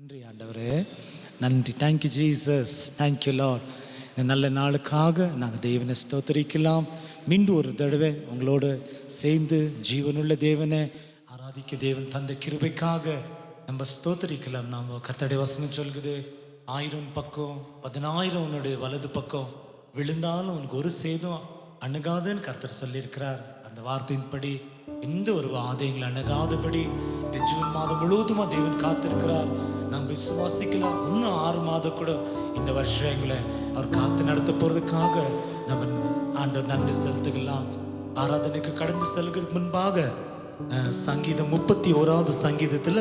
நன்றி ஆண்டவரே, நன்றி. Thank you Jesus, thank you Lord. இந்த நல்ல நாளுக்காக நாங்கள் தேவனை ஸ்தோத்திரிக்கலாம். மீண்டும் ஒரு தடவை உங்களோடு சேர்ந்து ஜீவனுள்ள தேவனை ஆராதிக்க தேவன் தந்த கிருபைக்காக நம்ம ஸ்தோத்திரிக்கலாம். நாம் கர்த்தருடைய வசனம் சொல்குது, 1000 பக்கம் 10,000 உன்னுடைய வலது பக்கம் விழுந்தாலும் உனக்கு ஒரு சேதம் அணுகாதுன்னு கர்த்தர் சொல்லியிருக்கிறார். அந்த வார்த்தையின்படி எந்த ஒரு வாதைகளை அணுகாதபடி இந்த ஜூன் மாதம் முழுவதுமா தேவன் காத்திருக்கிறார். நாம் விசுவாசிக்கலாம். இன்னும் 6 மாதம் கூட இந்த வருஷங்களை அவர் காத்து நடத்த போறதுக்காக நம்ம ஆண்டவர் நன்றி செலுத்துக்கலாம். ஆராதனைக்கு கடந்து செல்கிறதுக்கு முன்பாக சங்கீதம் 31வது சங்கீதத்துல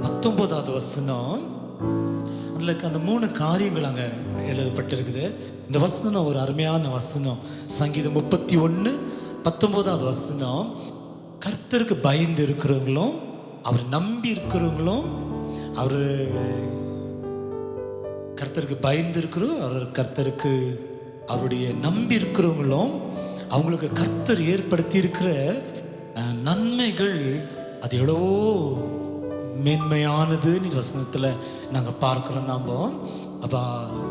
19வது வசனம், அதுல அந்த 3 காரியங்கள் அங்க எழுதப்பட்டிருக்குது. இந்த வசனம் ஒரு அருமையான வசனம். சங்கீதம் 31 19வது வசனம், கர்த்தருக்கு பயந்து இருக்கிறவங்களும் அவர் நம்பி இருக்கிறவங்களும், அவர் கர்த்தருக்கு பயந்து இருக்கிறோம், அவர் கர்த்தருக்கு அவருடைய நம்பி இருக்கிறவங்களும், அவங்களுக்கு கர்த்தர் ஏற்படுத்தி இருக்கிற நன்மைகள் அது எவ்வளோ மேன்மையானதுன்னு வசனத்துல நாங்க பார்க்கிறோம். நாம அப்ப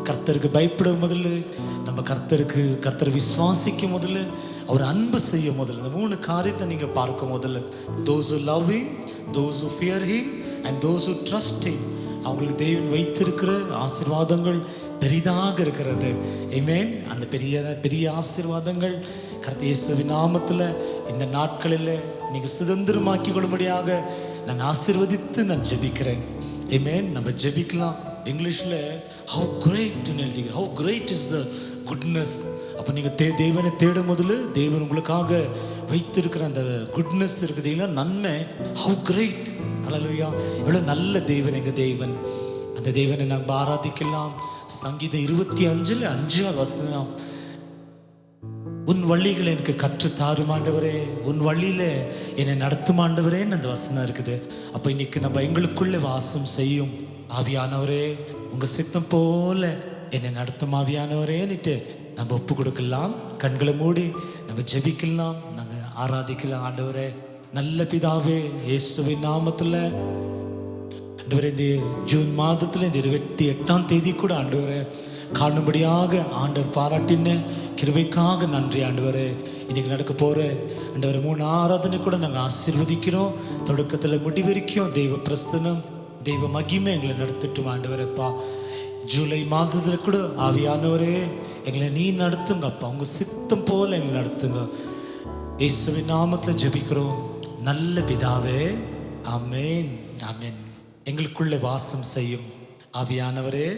கர்த்தருக்கு பயப்படும் முதல்ல, நம்ம கர்த்தரை விசுவாசிக்கும் முதல்ல, அவர் அன்பு செய்ய முதல்ல, இந்த 3 காரியத்தை நீங்க பார்க்க முதல்ல. those who love him, those who fear him and those who trust him, அவங்களுக்கு தேவன் வைத்திருக்கிற ஆசீர்வாதங்கள் பெரிதாக இருக்கிறது. ஆமென். அந்த பெரிய ஆசீர்வாதங்கள் கர்த்தர் இயேசுவின் நாமத்துல இந்த நாட்களில் நீங்க சுதந்திரமாக்கி கொள்ளும்படியாக நான் ஆசீர்வதித்து நான் ஜெபிக்கிறேன். ஆமென். நம்ம ஜெபிக்கலாம். இங்கிலீஷ்ல how great ன்னு எழுதிங்க. how great is the goodness. அப்போ நீங்கள் தேவனை தேடும் முதல்ல தேவன் உங்களுக்காக வைத்திருக்கிற அந்த குட்னஸ் இருக்குது, இல்லை நன்மை. how great, ஹல்லேலூயா, எவ்வளோ நல்ல தேவன் எங்கள் தேவன். அந்த தேவனை நாங்கள் ஆராதிக்கலாம். சங்கீதம் 25ல் 5வது வசனம், உன் வழிகளை எனக்கு கற்று தாரும் ஆண்டவரே, உன் வழியில என்னை நடத்தும் ஆண்டவரேன்னு அந்த வசனம் இருக்குது. அப்போ இன்னைக்கு நம்ம எங்களுக்குள்ளே வாசம் செய்யும் ஆவியானவரே, உங்க சித்தம் போல என்னை நடத்தும் ஆவியானவரேன்னுட்டு நம்ம ஒப்பு கொடுக்கலாம். கண்களை மூடி நம்ம ஜெபிக்கலாம், நாங்கள் ஆராதிக்கலாம். ஆண்டவரே, நல்ல பிதாவே, இயேசுவின் நாமத்துல ஆண்டவரே, இந்த ஜூன் மாதத்துல இந்த 28ஆம் தேதி கூட ஆண்டவரே காணும்படியாக ஆண்டவர் பாராட்டின கிருபைக்காக நன்றி ஆண்டவரே. இன்னைக்கு நடக்க போற ஆண்டவரே 3 ஆராதனை கூட நாங்கள் ஆசீர்வதிக்கிறோம். தொடக்கத்தில் முடிவரைக்கும் தெய்வ பிரசன்னம், தெய்வ மகிமை எங்களை நடத்திட்டும் ஆண்டவரேப்பா. ஜூலை மாதத்துல கூட ஆவியானவரே எங்களை நீ நடத்துங்கப்பா, உங்க சித்தம் போல எங்களை நடத்துங்க. இயேசுவின் நாமத்துல ஜெபிக்கிறோம் நல்ல பிதாவே, ஆமென், ஆமென். எங்களுக்குள்ளே வாசம் செய்யும் ஆவியானவரே,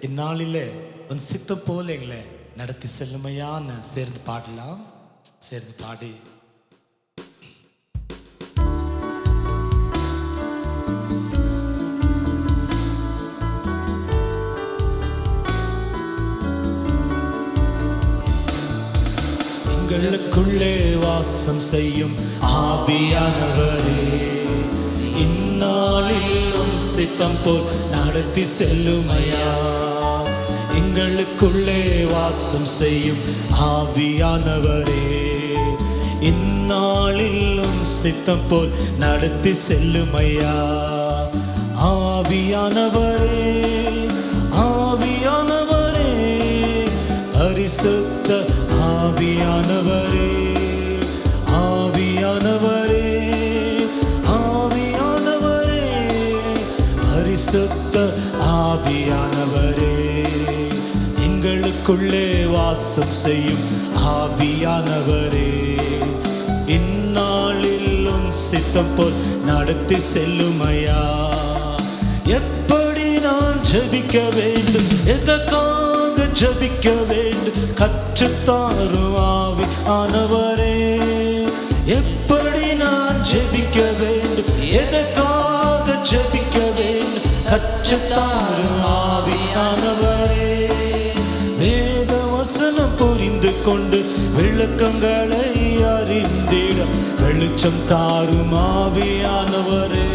இந்நாளிலே உன் சித்தம் போல எங்களை நடத்தி செல்லுமையான்னு சேர்ந்து பாடலாம். சேர்ந்து பாடி எங்களுக்குள்ளே வாசம் செய்யும் ஆவியானவரே, இந்நாளில் உன் சித்தம் போல் நடத்தி செல்லுமையா. எங்களுக்குள்ளே வாசம் செய்யும் ஆவியானவரே, இந்நாளில் உன் சித்தம் போல் நடத்தி செல்லுமையா. ஆவியானவரே, ஆவியானவரே, பரிசுத்த ஆவியானவரே, ஆவியானவரே, ஆவியானவரே, பரிசுத்த ஆவியானவரே, எங்களுக்குள்ளே வாசம் செய்யும் ஆவியானவரே, இந்நாளில் உன் சித்தம் போல் நடத்தி செல்லுமையா. எப்படி நான் ஜெபிக்க வேண்டும், எதற்காக ஜெபிக்க வேண்டும், கற்றுத்தாரும் ஆவியானவரே. எப்படி நான் ஜெபிக்க வேண்டும், எதற்காக ஜெபிக்க வேண்டும், கற்றுத்தாரும் ஆவியானவரே. வேத வசனம் புரிந்து கொண்டு விளக்கங்களை அறிந்திட வெளிச்சம் தாரும் ஆவியானவரே.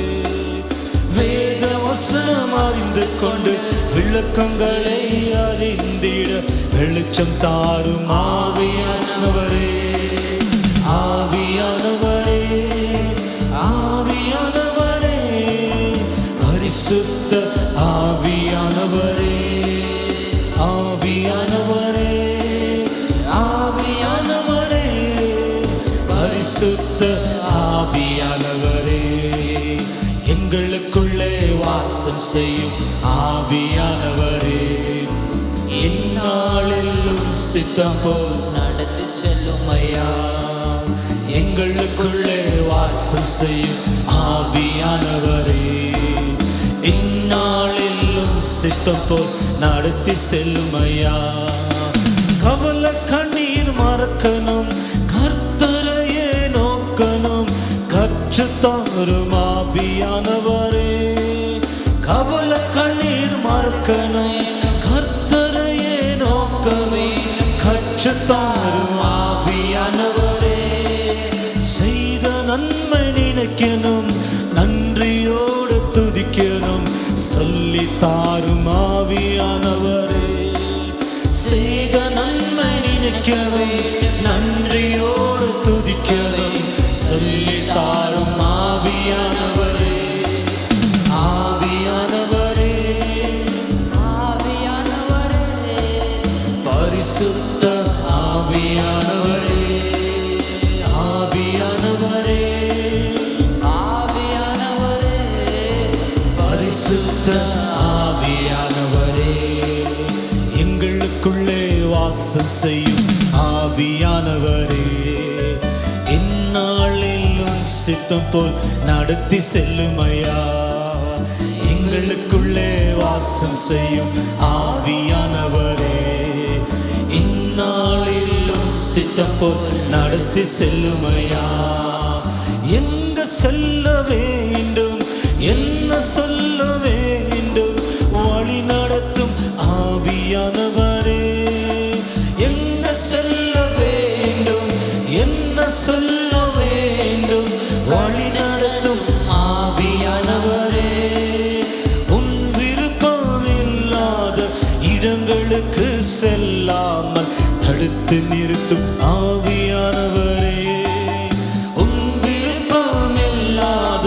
வேத வசனம் அறிந்து கொண்டு விளக்கங்களை அறிந்திட வெளிச்சம் தாரும் ஆவியானவரே. ஆவியானவரே, ஆவியானவரே, பரிசுத்த வாசம் செய்யும் ஆவியானவரே, இந்நாளிலும் சித்தம் போல் நடத்தி செல்லும் ஐயா. எங்களுக்குள்ளே வாசம் செய்யும் ஆவியானவரே, இந்நாளிலும் சித்தம் போல் நடத்தி செல்லும் ஐயா. கவலை கண்ணீர் மறக்கணும், கர்த்தரையே நோக்கணும், கற்றுத்தாரும் ஆவியானவரே. கவலை கண்ணீர் மறக்கணும், கர்த்தரையே நோக்கணும், கற்றுத்தாரும் ஆவியானவரே. செய்த நன்மை நினைக்கணும், நன்றியோடு துதிக்கணும், சொல்லி தாரும் ஆவியானவரே. செய்த நன்மை நினைக்கணும், நன்றியோடு துதிக்கணும், சொல்லி தாரும் ஆவியானவரே. ஆவியானவரே, ஆவியானவரே, பரிசுத்த ஆவியானவரே, ஆவியானவரே, ஆவியானவரே, பரிசுத்த ஆவியானவரே. எங்களுக்குள்ளே வாசம் செய்யும் ஆவியானவரே, இந்நாளிலும் சித்தம் போல் நடத்தி செல்லும் ஐயா. எங்களுக்குள்ளே வாசம் செய்யும் ஆவியானவரே, இந்நாளிலும் சித்தம் போல் நடத்தி செல்லும் ஐயா. எங்க செல்ல வேண்டும், என்ன சொல்ல வேண்டும், வழி நடத்தும் ஆவியானவரே. எங்க செல்ல வேண்டும், என்ன சொல்ல வேண்டும், வழி நடத்தும் ஆவியானவரே. உன் விருப்பம் இல்லாத இடங்களுக்கு செல்லாமல் தடுத்து நிறுத்தும் ஆவியானவரே. உன் விருப்பம் இல்லாத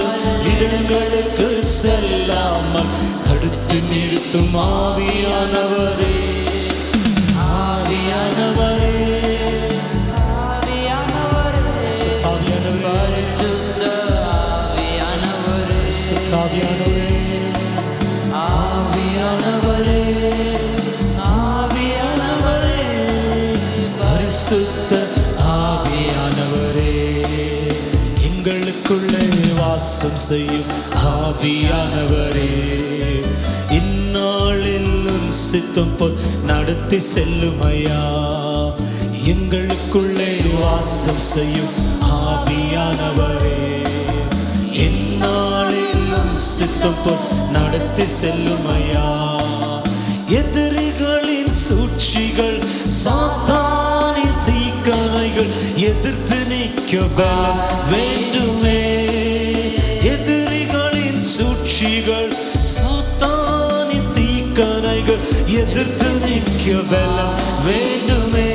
இடங்களுக்கு செல்லாமல் தடுத்து நிறுத்தும் ஆவியானவரே. ஆவியானவரே, ஆவியானவரே, பரிசுத்த ஆவியானவரே, ஆவியானவரே, ஆவியானவரே, பரிசுத்த ஆவியானவரே. எங்களுக்குள்ளே வாசம் செய்யும் ஆவியானவரே, இந்நாளிலும் சித்தம் போல் நடத்தி செல்லும் ஐயா. எங்களுக்குள்ளே வாசம் செய்யும் ஆவியானவரே, இந்நாளிலும் சித்தம் போல் நடத்தி செல்லும் ஐயா. எதிரிகளின் சூழ்ச்சிகள், சாத்தானின் தீக்கணைகள் எதிர்த்து நிற்க பலம் வேண்டுமே. எதிரிகளின் சூழ்ச்சிகள், சாத்தானின் தீக்கணைகள் எதிர்த்து நிற்க பலம் வேண்டுமே.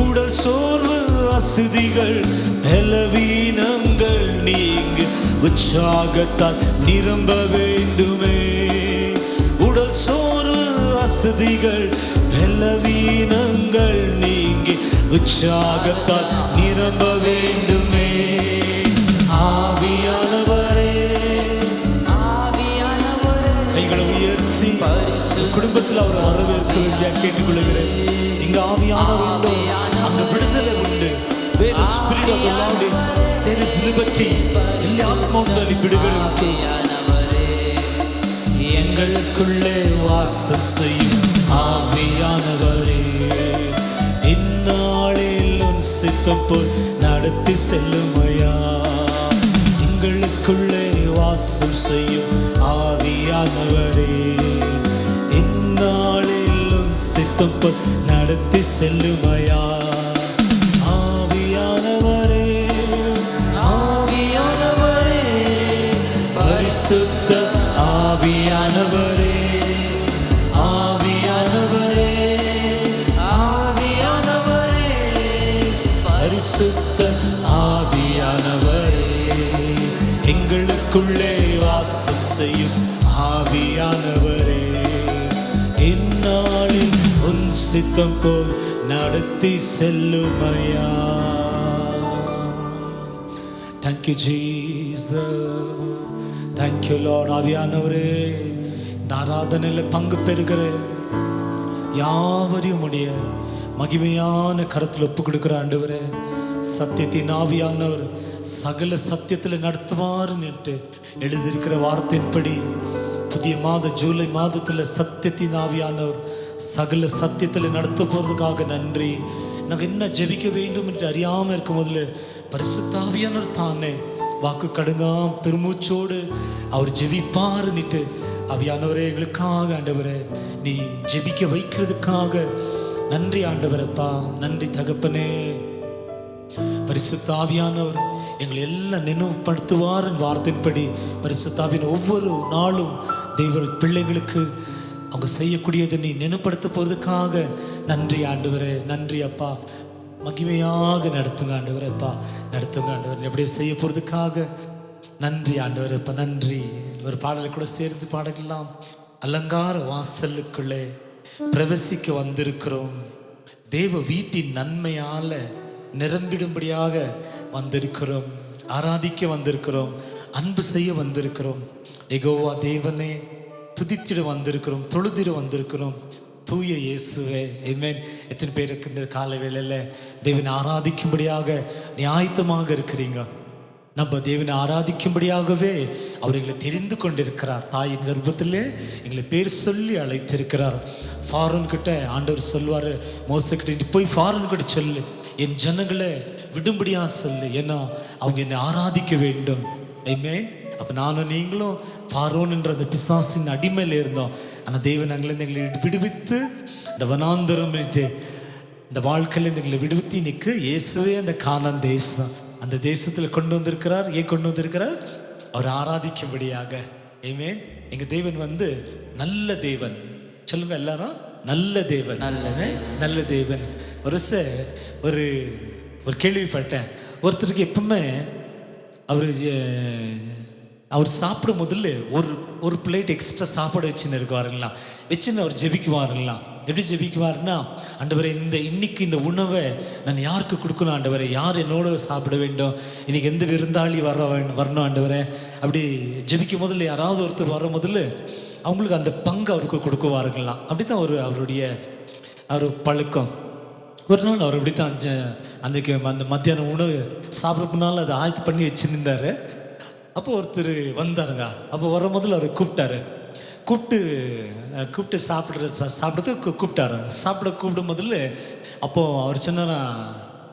உடல் சோர்வு அசதிகள் பலவீனங்கள் நீங்க உற்சாகத்தால் நிரம்ப வேண்டுமே. உடல் சோர்வு அசதிகள் பலவீனங்கள் நீங்க உற்சாகத்தால் நிரம்ப வேண்டுமே. ஆவியானவரே, ஆவியானவரே, கைகளை உயர்த்தி குடும்பத்தில் அவரை வரவேற்க வேண்டிய கேட்டுக்கொள்கிறேன். இங்க ஆவியானவர் உண்டு, அங்க விடுதலை உண்டு. Where the spirit of the Lord is, there is liberty. எல்லா ஆத்மாவுக்கும் விடுதலை உண்டு. எங்களுக்குள்ளே வாசம் செய்யும் ஆவியானவரே, இந்நாளிலும் சித்தம் போல் நடத்தி செல்லும் ஐயா. எங்களுக்குள்ளே வாசம் செய்யும் ஆவியானவரே, இந்நாளிலும் சித்தம் போல் நடத்தி செல்லும் ஐயா. ஆவியானவரே, ஆவியானவரே, பரிசுத்த ஆவியானவரே, ஆவியானவரே, ஆவியானவரே, பரிசுத்த ஆவியானவரே. எங்களுக்குள்ளே வாசம் செய்யும் ஆவியானவரே, இந்நாளில் உன் சித்தம் போல் நடத்தி செல்லுமையா. Thank you, Jesus. Thank you Lord. ஆவியானவரே, இந்த ஆராதனையில் பங்கு பெறுகிற யாவரையும் உடைய மகிமையான கருத்தில் ஒப்பு கொடுக்குற ஆண்டவரே, சத்தியத்தின் ஆவியானவர் சகல சத்தியத்தில் நடத்துவார் என்று எழுதியிருக்கிற வார்த்தையின்படி புதிய ஜூலை மாதத்தில் சத்தியத்தின் ஆவியானவர் சகல சத்தியத்தில் நடத்த போகிறதுக்காக நன்றி. நாங்கள் என்ன ஜெபிக்க வேண்டும் என்று அறியாமல் இருக்கும் போதில் பரிசுத்த ஆவியானவர் தானே வாக்கு கடுங்காம் பெருமூச்சோடு அவர் ஜெபிப்பாருன்னுட்டு ஆவியானவரே எங்களுக்காக ஆண்டவரே நீ ஜெபிக்க வைக்கிறதுக்காக நன்றி ஆண்டவரப்பா. நன்றி தகப்பனே. பரிசுத்த ஆவியானவர் எங்களை எல்லாம் நினைவுபடுத்துவார் வார்த்தையின்படி பரிசுத்த ஆவியானவர் ஒவ்வொரு நாளும் தெய்வ பிள்ளைகளுக்கு அவங்க செய்யக்கூடியதை நீ நினைவுபடுத்த போறதுக்காக நன்றி ஆண்டவரே. நன்றி அப்பா. மகிமையாக நடத்துங்க ஆண்டவரே. அப்பா நடத்துங்க ஆண்டவர். எப்படியே செய்ய போறதுக்காக நன்றி ஆண்டவர். அப்பா நன்றி. ஒரு பாடலை கூட சேர்த்து பாடலாம். அலங்கார வாசலுக்குள்ளே பிரவேசிக்க வந்திருக்கிறோம், தேவ வீட்டின் நன்மையால நிரம்பிடும்படியாக வந்திருக்கிறோம், ஆராதிக்க வந்திருக்கிறோம், அன்பு செய்ய வந்திருக்கிறோம், யெகோவா தேவனே துதித்திட வந்திருக்கிறோம், தொழுதிட வந்திருக்கிறோம், தூய இயேசுவே. ஆமென். எத்தனை பேருக்கு இந்த கால வேளையில் தேவனை ஆராதிக்கும்படியாக நீ ஆயத்தமாக இருக்கிறீங்க? நம்ம தேவனை ஆராதிக்கும்படியாகவே அவர் எங்களை தெரிந்து கொண்டிருக்கிறார். தாயின் கர்ப்பத்திலே எங்களை பேர் சொல்லி அழைத்திருக்கிறார். ஃபாரூன் கிட்ட ஆண்டவர் சொல்வார், மோசக்கிட்ட நீ போய் ஃபாரூன் கிட்ட சொல்லு, என் ஜனங்களை விடும்படியா சொல்லு, ஏன்னா அவங்க என்னை ஆராதிக்க வேண்டும். ஆமென். அப்போ நானும் நீங்களும் ஃபாரோன் என்ற அந்த பிசாசின் அடிமையில் இருந்தோம். ஆனால் தேவன் எங்களை விடுவித்து இந்த வனாந்தரம் இந்த வாழ்க்கையில் எங்களை விடுவித்து இன்னைக்கு இயேசுவே அந்த கானான் தேசம் அந்த தேசத்தில் கொண்டு வந்திருக்கிறார். ஏன் கொண்டு வந்திருக்கிறார்? அவர் ஆராதிக்கும்படியாக. ஆமென். எங்கள் தேவன் நல்ல தேவன். சொல்லுங்க எல்லாரும், நல்ல தேவன். நல்ல தேவன். ஒரு ஒரு கேள்விப்பட்டேன். ஒருத்தருக்கு எப்பவுமே அவர் சாப்பிடும் முதல்ல ஒரு பிளேட் எக்ஸ்ட்ரா சாப்பாடு வச்சுன்னு இருக்குவாருங்களா, வச்சுன்னு அவர் ஜெபிக்குவாருங்களாம். எப்படி ஜெபிக்குவாருன்னா, ஆண்டவரே இன்னைக்கு இந்த உணவை நான் யாருக்கு கொடுக்கணும் ஆண்டவரே, யார் என்னோட சாப்பிட வேண்டும், இன்னைக்கு எந்த விருந்தாளி வரணும் ஆண்டவரே. அப்படி ஜெபிக்கும் முதல்ல யாராவது ஒருத்தர் வர முதல்ல அவங்களுக்கு அந்த பங்கு அவருக்கு கொடுக்குவாருங்களாம். அப்படி தான் அவருடைய பழக்கம். ஒரு நாள் அவர் அப்படி தான் அன்றைக்கு அந்த மத்தியான உணவு சாப்பிட்றதுனால அதை ஆயத்து பண்ணி வச்சுருந்தார். அப்போ ஒருத்தர் வந்தாருங்க. அப்போ வர முதல்ல அவர் கூப்பிட்டு சாப்பிட்றதுக்கு கூப்பிட்டாரு. கூப்பிடும் முதல்ல அப்போது அவர் சொன்னாரா,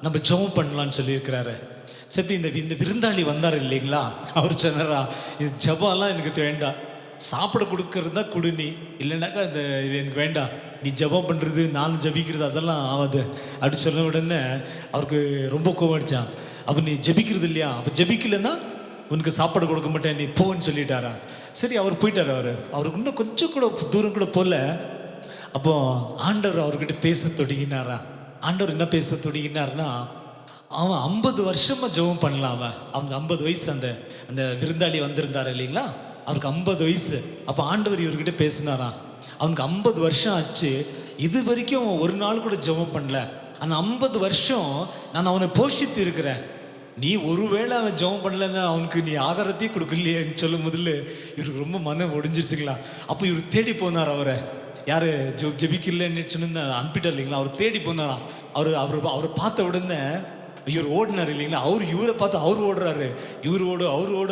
நம்ம ஜெபம் பண்ணலான்னு சொல்லியிருக்கிறாரு. சரி, இந்த விருந்தாளி வந்தார் இல்லைங்களா, அவர் சொன்னாரா, இது ஜெபம்லாம் எனக்கு வேண்டாம், சாப்பிட கொடுக்கறது தான் கொடு, நீ இல்லைனாக்கா எனக்கு வேண்டாம், நீ ஜெபம் பண்ணுறது நானும் ஜபிக்கிறது அதெல்லாம் ஆகாது அப்படி சொன்ன உடனே அவருக்கு ரொம்ப கோவம் அடிச்சான். அப்போ நீ ஜபிக்கிறது இல்லையா, அப்போ ஜபிக்கலைன்னா உனக்கு சாப்பாடு கொடுக்க மாட்டேன், நீ போன்னு சொல்லிட்டாரா. சரி, அவர் போயிட்டார். அவருக்கு இன்னும் கொஞ்சம் கூட தூரம் கூட போல. அப்போ ஆண்டவர் அவர்கிட்ட பேச தொடங்கினாரா. ஆண்டவர் என்ன பேச தொடங்கினார்னா, அவன் 50 வருஷமாக ஜெபம் பண்ணலாம். அவங்க 50 வயசு அந்த விருந்தாளி வந்திருந்தார் இல்லைங்களா, அவருக்கு 50 வயசு. அப்போ ஆண்டவர் இவர்கிட்ட பேசினாரா, அவனுக்கு 50 வருஷம் ஆச்சு, இது வரைக்கும் அவன் ஒரு நாள் கூட ஜெபம் பண்ணல, ஆனால் 50 வருஷம் நான் அவனை போஷித்து இருக்கிறேன், நீ ஒருவேளை அவன் ஜெபம் பண்ணலன்னா அவனுக்கு நீ ஆகாரத்தையும் கொடுக்கலையேன்னு சொல்லும் முதல்ல இவருக்கு ரொம்ப மனம் ஒடிஞ்சிருச்சுங்களா. அப்போ இவர் தேடி போனார் அவரை. யார் ஜெபிக்கலன்னு சொன்னு அனுப்பிட்டார் இல்லைங்களா, அவர் தேடி போனாராம். அவரை பார்த்த உடனே இவர் ஓடினார் இல்லைங்களா, இவரை பார்த்து அவர் ஓடுறாரு, அவர் ஓட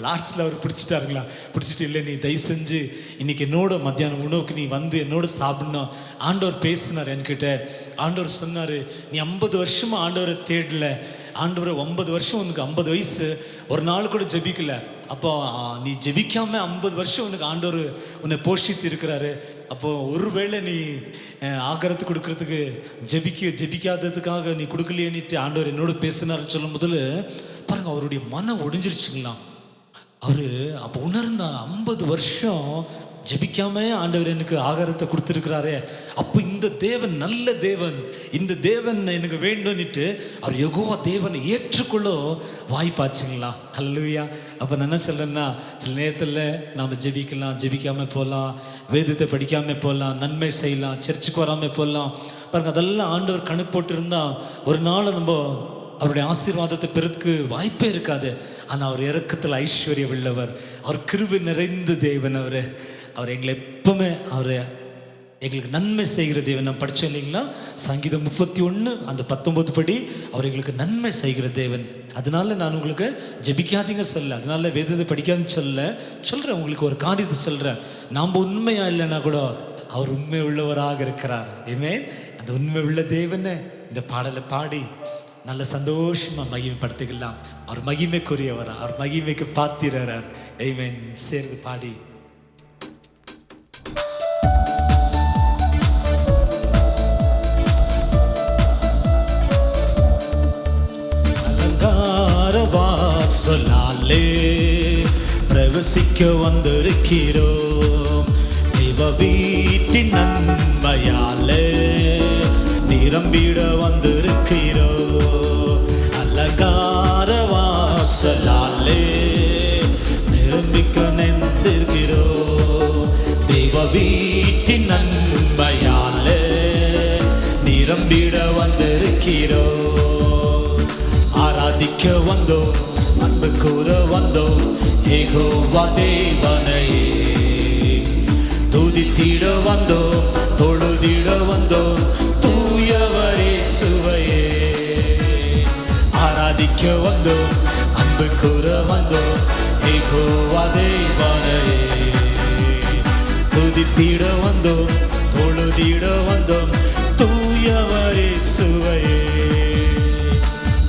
லாஸ்ட்ல அவர் பிடிச்சிட்டாருங்களா. பிடிச்சிட்டு, இல்லை நீ தயவு செஞ்சு இன்னைக்கு என்னோட மத்தியானம் உணவுக்கு நீ என்னோட சாப்பிடணும். ஆண்டவர் பேசினார் என்கிட்ட. ஆண்டவர் சொன்னார், நீ 50 வருஷமா ஆண்டவரை தேடல, ஆண்டவரை 50 வருஷம் உனக்கு 50 வயசு ஒரு நாள் கூட ஜெபிக்கல, அப்போ நீ ஜெபிக்காம 50 வருஷம் உனக்கு ஆண்டவர் உன்னை போஷித்து இருக்கிறாரு. அப்போ ஒருவேளை நீ ஆகாரத்துக்கு கொடுக்கறதுக்கு ஜெபிக்காததுக்காக நீ கொடுக்கலையேன்னுட்டு ஆண்டவர் என்னோட பேசினார்னு சொல்லும் போதில் பாருங்க, அவருடைய மனம் ஒடிஞ்சிருச்சுங்களாம். அவரு அப்போ உணர்ந்தார், 50 வருஷம் ஜெபிக்காம ஆண்டவர் எனக்கு ஆகாரத்தை கொடுத்துருக்கிறாரே, அப்போ இந்த தேவன் நல்ல தேவன், இந்த தேவன் எனக்கு வேண்டும்னுட்டு அவர் யெகோவா தேவனை ஏற்றுக்கொள்ள வாய்ப்பாச்சுங்களா. ஹல்லேலூயா. அப்போ நான் என்ன சொல்றேன்னா, சில நேரத்தில் நாம் ஜெபிக்காம போகலாம், வேதத்தை படிக்காம போகலாம், நன்மை செய்யலாம், சர்ச்சுக்கு வராமல் போகலாம். பாருங்க, அதெல்லாம் ஆண்டவர் கணக்கு போட்டு இருந்தால் ஒரு நாள் நம்ம அவருடைய ஆசீர்வாதத்தை பெறதுக்கு வாய்ப்பே இருக்காது. ஆனால் அவர் இரக்கத்தில் ஐஸ்வர்யம் உள்ளவர். அவர் கிருபை நிறைந்த தேவன். அவர் எங்களை எப்பவுமே எங்களுக்கு நன்மை செய்கிற தேவன். நான் படித்தேன் இல்லைங்களா, சங்கீதம் 31 அந்த 19 படி அவர் எங்களுக்கு நன்மை செய்கிற தேவன். அதனால நான் உங்களுக்கு ஜெபிக்காதீங்க சொல்ல, அதனால வேதத்தை படிக்காதுன்னு சொல்கிறேன். உங்களுக்கு ஒரு காரியத்தை சொல்கிறேன். நாம் உண்மையாக இல்லைன்னா கூட அவர் உண்மை உள்ளவராக இருக்கிறார். ஆமென். அந்த உண்மை உள்ள தேவனை இந்த பாடலை பாடி நல்ல சந்தோஷமாக மகிமைப்படுத்திக்கலாம். அவர் மகிமைக்குரியவர், அவர் மகிமைக்கு பாத்திரர். ஆமென். சேர்ந்து பாடி வாசலாலே பிரவேசிக்க வந்திருக்கிறோம். தெய்வ வீட்டின் நன்மையாலே நிரம்பிட வந்திருக்கிறோம். அலங்கார வாசலாலே நிரம்பிக்க நின்றிருக்கிறோம். தெய்வ வீட்டின் நன்மையாலே நிரம்பிட வந்திருக்கிறோம். ஆராதிக்க வந்தோம், அன்பு கூற வந்தோம், யெகோவா தேவனையே துதித்திட வந்தோம், தொழுதிட வந்தோம், தூயவர் இயேசுவையே. ஆராதிக்க வந்தோம், அன்பு கூற வந்தோம், யெகோவா தேவனையே துதித்திட வந்தோம், தொழுதிட வந்தோம், தூயவர் இயேசுவையே.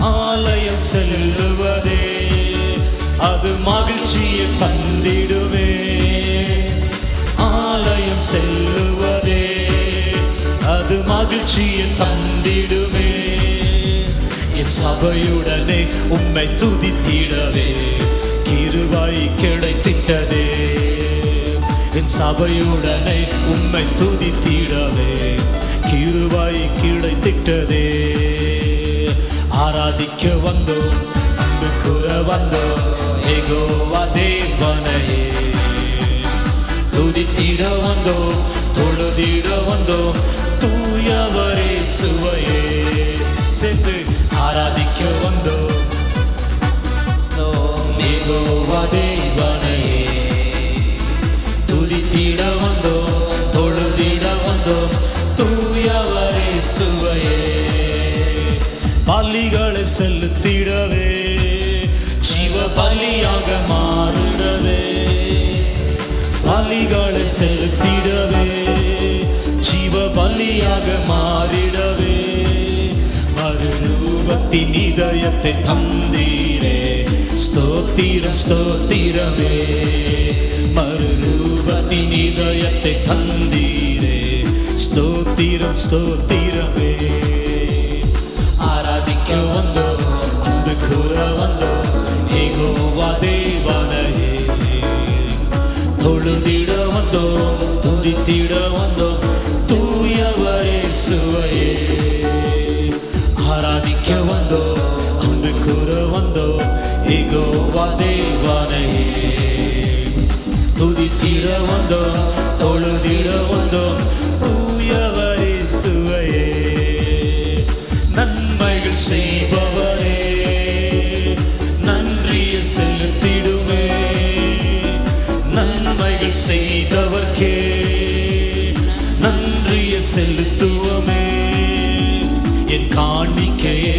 ஆலயம் செல்லுவதே அது மகிழ்ச்சியை தந்திடுமே. ஆலயம் செல்லுவதே அது மகிழ்ச்சியை தந்திடுமே. என் சபையுடனே உம்மை துதித்திடவே கிருபை கிடைத்திட்டதே. என் சபையுடனே உம்மை துதித்திடவே கிருபை கிடைத்திட்டதே. ஆராதிக்க வந்தோம், அன்பு கூற வந்தோம், யெகோவா தேவனையே துதித்திட வந்தோம், தொழுதிட வந்தோம், தூயவர் இயேசுவையே. சேர்ந்து ஆராதிக்க வந்தோம், யெகோவா தேவனையே துதித்திட வந்தோம், தொழுதிட வந்தோம், தூயவர் இயேசுவையே. பலிகளை செலுத்திடவே ஜீவ பலியாக மாறிடவே. பலிகளை செலுத்திடவே ஜீவ பலியாக மாறிடவே. மறுரூபத்தின் இதயத்தை தந்தீரே, ஸ்தோத்திரம் ஸ்தோத்திரமே. மறுரூபத்தின் இதயத்தை தந்தீரே, ஸ்தோத்திரம் ஸ்தோத்திரமே. ஆராதிக்க வந்தோம், அன்பு கூற வந்தோம், யெகோவா தேவனையே தொழுதிட வந்தோம், துதித்திட வந்தோம், தூயவர் இயேசுவையே. ஆராதிக்க வந்தோம், அன்பு கூற வந்தோம், யெகோவா தேவனையே துதித்திட வந்தோம், தொழுதிட வந்தோம், தூயவர் இயேசுவையே. நன்மைகள் செய்பவரே நன்றியை செலுத்திடுமே. நன்மைகள் செய்தவர்க்கே நன்றியை செலுத்துவமே. என் காணிக்கையே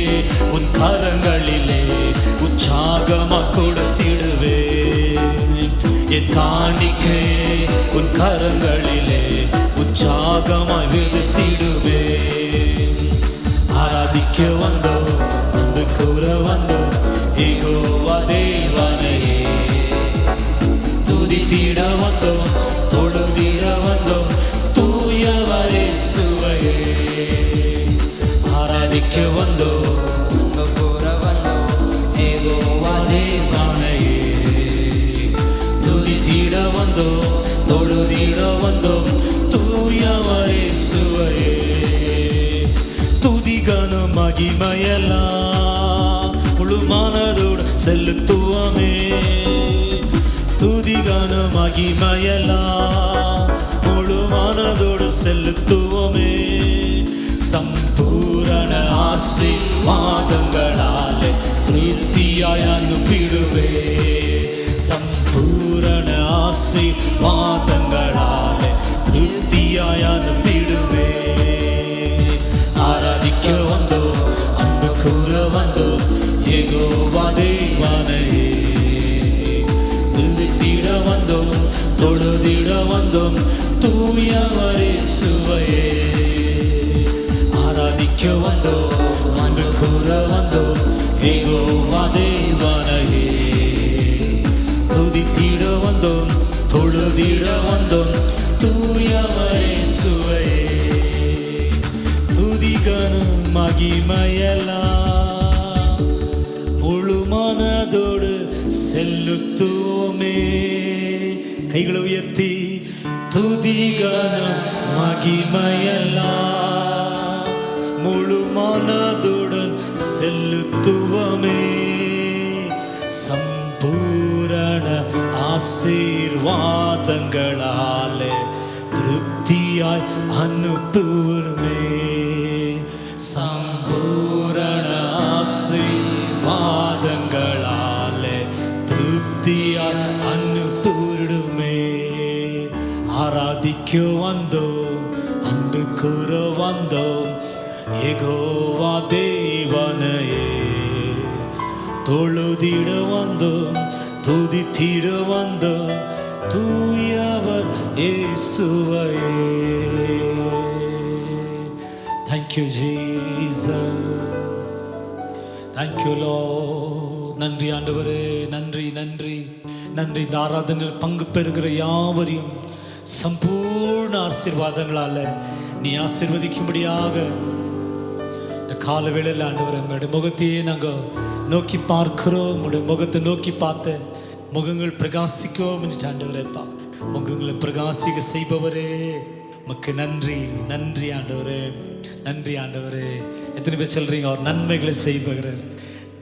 உன் கரங்களிலே உற்சாகமா கொடுத்திடுவே. என் காணிக்கையே உன் கரங்களிலே உற்சாகமாய் விடுத்திடுவே. ஆராதிக்க வந்தோம், அன்பு கூற வந்தோம், யெகோவா தேவனையே துதித்திட வந்தோம், தொழுதிட வந்தோம், தூயவர் இயேசுவையே. ஆராதிக்க வந்தோம், அன்பு கூற வந்தோம், யெகோவா தேவனையே துதித்திட வந்தோம், தொழுதிட வந்தோம், தூயவர் இயேசுவையே. துதிகன மகிமையெல்லாம் முழு மனதோடு செலுத்துவமே. துதிகன மகிமையெல்லாம் முழு மனதோடு செலுத்துவமே. சம்பூரண ஆசீர்வாதங்களாலே திருப்தியாய் அனுப்பிடுவே. ஆசீர்வாதங்களாலே திருப்தியாய் அனுப்புவருமே. சம்பூரண ஆசீர்வாதங்களாலே திருப்தியாய் அனுப்புவருமே. ஆராதிக்க வந்தோம், அன்பு கூற வந்தோம், யெகோவா தேவனையே தொழுதிட வந்தோம், துதித்திட வந்தோம், தூயவர் இயேசுவையே. Thank you Jesus, thank you Lord. நன்றி ஆண்டவரே, நன்றி நன்றி நன்றி. இந்த ஆராதனையில் பங்கு பெறுகிற யாவரையும் சம்பூர்ண ஆசீர்வாதங்களால நீ ஆசீர்வதிக்கும்படியாக இந்த கால வேளையில் ஆண்டவரே உங்களுடைய முகத்தையே நாங்கள் நோக்கி பார்க்கிறோம். உங்களுடைய முகத்தை நோக்கி பார்த்த முகங்கள் பிரகாசிக்கும் என்று ஆண்டவரேப்பா, முகங்களை பிரகாசிக்க செய்பவரே உமக்கு நன்றி நன்றி ஆண்டவரே, நன்றி ஆண்டவரே. எத்தனை பேர் சொல்றீங்க அவர் நன்மைகளை செய்பவரர்?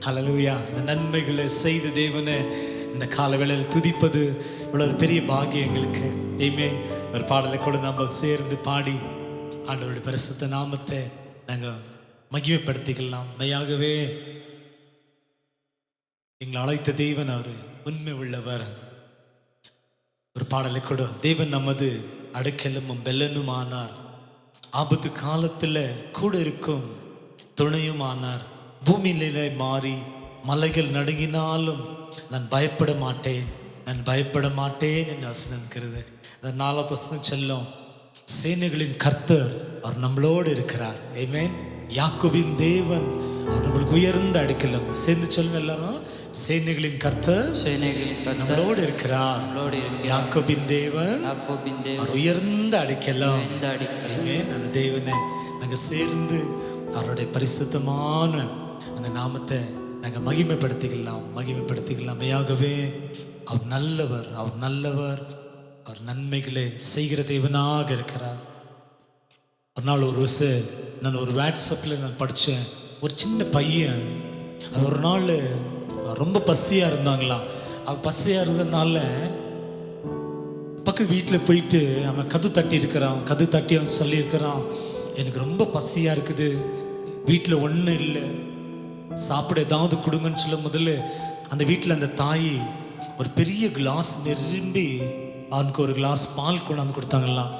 ஹல்லேலூயா. இந்த நன்மைகளை செய்த தேவனை இந்த கால வேளையில் துதிப்பது இவ்வளவு பெரிய பாக்கியம் எங்களுக்கு. ஆமென். ஒரு பாடலை கூட நம்ம சேர்ந்து பாடி ஆண்டவருடைய பரிசுத்த நாமத்தை நாங்கள் மகிமைப்படுத்திக்கலாம். மெய்யாகவே எங்களை அழைத்த தேவன் அவர் உண்மை உள்ளவர். ஒரு பாடலை கூட, தேவன் நமது அடைக்கலமும் பெலனும் ஆனார், ஆபத்து காலத்தில் கூட இருக்கும் துணையும் ஆனார். பூமி நிலை மாறி மலைகள் நடுங்கினாலும் நான் பயப்பட மாட்டேன், நான் பயப்பட மாட்டேன் என்று வசனம்கிறது. அந்த 4வது வசனம் சொல்லும், சேனைகளின் கர்த்தர் அவர் நம்மளோடு இருக்கிறார். ஆமென். யாக்கோபின் தேவன் அவர் நம்மளுக்கு உயர்ந்த அடைக்கலம். சேர்ந்து சொல்லுங்க எல்லாரும், சேனைகளின் கர்த்தர் நம்மளோடு இருக்கிறார். யாக்கோபின் தேவன் அவர் உயர்ந்த அடைக்கலம். ஆமென். அந்த தேவனை நாங்கள் சேர்ந்து அவருடைய பரிசுத்தமான அந்த நாமத்தை நாங்கள் மகிமைப்படுத்திக்கலாம். மையாகவே அவர் நல்லவர், அவர் நல்லவர், அவர் நன்மைகளை செய்கிற தேவனாக இருக்கிறார். ஒரு நாள் ஒரு விஷயம் நான் ஒரு வாட்ஸ்அப்பில் நான் படித்தேன். ஒரு சின்ன பையன், அது ஒரு நாள் ரொம்ப பசியாக இருந்தாங்களாம். அவன் பசியாக இருந்ததுனால பக்கத்து வீட்டில் போயிட்டு அவன் கது தட்டி அவன் சொல்லியிருக்கிறான், எனக்கு ரொம்ப பசியாக இருக்குது, வீட்டில் ஒன்றும் இல்லை, சாப்பிட ஏதாவது கொடுங்கன்னு சொல்ல முதல்ல அந்த வீட்டில் அந்த தாய் ஒரு பெரிய கிளாஸ் நிரம்பி அவனுக்கு ஒரு கிளாஸ் பால் கொண்டாந்து கொடுத்தாங்களாம்.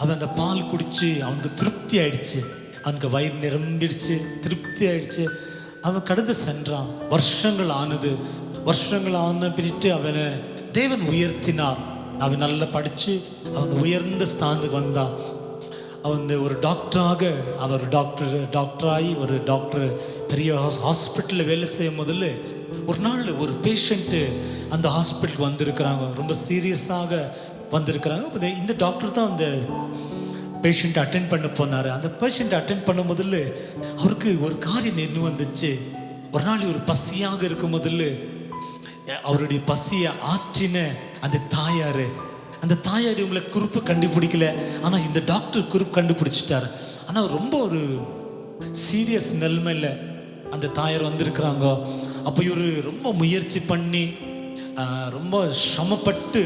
அவன் அந்த பால் குடித்து அவனுக்கு திருப்தி ஆயிடுச்சு, அவனுக்கு வயிறு நிரம்பிடுச்சு, திருப்தி ஆயிடுச்சு. அவன் கடந்து சென்றான். வருஷங்கள் ஆன பின்னிட்டு அவனை தேவன் உயர்த்தினார். அவன் நல்லா படித்து அவன் உயர்ந்த ஸ்தானத்துக்கு வந்தான். அவன் ஒரு டாக்டராக அவர் டாக்டராகி ஒரு டாக்டர் பெரிய ஹாஸ்பிட்டலில் வேலை செய்யும் முதல்ல ஒரு நாள் ஒரு பேஷண்ட்டு அந்த ஹாஸ்பிட்டல் வந்திருக்கிறாங்க, ரொம்ப சீரியஸாக வந்திருக்கிறாங்க. இந்த டாக்டர் தான் அந்த பேஷண்ட்டை அட்டென்ட் பண்ண போனார். அந்த பேஷண்ட்டை அட்டென்ட் பண்ண முதல்ல அவருக்கு ஒரு காரியம் என்ன வந்துச்சு. ஒரு நாள் ஒரு பசியாக இருக்கும் முதல்ல அவருடைய பசியை ஆற்றின அந்த தாயார் இவங்களை குறுப்பு கண்டுபிடிக்கல, ஆனால் இந்த டாக்டர் குறுப்பு கண்டுபிடிச்சிட்டார். ஆனால் ரொம்ப ஒரு சீரியஸ் நிலைமையில் அந்த தாயார் வந்திருக்கிறாங்க. அப்போ இவர் ரொம்ப முயற்சி பண்ணி ரொம்ப சிரமப்பட்டு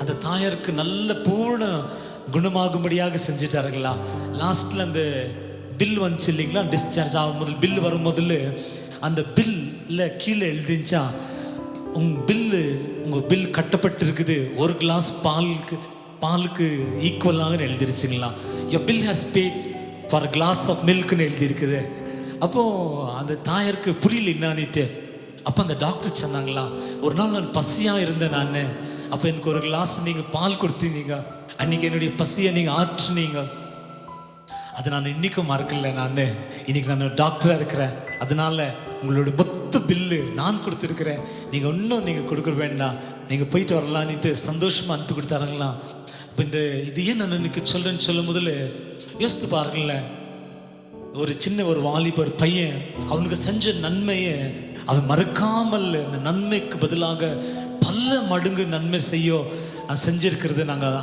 அந்த தாயாருக்கு நல்ல பூர்ண குணமாகும்படியாக செஞ்சிட்டாருங்களா. லாஸ்ட்டில் அந்த பில் வந்துச்சு இல்லைங்களா, டிஸ்சார்ஜ் ஆகும் முதல் பில் வரும் முதல்ல அந்த பில்ல கீழே எழுதிச்சா, உங்கள் பில் கட்டப்பட்டிருக்குது, ஒரு கிளாஸ் பாலுக்கு ஈக்குவலாக எழுதிருச்சுங்களா. Your bill has paid for glass of மில்க்னு எழுதியிருக்குது. அப்போது அந்த தாயாருக்கு புரியல என்னான்னுட்டு. அப்போ அந்த டாக்டர் சொன்னாங்களா, ஒரு நாள் நான் பசியாக இருந்தேன் நான், அப்போ எனக்கு ஒரு கிளாஸ் நீங்கள் பால் கொடுத்தீங்க, அன்றைக்கி என்னுடைய பசியை நீங்கள் ஆற்றுனீங்க, அதை நான் இன்றைக்கும் மறக்கல. இன்னைக்கு நான் டாக்டராக இருக்கிறேன், அதனால உங்களோட மொத்த பில்லு நான் கொடுத்துருக்குறேன், நீங்கள் ஒன்றும் நீங்கள் கொடுக்க வேண்டாம், நீங்கள் போயிட்டு வரலான்ட்டு சந்தோஷமாக அனுப்பி கொடுத்தாருங்களாம். இப்போ இது ஏன் நான் இன்னைக்கு சொல்கிறேன்னு சொல்லும் முதல்ல யோசித்து பாருங்களேன். ஒரு வாலிபர் பையன் அவனுக்கு செஞ்ச நன்மையை அவன் மறக்காமல் அந்த நன்மைக்கு பதிலாக பல மடங்கு நன்மை செஞ்சிருக்கிறது நாங்கள்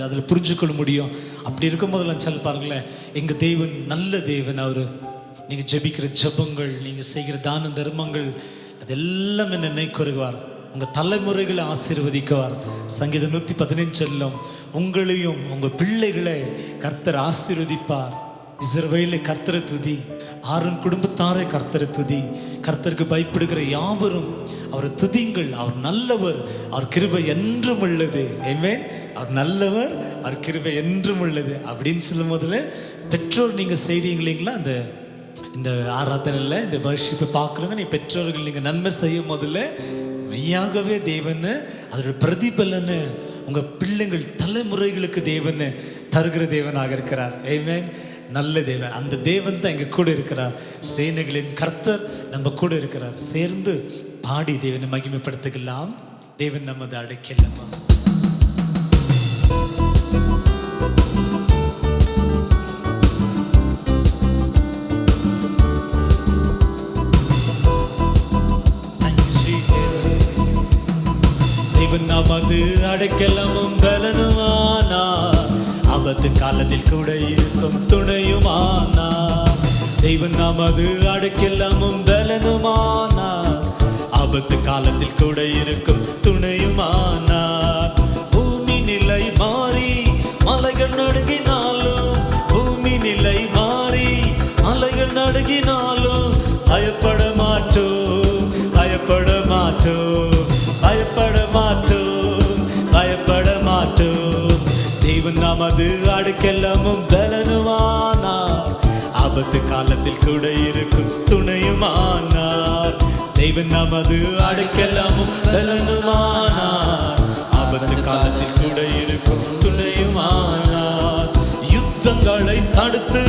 அதில் புரிஞ்சுக்கொள்ள முடியும். அப்படி இருக்கும்போது நான் சொல்ல பாருங்களேன், எங்கள் தேவன் நல்ல தேவன். அவர் நீங்கள் ஜெபிக்கிற ஜெபங்கள், நீங்கள் செய்கிற தான தர்மங்கள் அதெல்லாம் என்ன நினைக்குவார். உங்கள் தலைமுறைகளை ஆசீர்வதிக்குவார். சங்கீதம் 115 உங்களையும் உங்கள் பிள்ளைகளை கர்த்தர் ஆசீர்வதிப்பார். இஸ்ரவேலை கர்த்தரை துதி, ஆரோன் குடும்பத்தாரை கர்த்தரை துதி. கர்த்தருக்கு பயப்படுகிற யாவரும் அவரை துதிங்கள். அவர் நல்லவர், அவர் கிருபை என்றும் உள்ளது. ஆமென். அவர் நல்லவர், அவர் கிருபை என்றும் உள்ளது அப்படின்னு சொல்லும் போதுல பெற்றோர் நீங்கள் செய்கிறீங்க இல்லைங்களா, இந்த ஆராதனையில் இந்த வர்ஷிப்பை பார்க்குறவங்க நீ பெற்றோர்கள் நீங்கள் நன்மை செய்யும் போதில் மெய்யாகவே தேவன் அதோட பிரதிபலனை உங்கள் பிள்ளைங்கள் தலைமுறைகளுக்கு தேவன் தருகிற தேவனாக இருக்கிறார். ஆமென். நல்ல தேவன், அந்த தேவன் தான் எங்கள் கூட இருக்கிறார். சேனைகளின் கர்த்தர் நம்ம கூட இருக்கிறார். சேர்ந்து பாடி தேவனை மகிமைப்படுத்திக்கலாம். தேவன் நமது அடைக்கலமா. தேவன் நமது அடைக்கலமும் பலனுமானா, ஆபத்து காலத்தில் கூட இருக்கும் துணையுமானா. தேவன் நமது அடைக்கலமும் பலனுமானா, ஆபத்து காலத்தில் கூட இருக்கும் துணையுமானா. பூமி நிலை மாறி மலைகள் நடுங்கினாலும், பூமி நிலை மாறி மலைகள் நடுங்கினாலும் பயப்பட மாட்டோம், பயப்பட மாட்டோம், பயப்பட மாட்டோம், பயப்பட மாட்டோம். தேவன் நமது அடைக்கலமும் பலனுமானார், ஆபத்து காலத்தில் கூட இருக்கும் துணையுமானார். தேவன் நமது அடைக்கலமும் பலனுமானார், ஆபத்து காலத்தில் கூட இருக்கும் துணையுமானார். யுத்தங்களை தடுத்து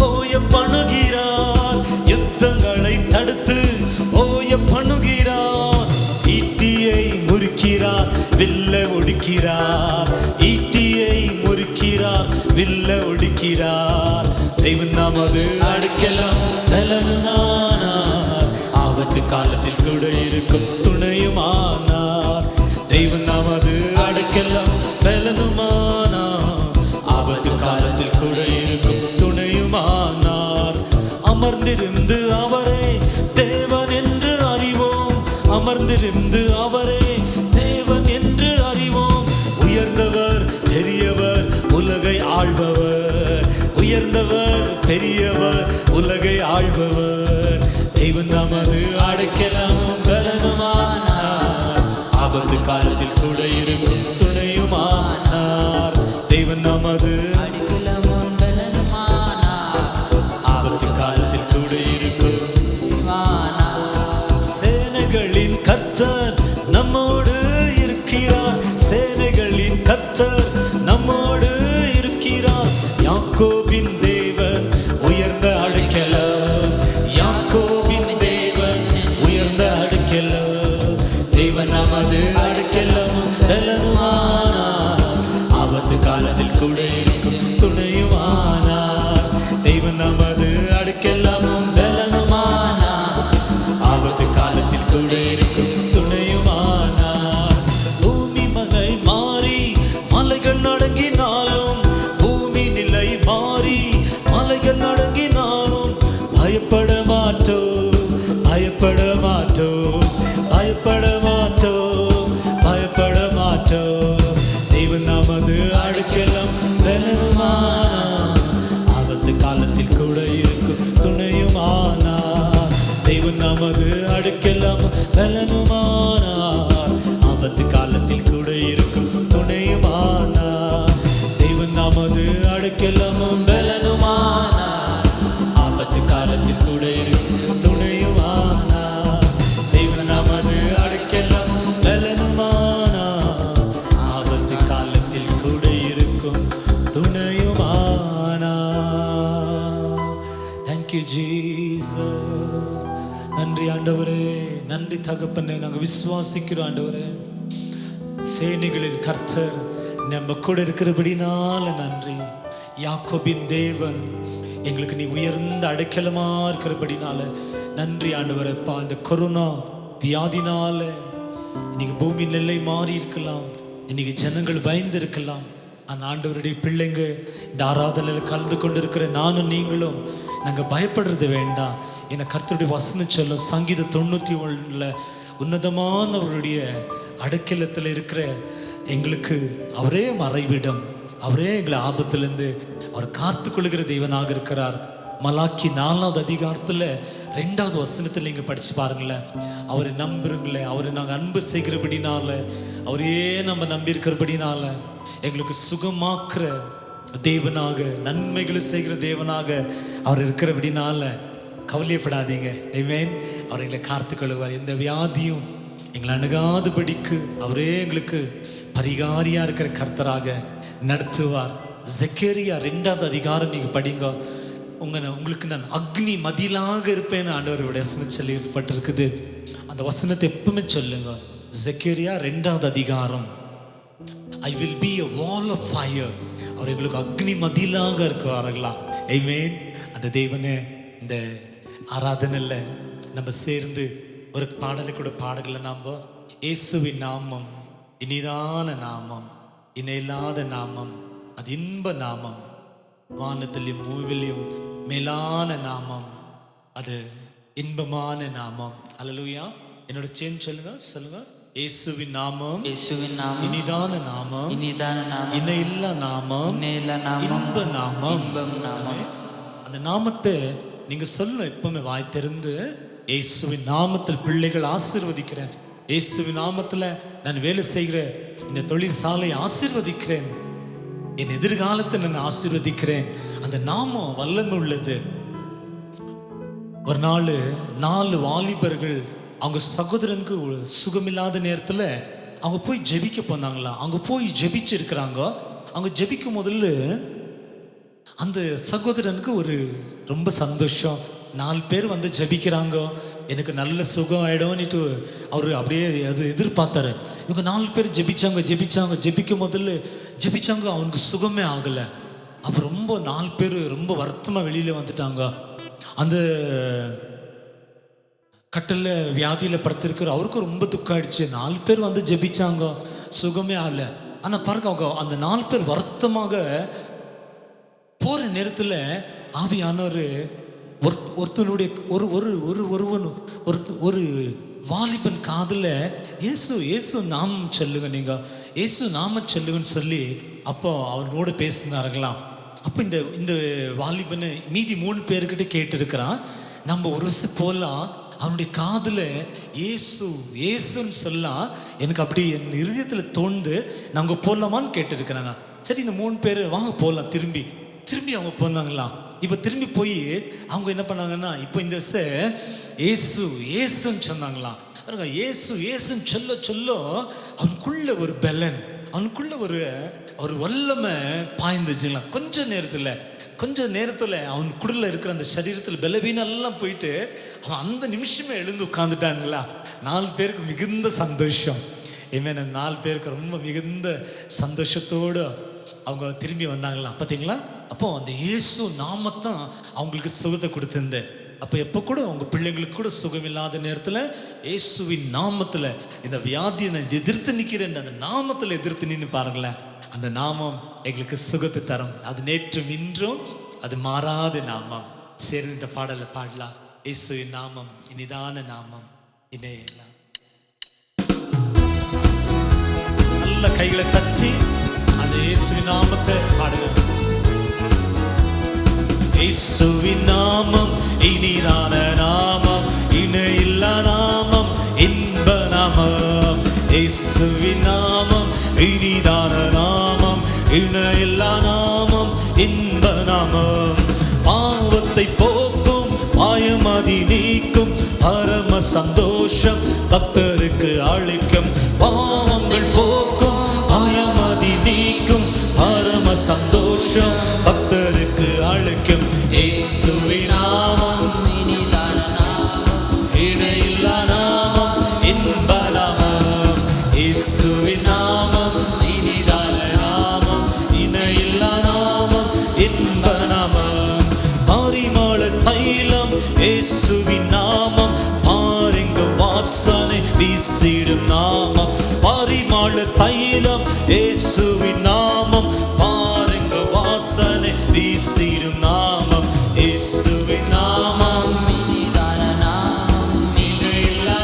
ஓய பண்ணுகிறார், யுத்தங்களை தடுத்து ஓய பண்ணுகிறார். ஈட்டியை முறிக்கிறார், வில்ல ஒடுக்கிறார், ஈட்டியை முறிக்கிறார், வில்ல ஒடுக்கிறார். தேவன் நமது அடைக்கலம் பலனுமானார், ஆபத்து காலத்தில் கூட இருக்கும் துணையுமானார். தேவன் நமது அடைக்கலம் பலனுமானார், ஆபத்து காலத்தில் கூட இருக்கும் துணையுமானார். அமர்ந்திருந்து அவரே தேவன் என்று அறிவோம், அமர்ந்திருந்து அவரே தேவன் என்று அறிவோம். உயர்ந்தவர் பெரியவர் உலகை ஆள்பவர், உயர்ந்தவர் பெரியவர் உலகை ஆள்பவர். தேவன் நமது அடைக்கலமும் பலனுமானார், ஆபத்து காலத்தில் கூட இருக்கும் துணையுமானார். தேவன் நமது அடைக்கலமும் பலனுமானார், ஆபத்து காலத்தில் கூட இருக்கும் துணையுமானார். சேனைகளின் கர்த்தர் நம்மோடு இருக்கிறார், சேனைகளின் கர்த்தர் நம்மோடு இருக்கிறார். யாக்கோபின் தேவன் உயர்ந்த அடைக்கலம், யாக்கோபின் தேவன் உயர்ந்த அடைக்கலம். தேவன் நமது அடைக்கலமும் பலனுமானார், ஆபத்து காலத்தில் கூட இருக்கும் துணையுமானார். தேவன் நமது அடைக்கலமும் பலனுமானார், ஆபத்து காலத்தில் கூட இருக்கும் துணையுமானார். பூமி மலை மாறி மலைகள் நடுங்கினாலும், பூமி நிலை மாறி மலைகள் நடுங்கினாலும் பயப்பட மாட்டோம், பயப்பட மாட்டோம், பயப்பட மாட்டோம், பயப்பட மாட்டோம். தேவன் நமது அடைக்கலம் பலனுமானார், ஆபத்து காலத்தில் கூட இருக்கும் துணையுமானார். தேவன் நமது அடைக்கலம் பலனுமானார், ஆபத்து காலத்தில் கூட இருக்கும் துணையுமானார். தேவன் நமது அடைக்கலமும் பலனுமானார், ஆபத்து காலத்தில் கூட இருக்கும் துணையுமானார். தேவன் நமது அடைக்கலம் பலனுமானார், ஆபத்து காலத்தில் கூட இருக்கும் துணையுமானார். Thank you Jesus. நன்றி ஆண்டவரே, நன்றி தகப்பனே. நாங்கள் விசுவாசிக்கிறோம் ஆண்டவரே, சேனைகளின் கர்த்தர் நம்ம கூட இருக்கிறபடினால நன்றி. யாக்கோபின் தேவன் எங்களுக்கு நீ உயர்ந்த அடைக்கலமா இருக்கிறபடினால நன்றி ஆண்டவரப்பா. இந்த கொரோனா வியாதினால இன்னைக்கு பூமி நிலை மாறி இருக்கலாம், இன்னைக்கு ஜனங்கள் பயந்து இருக்கலாம். அந்த ஆண்டவருடைய பிள்ளைங்க இந்த ஆராதனையில் கலந்து கொண்டு இருக்கிற நானும் நீங்களும் நாங்கள் பயப்படுறது வேண்டாம். ஏன்னா கர்த்தருடைய வசனம் சொல்லும், சங்கீதம் 91 உன்னதமானவருடைய அடைக்கலத்தில் இருக்கிற எங்களுக்கு அவரே மறைவிடம், அவரே எங்களை ஆபத்திலிருந்து அவர் காத்து கொள்கிற தேவனாக இருக்கிறார். மலாக்கி 4வது அதிகாரத்தில் 2வது வசனத்தில் நீங்கள் படித்து பாருங்களேன். அவரை நம்புறீங்களே, அவரை நாங்கள் அன்பு செய்கிறபடினால, அவரையே நம்ம நம்பி இருக்கிறபடினால எங்களுக்கு சுகமாக்குற தேவனாக, நன்மைகளை செய்கிற தேவனாக அவர் இருக்கிறபடினால கவலையப்படாதீங்க. ஆமென். அவர் எங்களை காத்துக்கொள்வார். எந்த வியாதியும் எங்களை அணுகாதபடிக்கு அவரே எங்களுக்கு பரிகாரியாக இருக்கிற கர்த்தராக நடத்துவார். ஜெக்கரியா 2வது அதிகாரம் நீங்கள் படிங்க. உங்களுக்கு நான் அக்னி மதிலாக இருப்பேன்னு ஆண்டவருடைய வசனம் சொல்லப்பட்டிருக்குது. அந்த வசனத்தை எப்பவுமே சொல்லுங்க. ஜெக்கரியா 2வது அதிகாரம், I will be a wall of fire. அவர் எங்களுக்கு அக்னி மதிலாக இருக்குவார்களா. ஆமென். அந்த தேவனே, இந்த ஆராதனையில் நம்ம சேர்ந்து ஒரு பாடலை கூட பாடல. நாம் இயேசுவின் நாமம் இனிதான நாமம், இணையில்லாத நாமம், அது இன்ப நாமம், வானத்திலையும் பூமியிலையும் மேலான நாமம், அது இன்பமான நாமம். அல்லேலூயா. என்னோட சேர்ந்து சொல்லுங்க. இயேசுவின் நாமம், இயேசுவின் நாமம் இனிதான நாமம், இனிதான நாமம், இணையில்லா நாமம், இணையில்லா நாமம், இன்ப நாமம். இன்பம் நாமம். அந்த நாமத்தை நீங்க சொல்ல எப்பவுமே வாய் திறந்து, இயேசுவின் நாமத்தில் பிள்ளைகள் ஆசீர்வதிக்கிறேன், இயேசுவின் நாமத்தில் நான் வேலை செய்கிற இந்த தொழிற்சாலை ஆசீர்வதிக்கிறேன், என் எதிர்காலத்தை நான் ஆசீர்வதிக்கிறேன். அந்த நாமம் வல்லமை உள்ளது. ஒரு நாள் 4 வாலிபர்கள் அவங்க சகோதரனுக்கு சுகமில்லாத நேரத்தில் அவங்க போய் ஜெபிக்க போனாங்களா. அவங்க போய் ஜெபிச்சு இருக்கிறாங்க. அவங்க ஜெபிக்கும் முதல்ல அந்த சகோதரனுக்கு ஒரு ரொம்ப சந்தோஷம். 4 பேர் வந்து ஜெபிக்கிறாங்க, எனக்கு நல்ல சுகம் ஆகிடும்னுட்டு அவர் அப்படியே அது எதிர்பார்த்தாரு. இவங்க 4 பேர் ஜெபிக்கும் முதல்ல ஜெபிச்சாங்க, அவனுக்கு சுகமே ஆகலை. அப்போ ரொம்ப 4 பேர் ரொம்ப வருத்தமாக வெளியில் வந்துட்டாங்க. அந்த கட்டலில் வியாதியில் படுத்திருக்கிற அவருக்கும் ரொம்ப துக்கம் ஆயிடுச்சு. 4 பேர் வந்து ஜெபிச்சாங்க, சுகமே ஆகலை. ஆனால் பாருங்க, அவங்க அந்த 4 பேர் வருத்தமாக போகிற நேரத்தில் ஆவியானவர் ஒருத்தனுடைய ஒரு வாலிபன் காதில் இயேசு நாமம் சொல்லுங்க, நீங்கள் இயேசு நாமம் சொல்லுங்கன்னு சொல்லி அப்போ அவனோட பேசினார்களாம். அப்போ இந்த வாலிபனை மீதி 3 பேர்கிட்ட கேட்டிருக்கிறான். நம்ம ஒரு வருஷம் போகலாம், அவனுடைய காதில் இயேசுன்னு சொல்லலாம், எனக்கு அப்படி என் இருதயத்தில் தோணுது, நாங்கள் போகலாமான்னு கேட்டிருக்கிறாங்க. சரி, இந்த 3 பேர் வாங்க போகலாம். திரும்பி அவங்க போனாங்களாம். இப்போ திரும்பி போய் அவங்க என்ன பண்ணாங்கன்னா, இப்போ இந்த இயேசுன்னு சொன்னாங்களாம். இயேசுன்னு சொல்ல அவனுக்குள்ள ஒரு பலன், அவனுக்குள்ள ஒரு வல்லமை பாய்ந்துச்சுங்களா. கொஞ்ச நேரத்தில் அவனுக்குள்ள இருக்கிற அந்த சரீரத்தில் பலவீனெல்லாம் போயிட்டு அவன் அந்த நிமிஷமே எழுந்து உட்காந்துட்டானுங்களா. 4 பேருக்கு மிகுந்த சந்தோஷம். ஏமே, 4 பேருக்கு ரொம்ப மிகுந்த சந்தோஷத்தோடு அவங்க திரும்பி வந்தாங்களாம். பார்த்தீங்களா? அப்போ அந்த இயேசு நாமத்தான் அவங்களுக்கு சுகத்தை கொடுத்திருந்தேன். அப்போ எப்போ கூட உங்கள் பிள்ளைங்களுக்கு கூட சுகமில்லாத நேரத்தில் இயேசுவின் நாமத்தில் இந்த வியாதியை நான் எதிர்த்து நிற்கிறேன், அந்த நாமத்தில் எதிர்த்து நின்று பாருங்களேன். அந்த நாமம் எங்களுக்கு சுகத்தை தரும். அது நேற்றும் இன்றும் அது மாறாத நாமம். சேர்ந்து இந்த பாடலை பாடலாம். இயேசுவின் நாமம் இனிதான நாமம், இணையலாம். நல்ல கைகளை தட்டி அந்த இயேசுவின் நாமத்தை பாடுங்க. இயேசுவின் நாமம் இனிதான நாமம், இணையில்லா நாமம், இன்ப நாமம். இயேசுவின் நாமம் இனிதான நாமம், இணையில்லா நாமம், இன்ப நாமம். பாவத்தை போக்கும், பாயமதி நீக்கும், பரம சந்தோஷம் பக்தருக்கு அளிக்கும். பாவங்கள் போக்கும், பாயமதி நீக்கும், பரம சந்தோஷம் பக்தருக்கு அளிக்கும். இயேசுவின் நாமம் இனிதான நாமம், இணையில்லா நாமம், இன்ப நாமம். இயேசுவின் நாமம் இனிதான நாமம், இணையில்லா நாமம், இன்ப நாமம். பரிமள தைலம் இயேசுவின் நாமம், பாருங்க வாசனை வீசிடும் நாமம். பரிமள தைலம் இயேசுவின் நாமம், பாருங்க வாசனை வீசிடும் நாமம். இயேசுவின் நாமம் இனிதான நாமம், இணையில்லா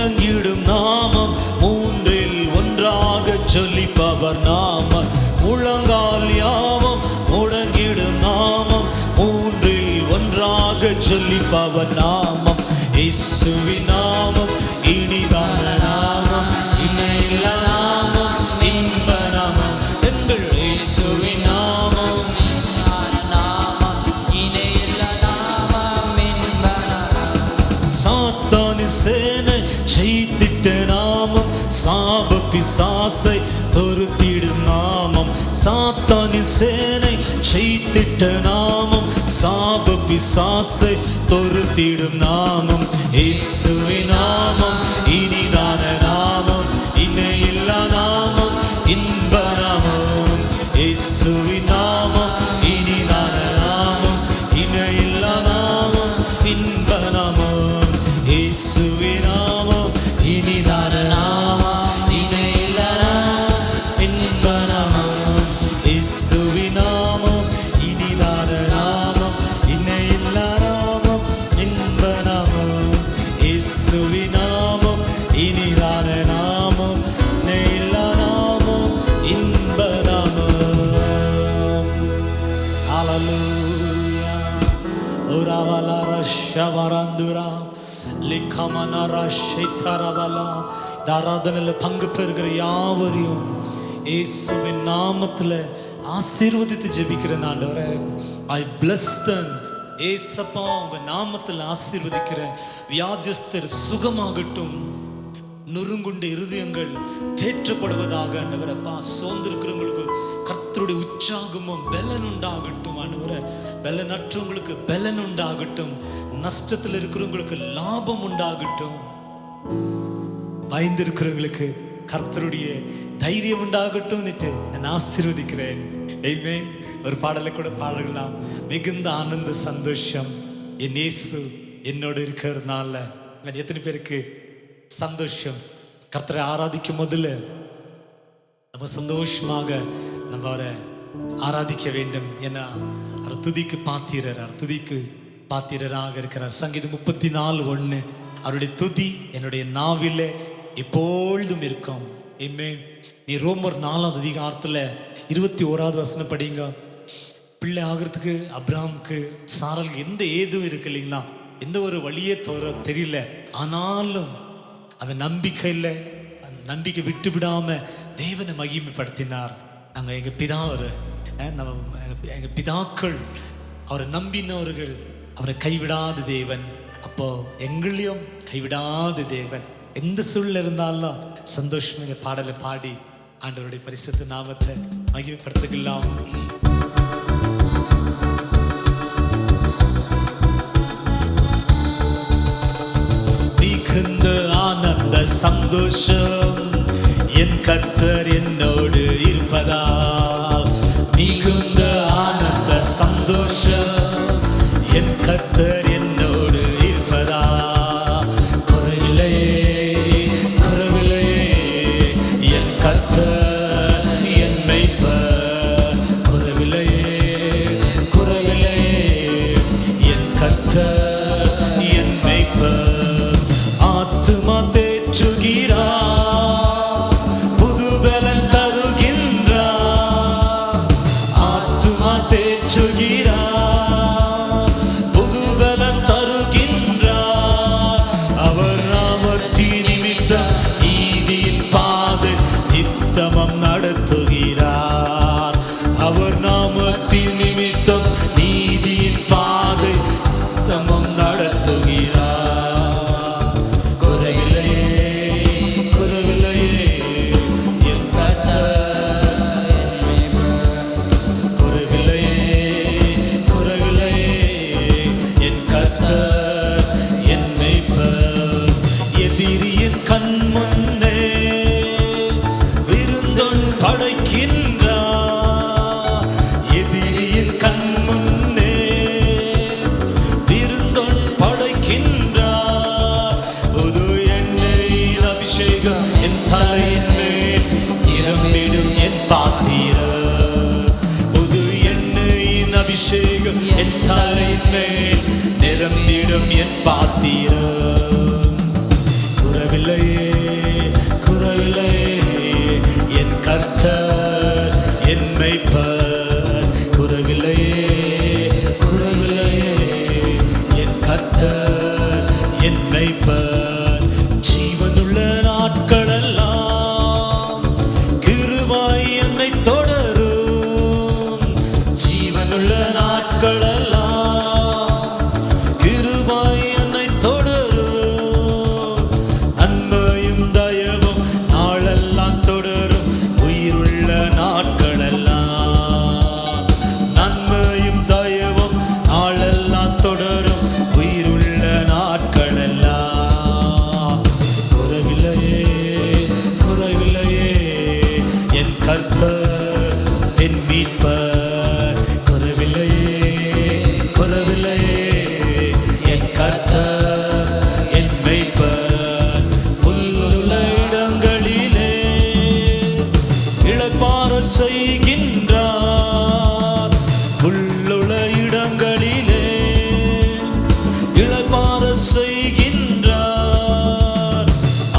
முழங்கிடும் நாமம், மூன்றில் ஒன்றாக ஜொலிப்பவர் நாமம். முழங்கால் யாவும் முழங்கிடும் நாமம், மூன்றில் ஒன்றாக ஜொலிப்பவர் நாமம். இயேசுவின் நாமம் இனிதான நாமம், இணையில்லா நாமம், இன்ப நாமம். எங்கள் இயேசுவின் நாமம் சாத்தானின் சேனை ஜெயித்திட்ட நாமம், சாப பிசாசை துரத்திடும் நாமம். சாத்தானின் சேனை ஜெயித்திட்ட நாமம், சாப பிசாசை துரத்திடும் நாமம். இயேசுவின் நாமம் இனிதான நாமம், இணையில்லா நாமம், இன்ப நாமம். இயேசுவின் நாமம் இனிதான நாமம், இணையில்லா நாமம், இன்ப நாமம். இயேசுவின் நாமம் இனிதான நாமம், இணையில்லா நாமம், இன்ப நாமம். இயேசுவின் நாமம் இனிதான நாமம், இணையில்லா நாமம், இன்ப நாமம். இயேசுவின் நாமம் இனிதான நாமம், இணையில்லா நாமம், இன்ப நாமம். ஹல்லேலூயா. ஓராவலா ரஷவரந்துரா லிகமனரா ஷைதரவலா. இந்த ஆராதனையில் பங்கு பெறுகிற யாவரையும் இயேசுவின் நாமத்தில் ஆசீர்வதித்து ஜெபிக்கிறேன் ஆண்டவரே. ஐ பிளஸ் தம். ஏசப்பா உங்க நாமத்தில் ஆசீர்வதிக்கிறேன். வியாதிஸ்தர் சுகமாகட்டும், நொறுங்குண்ட இருதயங்கள் தேற்றப்படுவதாக ஆண்டவரப்பா. சோர்ந்திருக்கிறவங்களுக்கு கர்த்தருடைய உற்சாகமும் பலன் உண்டாகட்டும் ஆண்டவரே. பலனற்றவங்களுக்கு பலன் உண்டாகட்டும், நஷ்டத்தில் இருக்கிறவங்களுக்கு லாபம் உண்டாகட்டும், பயந்திருக்கிறவங்களுக்கு கர்த்தருடைய தைரியம் உண்டாகட்டும் நான் ஆசீர்வதிக்கிறேன். ஆமென். ஒரு பாடலை கூட பாடலாம். மிகுந்த ஆனந்த சந்தோஷம் என் இயேசு என்னோடு இருக்கிறதுனால. எத்தனை பேருக்கு சந்தோஷம்? கர்த்தரை ஆராதிக்கும் முதல்ல நம்ம சந்தோஷமாக நம்ம அவரை ஆராதிக்க வேண்டும். ஏன்னா அவர் துதிக்கு பாத்திரர், அவர் துதிக்கு பாத்திரராக இருக்கிறார். சங்கீதம் 34:1 அவருடைய துதி என்னுடைய நாவிலே எப்பொழுதும் இருக்கும். ஆமென். நீ ரோமர் 4வது அதிகாரத்தில் 21வது வசனம் படிங்க. பிள்ளை ஆகிறதுக்கு அப்ராமுக்கு சாரலுக்கு எந்த ஏதும் இருக்கு இல்லைங்களா, எந்த ஒரு வழியே தெரியல. ஆனாலும் அவன் நம்பிக்கை இல்லை, நம்பிக்கை விட்டு விடாம தேவனை மகிமைப்படுத்தினார். நாங்கள் எங்கள் பிதாக்கள் அவரை நம்பினவர்கள், அவரை கைவிடாத தேவன். அப்போ எங்களையும் கைவிடாத தேவன். எந்த சூழ்நிலை இருந்தாலும் சந்தோஷம் இந்த பாடலை பாடி ஆண்டவருடைய பரிசுத்த நாமத்தை மகிமைப்படுத்திக்கலாம். மிகுந்த ஆனந்த சந்தோஷம் என் கர்த்தர் என்னோடு இருப்பதால். மிகுந்த ஆனந்த சந்தோஷம் என் கர்த்தர் என்னோடு இருப்பதால். குறைவில்லை குறைவில்லை என் கர்த்தர் என் மேய்ப்பர். குறைவில்லை குறைவில்லை என் கர்த்தர் என் மேய்ப்பர். ஆத்துமா தேற்றுகிறார், புது பலன் தருகின்றார். ஆத்துமா தேற்றுகிறார், புது குறைவில்லையே என் கர்த்தர் என் மேய்ப்பர். குறைவில்லையே குறைவில்லையே என் கர்த்தர் என் மேய்ப்பர். ஜீவனுள்ள நாட்களெல்லாம் கிருபை என்னை தொடரும். ஜீவனுள்ள நாட்களெல்லாம் கிருபை என்னை தொடரும். நன்மையும் தயவும் நாளெல்லாம் தொடரும். உயிருள்ள நாட்களெல்லாம் நன்மையும் தயவும் நாளெல்லாம் தொடரும். உயிருள்ள நாட்களெல்லாம் குறைவில்லையே குறைவில்லையே என் கர்த்தர் என் மீட்பர். குறைவில்லையே குறைவில்லையே என் கர்த்தர் என் மேய்ப்பர். புல்லுள்ள இடங்களிலே இளைப்பாற செய்கின்றார். புல்லுள்ள இடங்களிலே இளைப்பாற செய்கின்றார்.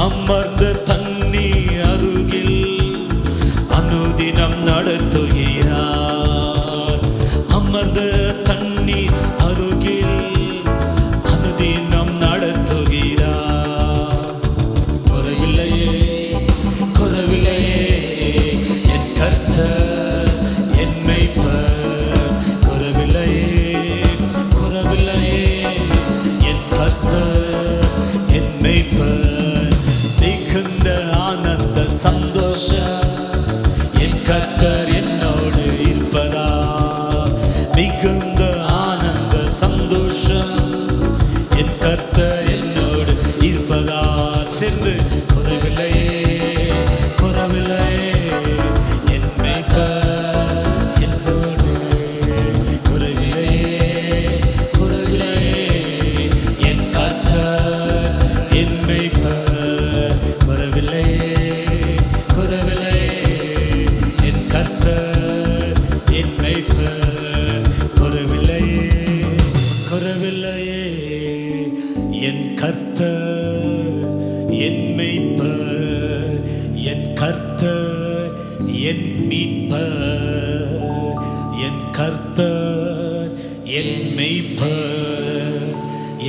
அமர்ந்த தண்ணி அருகில் அனுதினம் நடத்துகிறார். அமர்ந்த தண்ணி அருகில் அனுதினம் நடத்துகிறார். குறைவில்லையே குறைவில்லையே என் கர்த்தர் என் மேய்ப்பர். குறைவில்லையே குறைவில்லையே என் கர்த்தர் என் மேய்ப்பர். மிகுந்த ஆனந்த சந்தோஷம் என் கர்த்தர் என்னோடு இருப்பதா. மிகுந்த ஆனந்த சந்தோஷம் என் கர்த்தர் என்னோடு இருப்பதா. சேர்ந்து குறைவில்லையே குறைவில்லையே என் மேய்ப்பர் என்னோடு. குறைவில்லையே குறைவில்லையே என் கர்த்தர் என் மேய்ப்பர். குறைவில்லையே குறைவில்லையே என் கர்த்தர் என் மேய்ப்பர். குறைவில்லையே குறைவில்லையே என் கர்த்தர் என் மேய்ப்பர். என் கர்த்தர் என் மீட்பர். என் கர்த்தர் என் மேய்ப்பர்.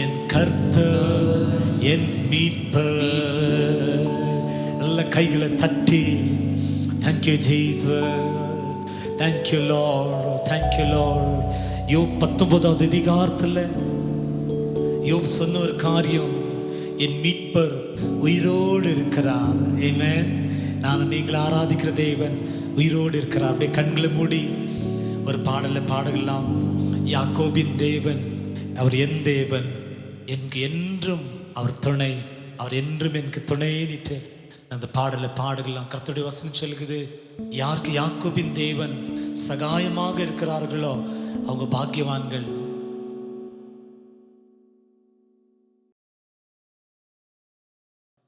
என் கர்த்தர் என் மீட்பர். நல்ல கைகளை தட்டி thank you Jesus, thank you Lord, thank you Lord. யோப் 19வது அதிகாரத்தில் யோப் சொன்ன ஒரு காரியம், என் மீட்பர் உயிரோடு இருக்கிறார். ஆமென். நான் நீங்கள் ஆராதிக்கிற தேவன் உயிரோடு இருக்கிறார். அப்படியே கண்களை மூடி ஒரு பாடலை பாடலாம். யாக்கோபின் தேவன் அவர் என் தேவன், எனக்கு என்றும் அவர் துணை, அவர் என்றும் எனக்கு துணைன்னுட்டு அந்த பாடலை பாடலாம். கர்த்தருடைய வசனம் சொல்லுகிறது, யாருக்கு யாக்கோபின் தேவன் சகாயமாக இருக்கிறார்களோ அவங்க பாக்கியவான்கள்.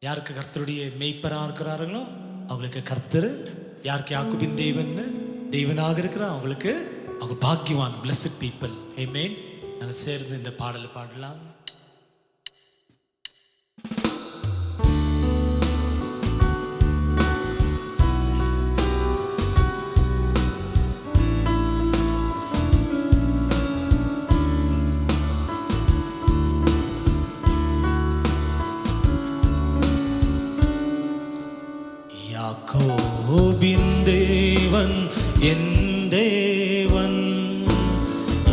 யாருக்கு கர்த்தருடைய மெய்ப்பராக இருக்கிறார்களோ அவங்களுக்கு கர்த்தர், யாருக்கு யாக்கோபின் தேவனாக இருக்கிறார் அவங்களுக்கு அவங்க பாக்கியவான், blessed people. ஆமென். நாங்கள் சேர்ந்து இந்த பாடலை பாடலாம். யாக்கோபின் தேவன் என் தேவன்,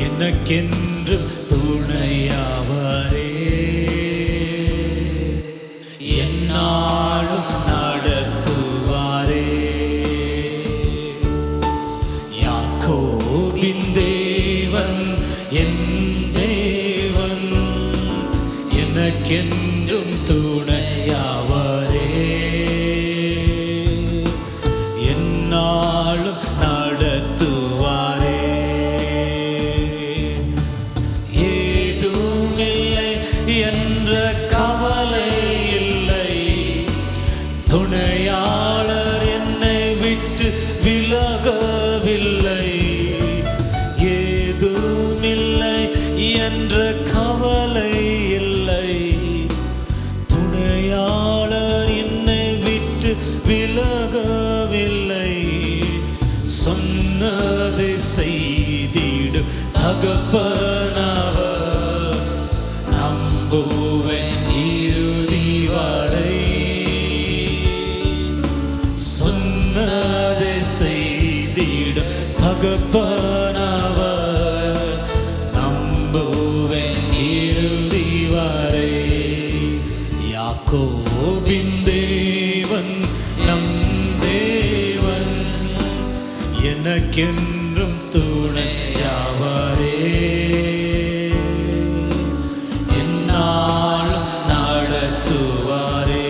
எனக்கென்று துணையாவரே, என்னாலும் நடத்துவாரே. யாக்கோபின் தேவன் என் தேவன், எனக்கென்றும் துணையாவரே, என்னாலும் நடத்துவாரே. ஏதுமில்லை என்ற கவலை இல்லை, துணையாளர் என்னை விட்டு விலகவில்லை. ஏதுமில்லை என்ற கவலை இல்லை, துணையாளர் சேர்த்திடும் தகப்பனவர். நம்புவேன் இறுதி வரை. யாக்கோபின் தேவன் நம் தேவன், எனக்கென்றும் துணையாவரே. என்னாலும் நடத்துவாரே.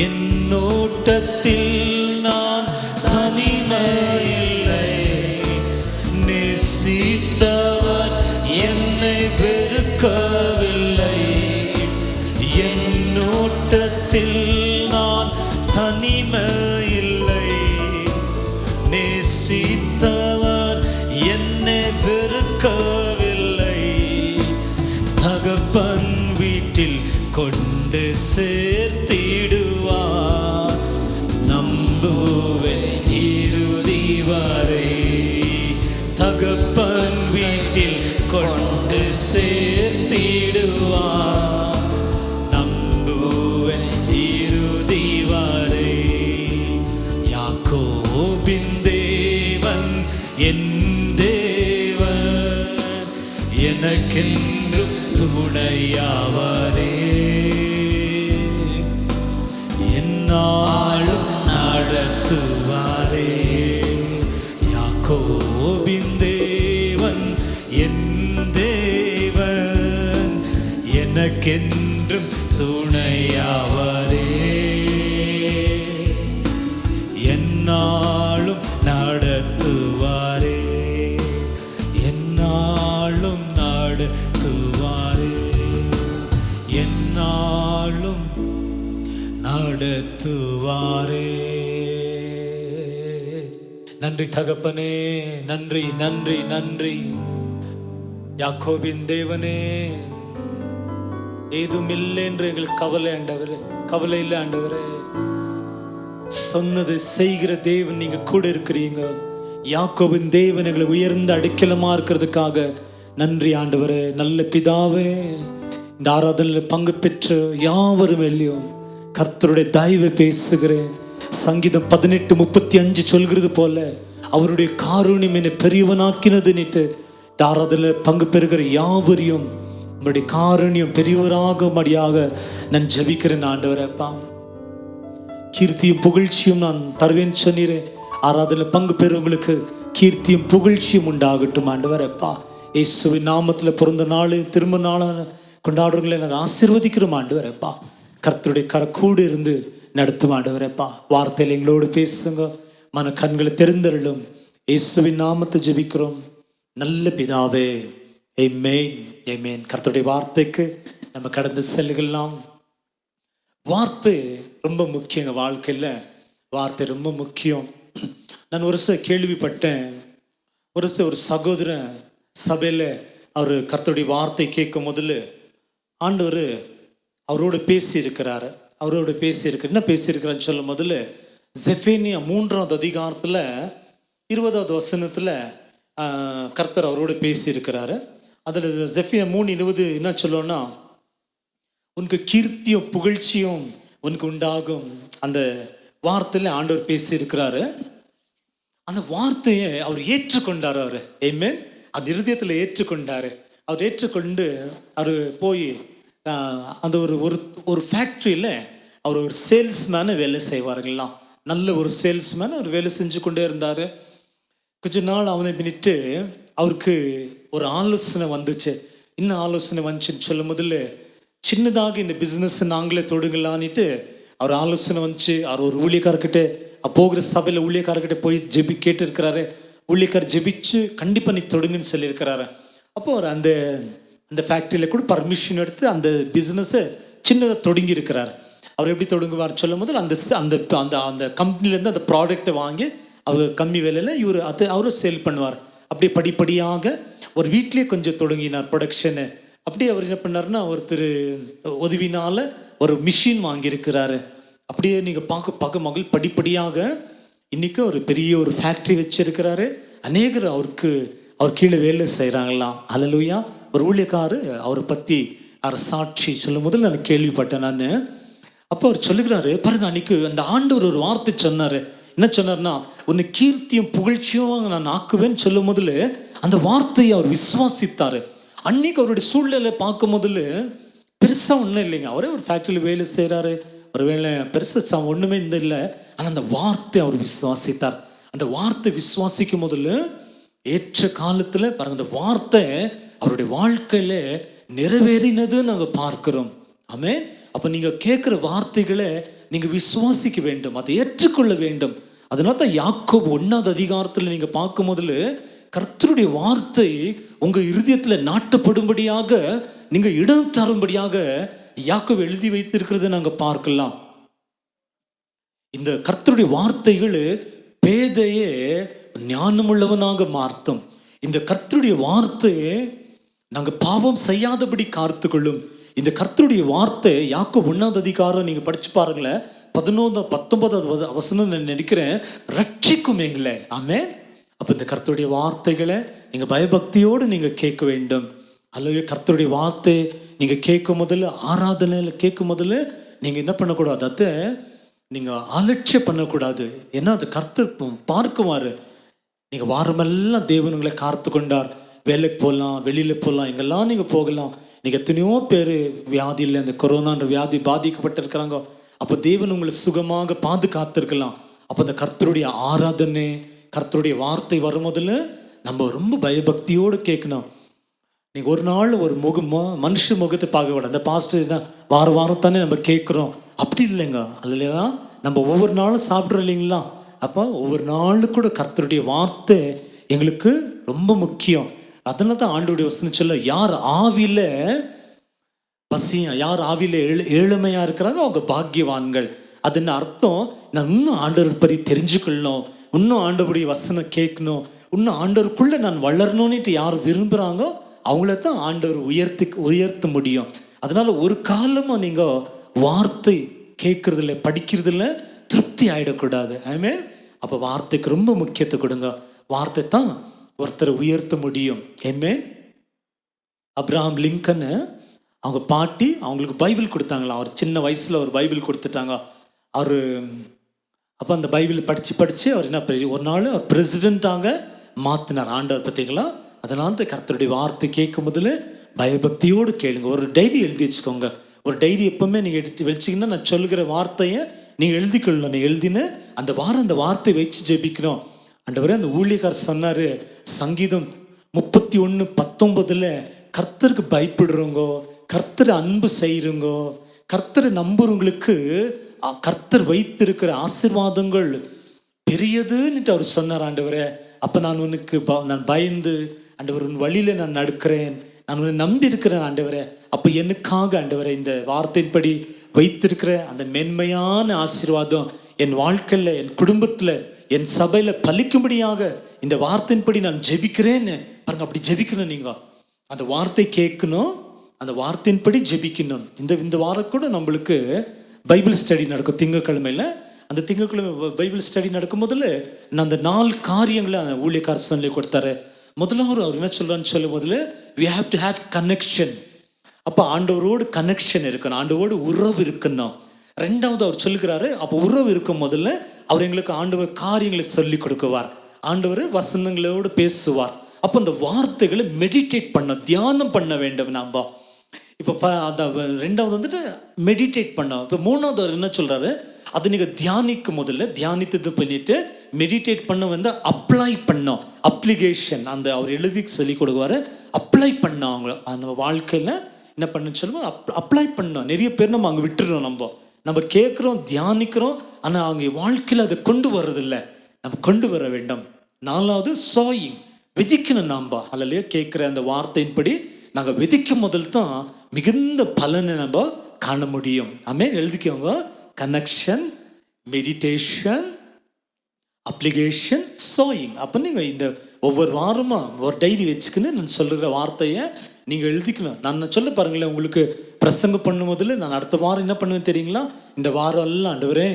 என் ஓட்டத்தில் நான் தனிமையில்லை. நேசித்தவர் என்னை வெறுக்கவில்லை. என் ஓட்டத்தில் நான் தனிமையில்லை. நேசித்தவர் என்னை வெறுக்கவில்லை. தகப்பன் வீட்டில் கொண்டு சேர்த்திடுவார். நம்புவேன் இறுதி வரை. தகப்பன் வீட்டில் கொண்டு சேர்த்திடுவார். நம்புவேன் இறுதி வரை. யாக்கோபின் தேவன் என் தேவன், எனக்கென்றும் துணையாவரே. என்னாலும் நடத்துவாரே. யாக்கோபின் தேவன் என் தேவன், எனக்கென்றும் துணையாவரே. என்னாலும் நடத்துவாரே. என்னாலும் நடத்துவாரே. என்னாலும் நடத்துவாரே. நன்றி தகப்பனே, நன்றி நன்றி நன்றி. யாக்கோபின் தேவனே, ஏதும் இல்லை என்று எங்களுக்கு கவலை ஆண்டவரே, கவலை இல்லை ஆண்டவரே. சொன்னது செய்கிற தேவன் நீங்க கூட இருக்கிறீங்க. யாக்கோபின் தேவன் எங்களை உயர்ந்த அடைக்கலமா இருக்கிறதுக்காக நன்றி ஆண்டவரே. நல்ல பிதாவே, இந்த ஆராதனையில் பங்கு பெற்ற யாவரும் இல்லையும் கர்த்தருடைய தயவை பேசுகிறேன். சங்கீதம் 18:35 சொல்கிறது போல அவருடைய காருண்யம் என்னை பெரியவனாக்கினது நீட்டு இந்த ஆராதனையில் பங்கு பெறுகிற யாவரையும் உங்களுடைய காருண்யம் பெரியவராக மடியாக நான் ஜெபிக்கிறேன் ஆண்டவரேப்பா. கீர்த்தியும் புகழ்ச்சியும் நான் தருவேன் சொன்னீரே. ஆராதனையில் பங்கு பெறுவங்களுக்கு கீர்த்தியும் புகழ்ச்சியும் உண்டாகட்டும் ஆண்டவரேப்பா. இயேசுவின் நாமத்தில் பிறந்த நாள் திரும்ப நாளான கொண்டாடுறவங்களை நாங்கள் ஆசீர்வதிக்கிறோம் ஆண்டவரேப்பா. கர்த்தருடைய கரக்கூடு இருந்து நடத்தும் ஆண்டவரேப்பா. வார்த்தையில் எங்களோடு பேசுங்க, மன கண்களை தெரிந்தருளும். இயேசுவின் நாமத்தை ஜெபிக்கிறோம் நல்ல பிதாவே. ஆமென் ஆமென். கர்த்தருடைய வார்த்தைக்கு நம்ம கடந்து செல்லுகலாம். வார்த்தை ரொம்ப முக்கியங்க வாழ்க்கையில். வார்த்தை ரொம்ப முக்கியம். நான் ஒரு சில கேள்விப்பட்டேன். ஒரு சகோதரன் சபையில் அவர் கர்த்தருடைய வார்த்தை கேட்கும் முதல்ல ஆண்டவர் அவரோடு பேசியிருக்கிறாரு. என்ன பேசியிருக்கிறான்னு சொல்லும் முதல்ல செஃபேனியா 3ஆம் அதிகாரத்தில் 20வது வசனத்தில் கர்த்தர் அவரோடு பேசியிருக்கிறாரு. அதில் செஃபியா 3:20 என்ன சொல்லணும்னா, உனக்கு கீர்த்தியும் புகழ்ச்சியும் உனக்கு உண்டாகும். அந்த வார்த்தையில் ஆண்டவர் பேசியிருக்கிறாரு. அந்த வார்த்தையை அவர் ஏற்றுக்கொண்டார். அவர் ஆமென். அந்த இருதயத்தில் ஏற்றுக்கொண்டார். அவர் ஏற்றுக்கொண்டு அவர் போய் அந்த ஒரு ஃபேக்ட்ரியில் அவர் ஒரு சேல்ஸ்மேனை வேலை செய்வார்கள்லாம். நல்ல ஒரு சேல்ஸ்மேன் அவர் வேலை செஞ்சு கொண்டே இருந்தார். கொஞ்ச நாள் அவனை பின்னிட்டு அவருக்கு ஒரு ஆலோசனை வந்துச்சு. என்ன ஆலோசனை வந்துச்சுன்னு சொல்லும் முதல்ல, சின்னதாக இந்த பிஸ்னஸ் நாங்களே தொடுங்கலான்ட்டு அவர் ஆலோசனை வந்துச்சு. அவர் ஒரு ஊழியக்காரர்கிட்ட போகிற சபையில் ஊழியக்காரர்கிட்ட போய் கேட்டு இருக்கிறாரு. ஊழியக்காரர் ஜெபிச்சு கண்டிப்பாக நீ தொடுங்கன்னு சொல்லியிருக்கிறாரு. அப்போ அவர் அந்த ஃபேக்ட்ரியில் கூட பர்மிஷன் எடுத்து அந்த பிஸ்னஸை சின்னதாக தொடங்கி இருக்கிறார். அவர் எப்படி தொடங்குவார் சொல்லும் போது அந்த அந்த கம்பெனிலேருந்து அந்த ப்ராடக்டை வாங்கி அவர் கம்மி விலையில் அவரும் சேல் பண்ணுவார். அப்படியே படிப்படியாக ஒரு வீட்லேயே கொஞ்சம் தொடங்கினார் ப்ரொடக்ஷனு. அப்படியே அவர் என்ன பண்ணார்னா, ஒருத்தர் உதவினால் ஒரு மிஷின் வாங்கியிருக்கிறாரு. அப்படியே நீங்கள் பார்க்க மகள் படிப்படியாக இன்றைக்கி ஒரு பெரிய ஒரு ஃபேக்ட்ரி வச்சுருக்கிறாரு. அநேகர் அவர் கீழே வேலை செய்கிறாங்களாம். அல்லேலூயா. ஒரு ஊழியக்காரு அவரை பற்றி அவர் சாட்சி சொல்லும் போது நான் கேள்விப்பட்டேன். நான் அப்போ அவர் சொல்லுகிறாரு, பாருங்க, அன்றைக்கி அந்த ஆண்டவர் ஒரு வார்த்தை சொன்னார். என்ன சொன்னார்னா, உன்னை கீர்த்தியும் புகழ்ச்சியும் நான் ஆக்குவேன்னு சொல்லும் முதல்ல அந்த வார்த்தையை அவர் விசுவாசித்தாரு. அன்னைக்கு அவருடைய சூழ்நிலை பார்க்கும் முதல்ல பெருசாக ஒன்றும் இல்லைங்க. அவரே ஒரு ஃபேக்ட்ரியில் வேலை செய்கிறாரு, ஒரு வேலை பெருசாக ஒன்றுமே இல்லை. ஆனால் அந்த வார்த்தை அவர் விசுவாசித்தார். அந்த வார்த்தை விசுவாசிக்கும் முதல்ல ஏற்ற காலத்தில் பாருங்க, அந்த வார்த்தை அவருடைய வாழ்க்கையில நிறைவேறினது நாங்கள் பார்க்கிறோம். ஆமென். அப்போ நீங்கள் கேட்குற வார்த்தைகளை நீங்கள் விசுவாசிக்க வேண்டும், அதை ஏற்றுக்கொள்ள வேண்டும். அதனால தான் யாக்கோபு 1ஆவது அதிகாரத்தில் நீங்கள் பார்க்கும் முதல்ல கர்த்தருடைய வார்த்தை உங்கள் இருதயத்தில் நாட்டப்படும்படியாக நீங்கள் இடம் தரும்படியாக யாக்கோபு எழுதி வைத்திருக்கிறத நாங்கள் பார்க்கலாம். இந்த கர்த்தருடைய வார்த்தைகள் பேதையே ஞானமுள்ளவனாக மாற்றும். இந்த கர்த்தருடைய வார்த்தையை நாங்கள் பாவம் செய்யாதபடி காத்துக்கொள்ளும். இந்த கர்த்தருடைய வார்த்தை யாக்கோபு 1ஆவது அதிகாரம் நீங்கள் படிச்சு பாருங்களேன், 19-19 வசனம் நான் நினைக்கிறேன், ரட்சிக்கும் எங்களை. ஆமென். அப்போ இந்த கர்த்தருடைய வார்த்தைகளை நீங்கள் பயபக்தியோடு நீங்கள் கேட்க வேண்டும். அல்லது கர்த்தருடைய வார்த்தை நீங்கள் கேட்கும் முதல்ல, ஆராதனையில் கேட்கும் முதல்ல நீங்கள் என்ன பண்ணக்கூடாது, அதை நீங்கள் அலட்சியம் பண்ணக்கூடாது. ஏன்னா அது கர்த்தர் பார்க்குவார். நீங்கள் வாரமெல்லாம் தேவன் உங்களை காத்து கொண்டார். வேலைக்கு போகலாம், வெளியில் போகலாம், எங்கெல்லாம் நீங்கள் போகலாம். நீங்கள் எத்தனையோ பேர் வியாதியில், இந்த கொரோனான்ற வியாதி பாதிக்கப்பட்டிருக்கிறாங்க. அப்போ தேவன் உங்களை சுகமாக பாதுகாத்திருக்கலாம். அப்போ அந்த கர்த்தருடைய ஆராதனை, கர்த்தருடைய வார்த்தை வரும் முதல்ல நம்ம ரொம்ப பயபக்தியோடு கேட்கணும். நீங்கள் ஒரு நாள் ஒரு மனுஷ முகத்தை பார்க்க கூடாது. அந்த பாஸ்டர் என்ன வாரம் தானே நம்ம கேட்குறோம், அப்படி இல்லைங்க. அல்லையா, நம்ம ஒவ்வொரு நாளும் சாப்பிட்றோம் இல்லைங்களா? அப்போ ஒவ்வொரு நாளும் கூட கர்த்தருடைய வார்த்தை எங்களுக்கு ரொம்ப முக்கியம். அதனால தான் ஆண்டவருடைய வசனம் சொல்ல, யார் ஆவியில் பசியா, யார் ஆவியில் ஏழுமையாக இருக்கிறாங்க அவங்க பாக்கியவான்கள். அதுன்னு அர்த்தம், நான் இன்னும் ஆண்டவர் பற்றி தெரிஞ்சுக்கொள்ளணும், இன்னும் ஆண்டவருடைய வசனம் கேட்கணும், இன்னும் ஆண்டவருக்குள்ளே நான் வளரணும்னுட்டு யார் விரும்புகிறாங்கோ அவங்கள தான் ஆண்டவர் உயர்த்த முடியும். அதனால ஒரு காலமாக நீங்கள் வார்த்தை கேட்கறதில்ல, படிக்கிறதில்ல திருப்தி ஆகிடக்கூடாது. ஆமென். அப்போ வார்த்தைக்கு ரொம்ப முக்கியத்துவம் கொடுங்க. வார்த்தை தான் ஒருத்தரை உயர்த்த முடியும். ஆமென். அப்ரஹாம் லிங்கன் அவங்க பாட்டி அவங்களுக்கு பைபிள் கொடுத்தாங்களா. அவர் சின்ன வயசில் ஒரு பைபிள் கொடுத்துட்டாங்க. அவர் அப்போ அந்த பைபிள் படித்து அவர் என்ன ஒரு நாள் அவர் பிரசிடெண்ட்டாக மாற்றினார் ஆண்டவர். பார்த்தீங்களா? அதனால தான் கர்த்தருடைய வார்த்தை கேட்கும் முதல்ல பயபக்தியோடு கேளுங்க. ஒரு டைரி எழுதி வச்சுக்கோங்க. ஒரு டைரி எப்பவுமே நீங்கள் எடுத்து வச்சிங்கன்னா, நான் சொல்லுகிற வார்த்தையை நீங்கள் எழுதிக்கொள்ளணும். நீ எழுதின அந்த வார்த்தை வச்சு ஜெபிக்கணும். ஆண்டவரே, அந்த ஊழியக்காரர் சொன்னார், சங்கீதம் 31:19 கர்த்தருக்கு பயப்படுறவங்கோ, கர்த்தரை அன்பு செய்கிறவங்கோ, கர்த்தரை நம்புறவங்களுக்கு கர்த்தர் வைத்திருக்கிற ஆசீர்வாதங்கள் பெரியதுன்னுட்டு அவர் சொன்னார். ஆண்டவரே, அப்போ நான் உனக்கு நான் பயந்து ஆண்டவர் உன் வழியில் நான் நடக்கிறேன், நான் உன்னை நம்பி இருக்கிறேன் ஆண்டவரே. அப்போ எனக்காக ஆண்டவரே இந்த வார்த்தையின்படி வைத்திருக்கிற அந்த மென்மையான ஆசீர்வாதம் என் வாழ்க்கையில், என் குடும்பத்தில், என் சபையில் பலிக்கும்படியாக இந்த வார்த்தையின்படி நான் ஜெபிக்கிறேன்னு பாருங்க. அப்படி ஜெபிக்கணும். நீங்கள் அந்த வார்த்தை கேட்கணும், அந்த வார்த்தையின்படி ஜெபிக்கணும். இந்த வாரம் கூட நம்மளுக்கு பைபிள் ஸ்டடி நடக்கும் திங்கட்கிழமையில். அந்த திங்கட்கிழமை பைபிள் ஸ்டடி நடக்கும் போதில் நான் அந்த 4 காரியங்களை அந்த ஊழியக்காரர் சொல்லி கொடுத்தாரு. முதலாவது அவர் என்ன சொல்கிறான்னு சொல்லும் போதில், we have to have connection. அப்போ ஆண்டவரோடு கனெக்ஷன் இருக்கணும், ஆண்டவரோடு உறவு இருக்கணும். ரெண்டாவது அவர் சொல்லுகிறாரு, அப்போ உறவு இருக்கும் முதல்ல அவர் எங்களுக்கு ஆண்டவர் காரியங்களை சொல்லி கொடுக்குவார், ஆண்டவர் வசனங்களோடு பேசுவார். அப்போ அந்த வார்த்தைகளை மெடிடேட் பண்ண, தியானம் பண்ண வேண்டும் நம்ம. இப்போ அந்த ரெண்டாவது வந்துட்டு மெடிடேட் பண்ணோம். இப்போ மூணாவது அவர் என்ன சொல்கிறாரு, அது நீங்கள் தியானிக்கும் முதல்ல தியானித்து பண்ணிட்டு மெடிடேட் பண்ண அப்ளை பண்ணோம். அப்ளிகேஷன் அந்த அவர் எழுதி சொல்லி கொடுக்குவார். அப்ளை பண்ணோம் அவங்க அந்த வாழ்க்கையில் என்ன பண்ணுன்னு சொல்லுவோம், அப்ளை பண்ணோம். நிறைய பேர் நம்ம அங்கே விட்டுறோம். நம்ம கேட்குறோம், தியானிக்கிறோம், ஆனால் அவங்க வாழ்க்கையில் அதை கொண்டு வர்றதில்லை. நம்ம கொண்டு வர வேண்டும். நாலாவது சாயிங், விதிக்கணும். நாம் அல்லையா கேட்குற அந்த வார்த்தையின்படி நாங்கள் விதிக்கும் முதல் தான் மிகுந்த பலனை நம்ம காண முடியும். ஆமென். எழுதிக்கோங்க. Connection, meditation, application, sowing. அப்போ நீங்கள் இந்த ஒவ்வொரு வாரமாக ஒரு டைரி வச்சுக்கின்னு நான் சொல்லுகிற வார்த்தையை நீங்கள் எழுதிக்கணும். நான் சொல்ல பாருங்களேன், உங்களுக்கு பிரசங்கம் பண்ணும் போதில் நான் அடுத்த வாரம் என்ன பண்ணுவேன் தெரியுங்களா? இந்த வாரம் எல்லாம் ஆண்டவரே,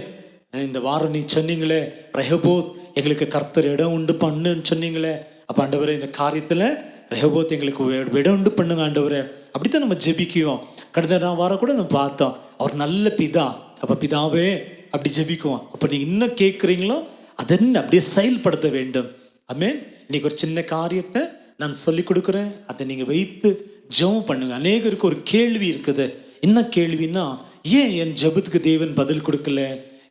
இந்த வாரம் நீ சொன்னீங்களே ரெஹோபோத் எங்களுக்கு கர்த்தர் இடம் உண்டு பண்ணுன்னு சொன்னீங்களே, அப்போ ஆண்டவரே இந்த காரியத்தில் ரெஹோபோத் எங்களுக்கு இடம் உண்டு பண்ணுங்க ஆண்டவரே. அப்படித்தான் நம்ம ஜெபிக்குவோம். கடந்த வாரம் கூட நம்ம பார்த்தோம், அவர் நல்ல பிதா. அப்போ பிதாவே அப்படி ஜெபிக்குவோம். அப்போ நீங்கள் இன்னும் கேட்குறீங்களோ அதென்ன அப்படியே செயல்படுத்த வேண்டும். ஆமென். இன்னைக்கு ஒரு சின்ன காரியத்தை நான் சொல்லி கொடுக்குறேன், அதை நீங்கள் வைத்து ஜெபம் பண்ணுங்க. அநேகருக்கு ஒரு கேள்வி இருக்குது. என்ன கேள்வின்னா, ஏன் என் ஜெபத்துக்கு தேவன் பதில் கொடுக்கல,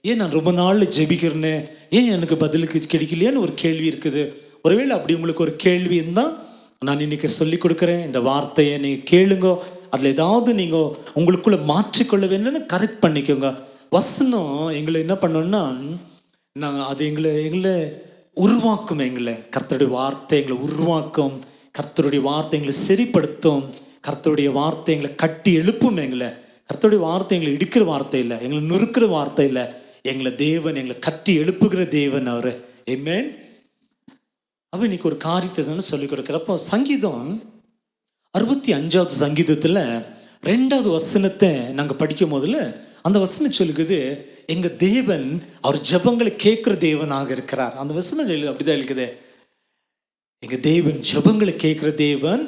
ஏன் நான் ரொம்ப நாள் ஜெபிக்கிறேன்னு ஏன் எனக்கு பதிலுக்கு கிடைக்கலையான்னு ஒரு கேள்வி இருக்குது. ஒருவேளை அப்படி உங்களுக்கு ஒரு கேள்வி இருந்தால் நான் இன்னைக்கு சொல்லி கொடுக்குறேன். இந்த வார்த்தையை நீங்கள் கேளுங்க. அதில் ஏதாவது நீங்கள் உங்களுக்குள்ள மாற்றிக்கொள்ள வேணும்னு கரெக்ட் பண்ணிக்கோங்க. வசனம் எங்களை என்ன பண்ணோன்னா, நாங்கள் அது எங்களை உருவாக்கும். கர்த்தருடைய வார்த்தை எங்களை உருவாக்கும். கர்த்தருடைய வார்த்தை எங்களை சரிப்படுத்தும். கர்த்தருடைய வார்த்தை எங்களை கட்டி எழுப்பும். கர்த்தருடைய வார்த்தை எங்களை இடிக்கிற வார்த்தை இல்லை, எங்களை நொறுக்கிற வார்த்தை இல்லை. எங்களை தேவன் எங்களை கட்டி எழுப்புகிற தேவன் அவர். ஆமென். அப்போ இன்னைக்கு ஒரு காரியத்தை சொல்லி கொடுக்குறப்போ, சங்கீதம் 65வது சங்கீதத்தில் 2வது வசனத்தை நாங்கள் படிக்கும் போதில் அந்த வசனம் சொல்லுகிறது, எங்கள் தேவன் அவர் ஜெபங்களை கேட்குற தேவனாக இருக்கிறார். அந்த வசனம் சொல்லுது, அப்படிதான் இருக்குது. எங்கள் தேவன் ஜெபங்களை கேட்குற தேவன்,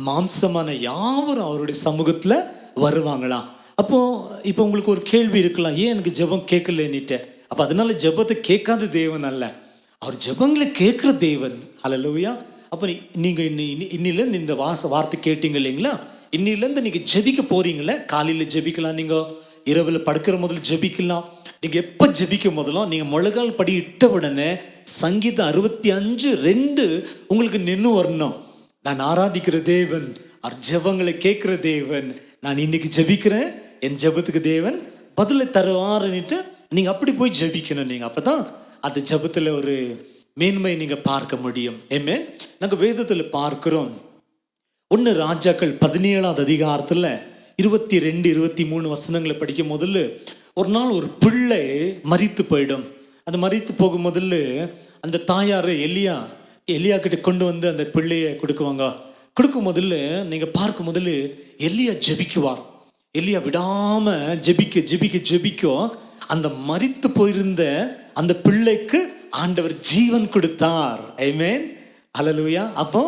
மாம்சமான யாவரும் அவருடைய சமூகத்தில் வருவாங்களாம். இப்போ உங்களுக்கு ஒரு கேள்வி இருக்கலாம், ஏன் எனக்கு ஜெபம் கேட்கலன்னுட்டு. அப்போ அதனால ஜெபத்தை கேட்காத தேவன் அல்ல, அவர் ஜெபங்களை கேட்குற தேவன். அல்லேலூயா. அப்போ நீங்கள் இன்னிலேருந்து இந்த வார்த்தை கேட்டீங்க இல்லைங்களா, இன்னிலேருந்து நீங்கள் ஜெபிக்க போகிறீங்களே. காலையில் ஜெபிக்கலாம், நீங்கள் இரவில் படுக்கிற முதல்ல ஜெபிக்கலாம். நீங்கள் எப்போ ஜெபிக்கும் போதெல்லாம் நீங்கள் முழங்கால் படி இட்ட உடனே சங்கீதம் 65:2 உங்களுக்கு நின்று வரணும். நான் ஆராதிக்கிற தேவன், அவர் ஜெபங்களை கேட்குற தேவன். நான் இன்னைக்கு ஜெபிக்கிறேன், என் ஜெபத்துக்கு தேவன் பதிலை தருவாருன்னுட்டு நீங்கள் அப்படி போய் ஜெபிக்கணும். நீங்கள் அப்போ தான் அந்த ஜெபத்தில் ஒரு மேன்மை நீங்கள் பார்க்க முடியும். ஏமே நாங்கள் வேதத்தில் பார்க்கிறோம். 1 ராஜாக்கள் 17வது அதிகாரத்தில் 22, 23 வசனங்களை படிக்கும் முதல்ல, ஒரு நாள் ஒரு பிள்ளை மரித்து போயிடும். அந்த மரித்து போகும் முதல்ல அந்த தாயார் எலியா கிட்ட கொண்டு வந்து அந்த பிள்ளையை கொடுக்குவாங்க. கொடுக்கும் முதல்ல நீங்கள் பார்க்கும் முதல்ல எலியா ஜெபிக்குவார். எலியா விடாமல் ஜெபிக்க அந்த மரித்து போயிருந்த அந்த பிள்ளைக்கு ஆண்டவர் ஜீவன் கொடுத்தார். ஆமென். அல்லேலூயா. அப்போ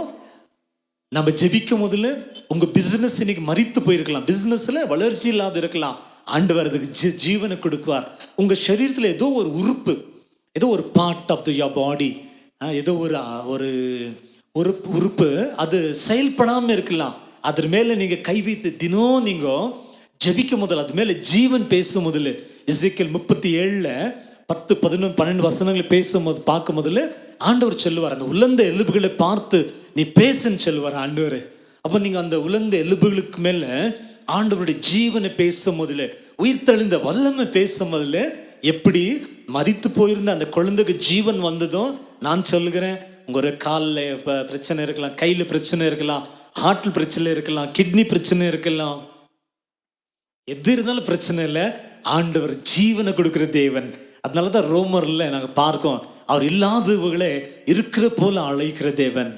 நம்ம ஜெபிக்கும் முதல்ல உங்க பிசினஸ் இன்னைக்கு மரித்து போயிருக்கலாம், பிசினஸ்ல வளர்ச்சி இல்லாத இருக்கலாம், ஆண்டவர் அதுக்கு ஜீவனை கொடுக்குவார். உங்க சரீரத்தில் ஏதோ ஒரு உறுப்பு, ஏதோ ஒரு part of the your body, ஏதோ ஒரு உறுப்பு அது செயல்படாமல் இருக்கலாம். அதன் மேலே நீங்கள் கை வைத்து தினம் நீங்கள் ஜெபிக்கும் முதல்ல அது மேலே ஜீவன் பேசும் முதல்ல. எசேக்கியேல் 37 10, 11, 12 வசனங்களை பேசும்போது பார்க்கும் முதல்ல ஆண்டவர் சொல்லுவார், அந்த உலர்ந்த எலும்புகளை பார்த்து நீ பேசுன்னு சொல்லுவார் ஆண்டவர். அப்போ நீங்கள் அந்த உலர்ந்த எலும்புகளுக்கு மேலே ஆண்டவருடைய ஜீவனை பேசும் முதல்ல, உயிர் தெளிந்த வல்லமை பேசும் முதல்ல, எப்படி மரித்து போயிருந்த அந்த குழந்தைக்கு ஜீவன் வந்ததும் நான் சொல்லுகிறேன். உங்கள் ஒரு காலில் பிரச்சனை இருக்கலாம், கையில் பிரச்சனை இருக்கலாம், ஹார்ட்டில் பிரச்சனை இருக்கலாம், கிட்னி பிரச்சனை இருக்கலாம், எது இருந்தாலும் பிரச்சனை இல்லை, ஆண்டவர் ஜீவனை கொடுக்குற தேவன். அதனால தான் ரோமரில் நாங்கள் பார்க்கோம், அவர் இல்லாதவர்களை இருக்கிற போல அழைக்கிற தேவன்,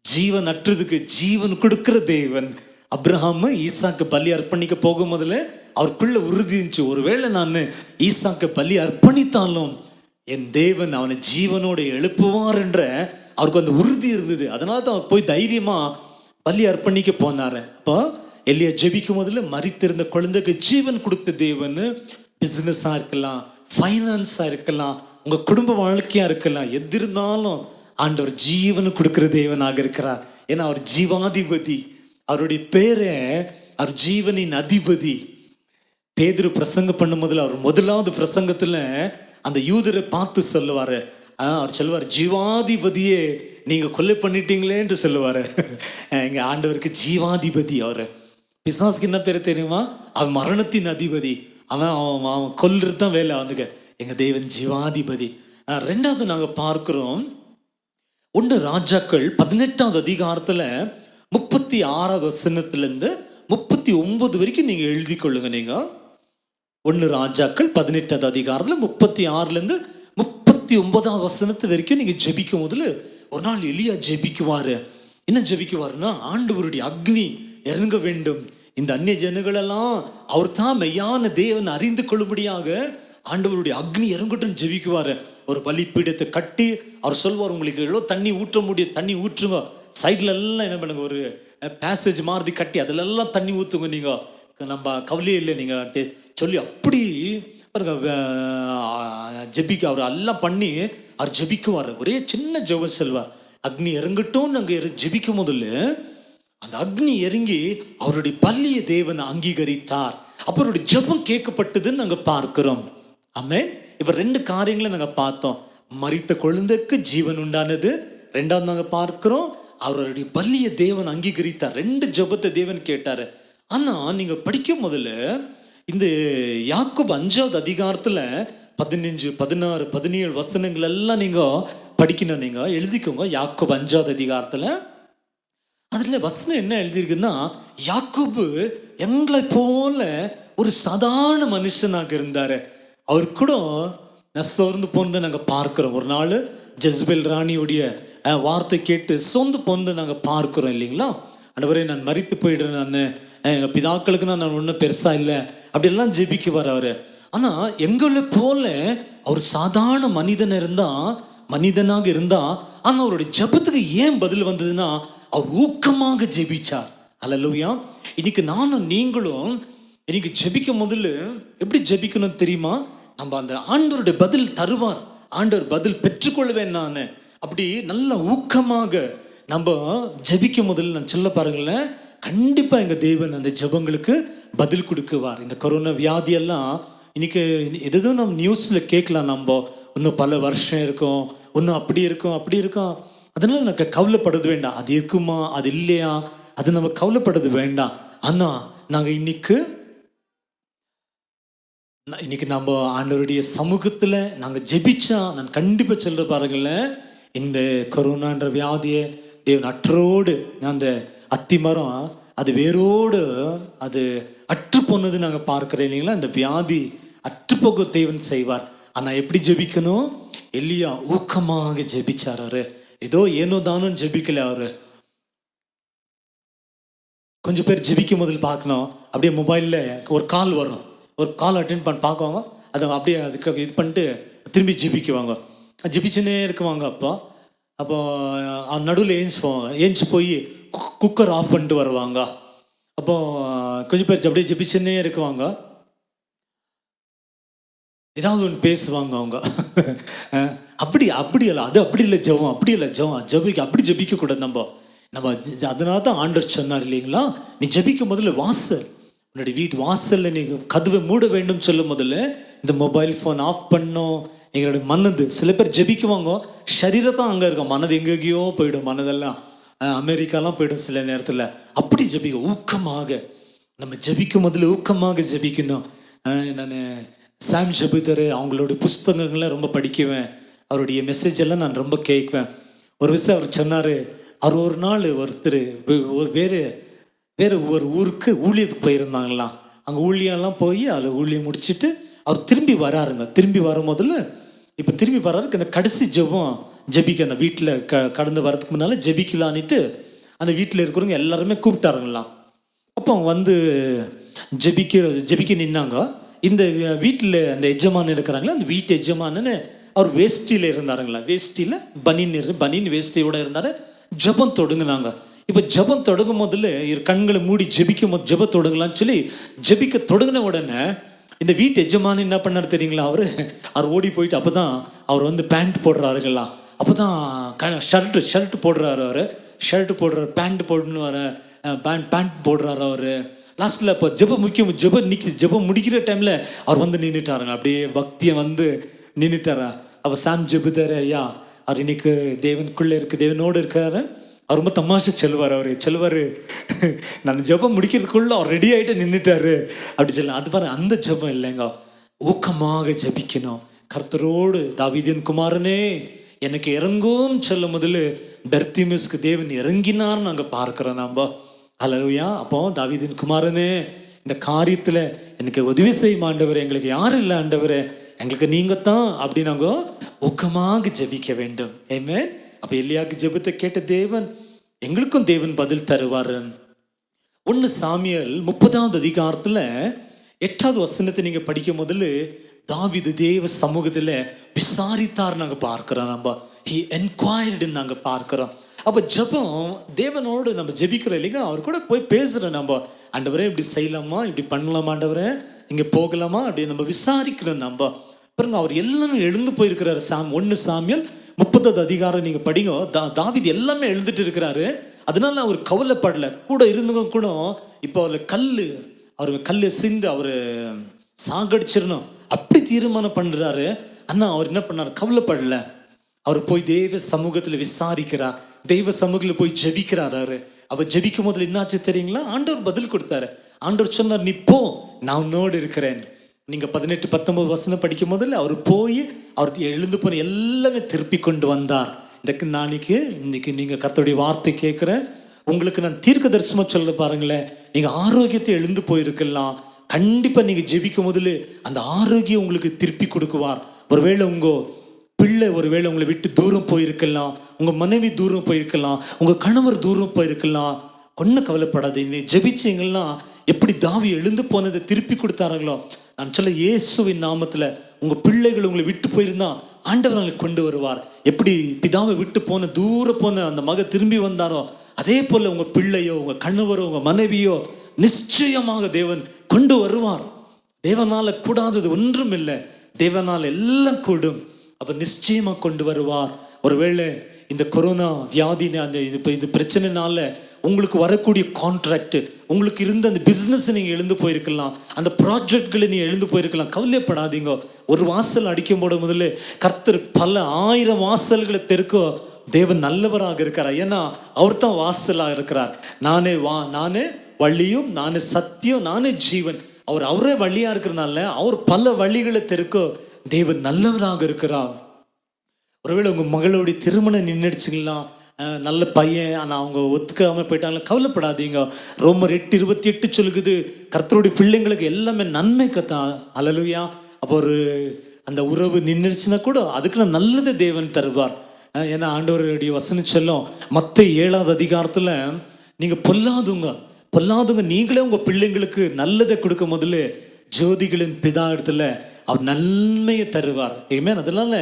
ஜீவன் அற்றதுக்கு ஜீவன் கொடுக்கிற தேவன். அப்ரஹாம் ஈசாக்கு பலி அர்ப்பணிக்க போகும் முதல்ல அவருக்குள்ள உறுதி இருந்துச்சு, ஒருவேளை நான் ஈசாக்கு பலி அர்ப்பணித்தாலும் என் தேவன் அவனை ஜீவனோடு எழுப்புவார் என்ற அவருக்கு அந்த உறுதி இருந்தது. அதனால தான் அவர் போய் தைரியமா பலி அர்ப்பணிக்க போனார். அப்போ எலியா ஜெபிக்கும் முதல்ல மரித்திருந்த குழந்தைக்கு ஜீவன் கொடுத்த தேவன். பிஸ்னஸாக இருக்கலாம், ஃபைனான்ஸாக இருக்கலாம், உங்கள் குடும்ப வாழ்க்கையாக இருக்கலாம், எது இருந்தாலும் ஆண்டவர் ஜீவனை கொடுக்குற தேவனாக இருக்கிறார். ஏன்னா அவர் ஜீவாதிபதி, அவருடைய பேரை அவர் ஜீவனின் அதிபதி. பேதுரு பிரசங்கம் பண்ணும் முதல்ல அவர் முதலாவது பிரசங்கத்தில் அந்த யூதரை பார்த்து சொல்லுவார், அவர் சொல்லுவார், ஜீவாதிபதியே நீங்கள் கொலை பண்ணிட்டீங்களேன்னு சொல்லுவார். எங்கள் ஆண்டவருக்கு ஜீவாதிபதி. அவர் பிசாசுக்கு என்ன பேர் தெரியுமா? அவன் மரணத்தின் அதிபதி, அவன் கொல்றது தான் வேலை அவனுக்கு. எங்கள் தேவன் ஜீவாதிபதி. 2வது நாங்கள் பார்க்குறோம் 1 ராஜாக்கள் 18வது அதிகாரத்தில் 36வது வசனத்திலேருந்து 39 வரைக்கும் நீங்கள் எழுதி கொள்ளுங்க. நீங்கள் 1 ராஜாக்கள் 18வது அதிகாரத்தில் 36லேருந்து 39வது வசனத்து வரைக்கும் நீங்கள் ஜெபிக்கும் போதில் ஒரு நாள் எலியா ஜெபிக்குவார். என்ன ஜெபிக்குவாருன்னா, ஆண்டவருடைய அக்னி இறங்க வேண்டும், இந்த அந்நிய ஜனங்களெல்லாம் அவர் தான் மெய்யான தேவன் அறிந்து கொள்ளும்படியாக ஆண்டவருடைய அக்னி இறங்கட்டும் ஜெபிக்குவார். ஒரு பலிப்பீடத்தை கட்டி அவர் சொல்வார், உங்களுக்கு எவ்வளோ தண்ணி ஊற்ற முடியும் தண்ணி ஊற்றுங்க, சைட்ல எல்லாம் என்ன பண்ணுங்க, ஒரு பேசேஜ் மாதிரி கட்டி அதிலெல்லாம் தண்ணி ஊற்றுங்க, நீங்கள் நம்ம கவலையே இல்லை நீங்கள் சொல்லி அப்படி பாருங்க, ஜெபிக்க அவர் எல்லாம் பண்ணி அவர் ஜெபிக்குவார். ஒரே சின்ன ஜெபம் செல்வார். அக்னி இறங்கட்டும் நாங்கள் ஜெபிக்கும் முதல்ல அந்த அக்னி இறங்கி அவருடைய பலியை தேவன் அங்கீகரித்தார். அவருடைய ஜெபம் கேட்கப்பட்டதுன்னு நாங்கள் பார்க்கிறோம். ஆமென். இப்ப 2 காரியங்களை நாங்கள் பார்த்தோம். மரித்த குழந்தைக்கு ஜீவன் உண்டானது. 2வது நாங்கள் பார்க்கிறோம் அவருடைய பலியை தேவன் அங்கீகரித்தார். 2 ஜெபத்தை தேவன் கேட்டாரு. ஆனா நீங்க படிக்கும் முதல்ல இந்த யாக்கோபு 5வது அதிகாரத்துல 15, 16, 17 வசனங்கள் எல்லாம் நீங்க படிக்கணும். நீங்க எழுதிக்கோங்க. யாக்கோபு 5வது அதிகாரத்துல அதுல வசனம் என்ன எழுதியிருக்குன்னா, யாக்கோபு எங்களை போல ஒரு சாதாரண மனுஷனாக இருந்தாரு. அவர் கூட சோர்ந்து போனதை நாங்க பார்க்கிறோம். ஒரு நாள் ஜெஸ்பெல் ராணியுடைய வார்த்தை கேட்டு சோர்ந்து போனதை நாங்க பார்க்கிறோம் இல்லைங்களா? ஆண்டவரே நான் மரித்து போயிடுறேன், நான் எங்க பிதாக்களுக்கு நான் ஒன்றும் பெருசா இல்லை அப்படியெல்லாம் ஜெபிக்குவார் அவரு. ஆனா எங்களை போல அவர் சாதாரண மனிதனாக இருந்தா ஆனா அவருடைய ஜெபத்துக்கு ஏன் பதில் வந்ததுன்னா அவர் ஊக்கமாக ஜெபிச்சார். அல்லேலூயா. இன்னைக்கு நானும் நீங்களும் இன்னைக்கு ஜெபிக்கும் முதல்ல எப்படி ஜெபிக்கணும் தெரியுமா? நம்ம அந்த ஆண்டவருடைய பதில் தருவார், ஆண்டவர் பதில் பெற்றுக்கொள்வேன் நான் அப்படி நல்ல ஊக்கமாக நம்ம ஜெபிக்கும் முதல்ல நான் சொல்ல பாருங்களேன், கண்டிப்பா எங்க தேவன் அந்த ஜெபங்களுக்கு பதில் கொடுக்குவார். இந்த கொரோனா வியாதியெல்லாம் இன்னைக்கு எதுவும் நம்ம நியூஸ்ல கேட்கலாம். நம்ம இன்னும் பல வருஷம் இருக்கும், இன்னும் அப்படி இருக்கும். அதனால எனக்கு கவலைப்படுறது வேண்டாம். அது இருக்குமா அது இல்லையா அது நம்ம கவலைப்படுறது வேண்டாம். ஆனா நாங்க இன்னைக்கு நம்ம ஆண்டவருடைய சமூகத்துல நாங்க ஜெபிச்சா நான் கண்டிப்பா சொல்ற பாருங்களேன், இந்த கொரோனான்ற வியாதியை தேவன் அற்றோடு அந்த அத்தி மரம் அது வேரோடு அது அற்று போனது நாங்க பார்க்கிறோம் இல்லைங்களா? இந்த வியாதி அற்று போக தேவன் செய்வார். ஆனா எப்படி ஜெபிக்கணும்? எலியா ஊக்கமாக ஜெபிச்சார். அவரு ஏதோ ஏனோ தானோன்னு ஜெபிக்கல. அவரு கொஞ்சம் பேர் ஜெபிக்கும் முதல் பார்க்கணும். அப்படியே மொபைல்ல ஒரு கால் வரும், ஒரு கால் அட்டென்ட் பண்ண பார்க்குவாங்க, அதை அப்படியே அதுக்கு இது பண்ணிட்டு திரும்பி ஜெபிக்குவாங்க. ஜெபிச்சுன்னே இருக்குவாங்க. அப்போ நடுவில் ஏஞ்சி போய் குக்கர் ஆஃப் பண்ணிட்டு வருவாங்க. அப்போ கொஞ்சம் பேர் அப்படியே ஜெபிச்சுன்னே இருக்குவாங்க. ஏதாவது ஒன்று பேசுவாங்க அவங்க. அப்படி அல்ல, அது அப்படி இல்லை ஜெபம், அப்படி ஜெபிக்க கூடாது. நம்ம அதனால தான் ஆண்டவர் சொன்னார் இல்லைங்களா, நீ ஜெபிக்கும் முதல்ல வாசல், உன்னுடைய வீட்டு வாசல்ல நீ கதவை மூட வேண்டும் சொல்லும் முதல்ல இந்த மொபைல் ஃபோன் ஆஃப் பண்ணும். எங்களுடைய மனது சில பேர் ஜெபிக்குவாங்க, சரீரத்தான் அங்கே இருக்கும், மனது எங்கெங்கேயோ போயிடும், மனதெல்லாம் அமெரிக்காலாம் போயிடும் சில நேரத்தில். அப்படி ஜெபிக்க ஊக்கமாக நம்ம ஜெபிக்கும் முதல்ல ஊக்கமாக ஜெபிக்கணும். நான் சாம் ஜெபிதர் அவங்களோட புஸ்தகங்கள்லாம் ரொம்ப படிக்குவேன், அவருடைய மெசேஜ் எல்லாம் நான் ரொம்ப கேட்குவேன். ஒரு விஷயம் அவர் சொன்னார், அவர் ஒரு நாள் ஒருத்தர் வேறு ஒரு ஊருக்கு ஊழியத்துக்கு போயிருந்தாங்களாம். அங்கே ஊழியெல்லாம் போய் அதில் ஊழியம் முடிச்சுட்டு அவர் திரும்பி வராருங்க. திரும்பி வரும் முதல்ல இப்போ திரும்பி வர்றாருக்கு அந்த கடைசி ஜெபிக்க அந்த வீட்டில் கடந்து வரதுக்கு முன்னால் ஜெபிக்கலான்ட்டு அந்த வீட்டில் இருக்கிறவங்க எல்லாருமே கூப்பிட்டாருங்களாம். அப்போ அவங்க வந்து ஜெபிக்க நின்னாங்க. இந்த வீட்டில் அந்த எஜமானு இருக்கிறாங்களா, அந்த வீட்டு எஜமானு அவர் வேஷ்டியில் இருந்தாருங்களா, வேஷ்டியில் பனின் வேஷ்டியோட இருந்தார். ஜெபம் தொடங்குனாங்க. இப்போ ஜெபம் தொடங்கும் முதல்ல கண்களை மூடி ஜெபம் தொடங்கலான்னு சொல்லி ஜெபிக்க தொடங்கின உடனே இந்த வீட்டு எஜமான என்ன பண்ணார் தெரியுங்களா, அவர் ஓடி போயிட்டு அப்போ தான் அவர் வந்து பேண்ட் போடுறாருங்களா, அப்போ தான் ஷர்ட் போடுறாரு, ஷர்ட் போடுறாரு, பேண்ட் போடணும், பேண்ட் போடுறாரு. அவர் லாஸ்ட்டில் இப்போ ஜெபம் முடிக்கிற டைமில் அவர் வந்து நின்றுட்டாருங்க. அப்படியே பக்தியை வந்து நின்றுட்டாரா. அப்போ சாம் ஜெபிதர் ஐயா அவர் இன்னைக்கு தேவனோடு இருக்காரு. அவர் ரொம்ப தமாஷா சொல்லுவார், நான் ஜெபம் முடிக்கிறதுக்குள்ள அவர் ரெடி ஆகிட்டு நின்றுட்டாரு அப்படி சொல்லலாம். அது பாரு, அந்த ஜெபம் இல்லைங்க, ஊக்கமாக ஜெபிக்கணும். கர்த்தரோடு தாவீதின் குமாரனே எனக்கு இறங்கும் சொல்ல முதல்ல பர்த்திமேயுஸ்க்கு தேவன் இறங்கினார் நாங்கள் பார்க்கிறோம். நம்ம அல்லேலூயா. அப்போ தாவீதின் குமாரனே இந்த காரியத்தில் எனக்கு உதவி செய்யும் ஆண்டவரே, எங்களுக்கு யாரும் இல்லை ஆண்டவரே, எங்களுக்கு நீங்க தான் அப்படி நாங்கள் ஊக்கமாக ஜெபிக்க வேண்டும். ஆமென். அப்போ எலியாக்கு ஜெபத்தை கேட்ட தேவன் எங்களுக்கும் தேவன் பதில் தருவார். 1 சாமுவேல் 30வது அதிகாரத்தில் 8வது வசனத்தை நீங்க படிக்கும் முதல்ல தாவீது தேவ சமூகத்தில் விசாரித்தார் நாங்கள் பார்க்கிறோம். நம்ம ஹி என்கொயர்டு நாங்கள் பார்க்கிறோம். அப்போ ஜெபம் தேவனோடு நம்ம ஜெபிக்கிறோம் இல்லைங்க, அவர் கூட போய் பேசுகிறோம். நம்ம ஆண்டவரே இப்படி செய்யலாமா, இப்படி பண்ணலாமா, ஆண்டவரே இங்கே போகலாமா அப்படின்னு நம்ம விசாரிக்கணும். நம்ம பாருங்க, அவர் எல்லாமே எழுந்து போயிருக்கிறாரு. 1 சாமுவேல் 30வது அதிகாரம் நீங்கள் படிங்க. தாவீது எல்லாமே எழுதிட்டு இருக்கிறாரு. அதனால அவர் கவலைப்படலை. கூட இருந்தவங்க கூட இப்போ அவர் கல் சிந்து அவர் சாகடிச்சிடணும் அப்படி தீர்மானம் பண்ணுறாரு. ஆனால் அவர் என்ன பண்ணார்? கவலைப்படலை. அவர் போய் தெய்வ சமூகத்தில் விசாரிக்கிறார், தெய்வ சமூகத்தில் போய் ஜெபிக்கிறாரு. அவர் ஜெபிக்கும் போதில் என்னாச்சு தெரியுங்களா? ஆண்டவர் பதில் கொடுத்தாரு. ஆண்டவர் சொன்னார், நீ போ, நான் உன்னோடு இருக்கிறேன். நீங்கள் 18-19 வசனம் படிக்கும் போதில் அவர் போய் அவர் எழுந்து போன எல்லாமே திருப்பி கொண்டு வந்தார். இன்னைக்கு நீங்கள் கர்த்தருடைய வார்த்தை கேட்குறேன். உங்களுக்கு நான் தீர்க்க தரிசனமாக சொல்ல பாருங்களேன். நீங்கள் ஆரோக்கியத்தை எழுந்து போயிருக்கலாம். கண்டிப்பாக நீங்கள் ஜெபிக்கும் போதில் அந்த ஆரோக்கியம் உங்களுக்கு திருப்பி கொடுக்குவார். ஒருவேளை உங்கள் பிள்ளை ஒருவேளை உங்களை விட்டு தூரம் போயிருக்கலாம், உங்கள் மனைவி தூரம் போயிருக்கலாம், உங்கள் கணவர் தூரம் போயிருக்கலாம். ஒன்றும் கவலைப்படாது. இன்னைக்கு ஜெபிச்சிங்கன்னா எப்படி தாவி எழுந்து போனதை திருப்பி கொடுத்தார்களோ, நான் சொல்ல இயேசுவின் நாமத்தில் உங்கள் பிள்ளைகள் உங்களை விட்டு போயிருந்தா ஆண்டவர் அவங்களை கொண்டு வருவார். எப்படி பிதாவை விட்டு போன தூரம் போன அந்த மக திரும்பி வந்தாரோ, அதே போல் உங்கள் பிள்ளையோ உங்கள் கணவரோ உங்கள் மனைவியோ நிச்சயமாக தேவன் கொண்டு வருவார். தேவனால் கூடாதது ஒன்றும் இல்லை. தேவனால் எல்லாம் கூடும். அப்போ நிச்சயமாக கொண்டு வருவார். ஒருவேளை இந்த கொரோனா வியாதி அந்த இது பிரச்சனைனால உங்களுக்கு வரக்கூடிய கான்ட்ராக்ட், உங்களுக்கு இருந்த அந்த பிஸ்னஸ் நீங்கள் எழுந்து போயிருக்கலாம், அந்த ப்ராஜெக்ட்களை நீங்கள் எழுந்து போயிருக்கலாம். கவலைப்படாதீங்க. ஒரு வாசல் அடிக்கும் போட முதல்ல கர்த்தர் பல 1000 வாசல்களை தெருக்கோ தேவன் நல்லவராக இருக்கிறார். ஏன்னா அவர் தான் வாசலாக இருக்கிறார். நானே வழியும், நானே சத்தியம், நானே ஜீவன். அவரே வழியா இருக்கிறதுனால அவர் பல வழிகளை தெருக்கோ தேவன் நல்லவராக இருக்கிறார். ஒருவேளை உங்கள் மகளுடைய திருமணம் நின்றுடுச்சுங்களா, நல்ல பையன் ஆனால் அவங்க ஒத்துக்காமல் போயிட்டாங்களா, கவலைப்படாதீங்க. ரோமர் 8:28 சொல்லுது, கர்த்தருடைய பிள்ளைங்களுக்கு எல்லாமே நன்மை கத்தான். அல்லேலூயா. அப்போ அந்த உறவு நின்றுச்சுன்னா கூட அதுக்கு நான் நல்லது தேவன் தருவார். ஏன்னா ஆண்டவருடைய வசனம் சொல்லும், மத்தேயு 7வது அதிகாரத்தில் நீங்கள் பொல்லாதுங்க நீங்களே உங்கள் பிள்ளைங்களுக்கு நல்லதை கொடுக்க முதல்ல ஜோதிகளின் பிதா இடத்துல அவர் நன்மையை தருவார். ஏமேன். அதனால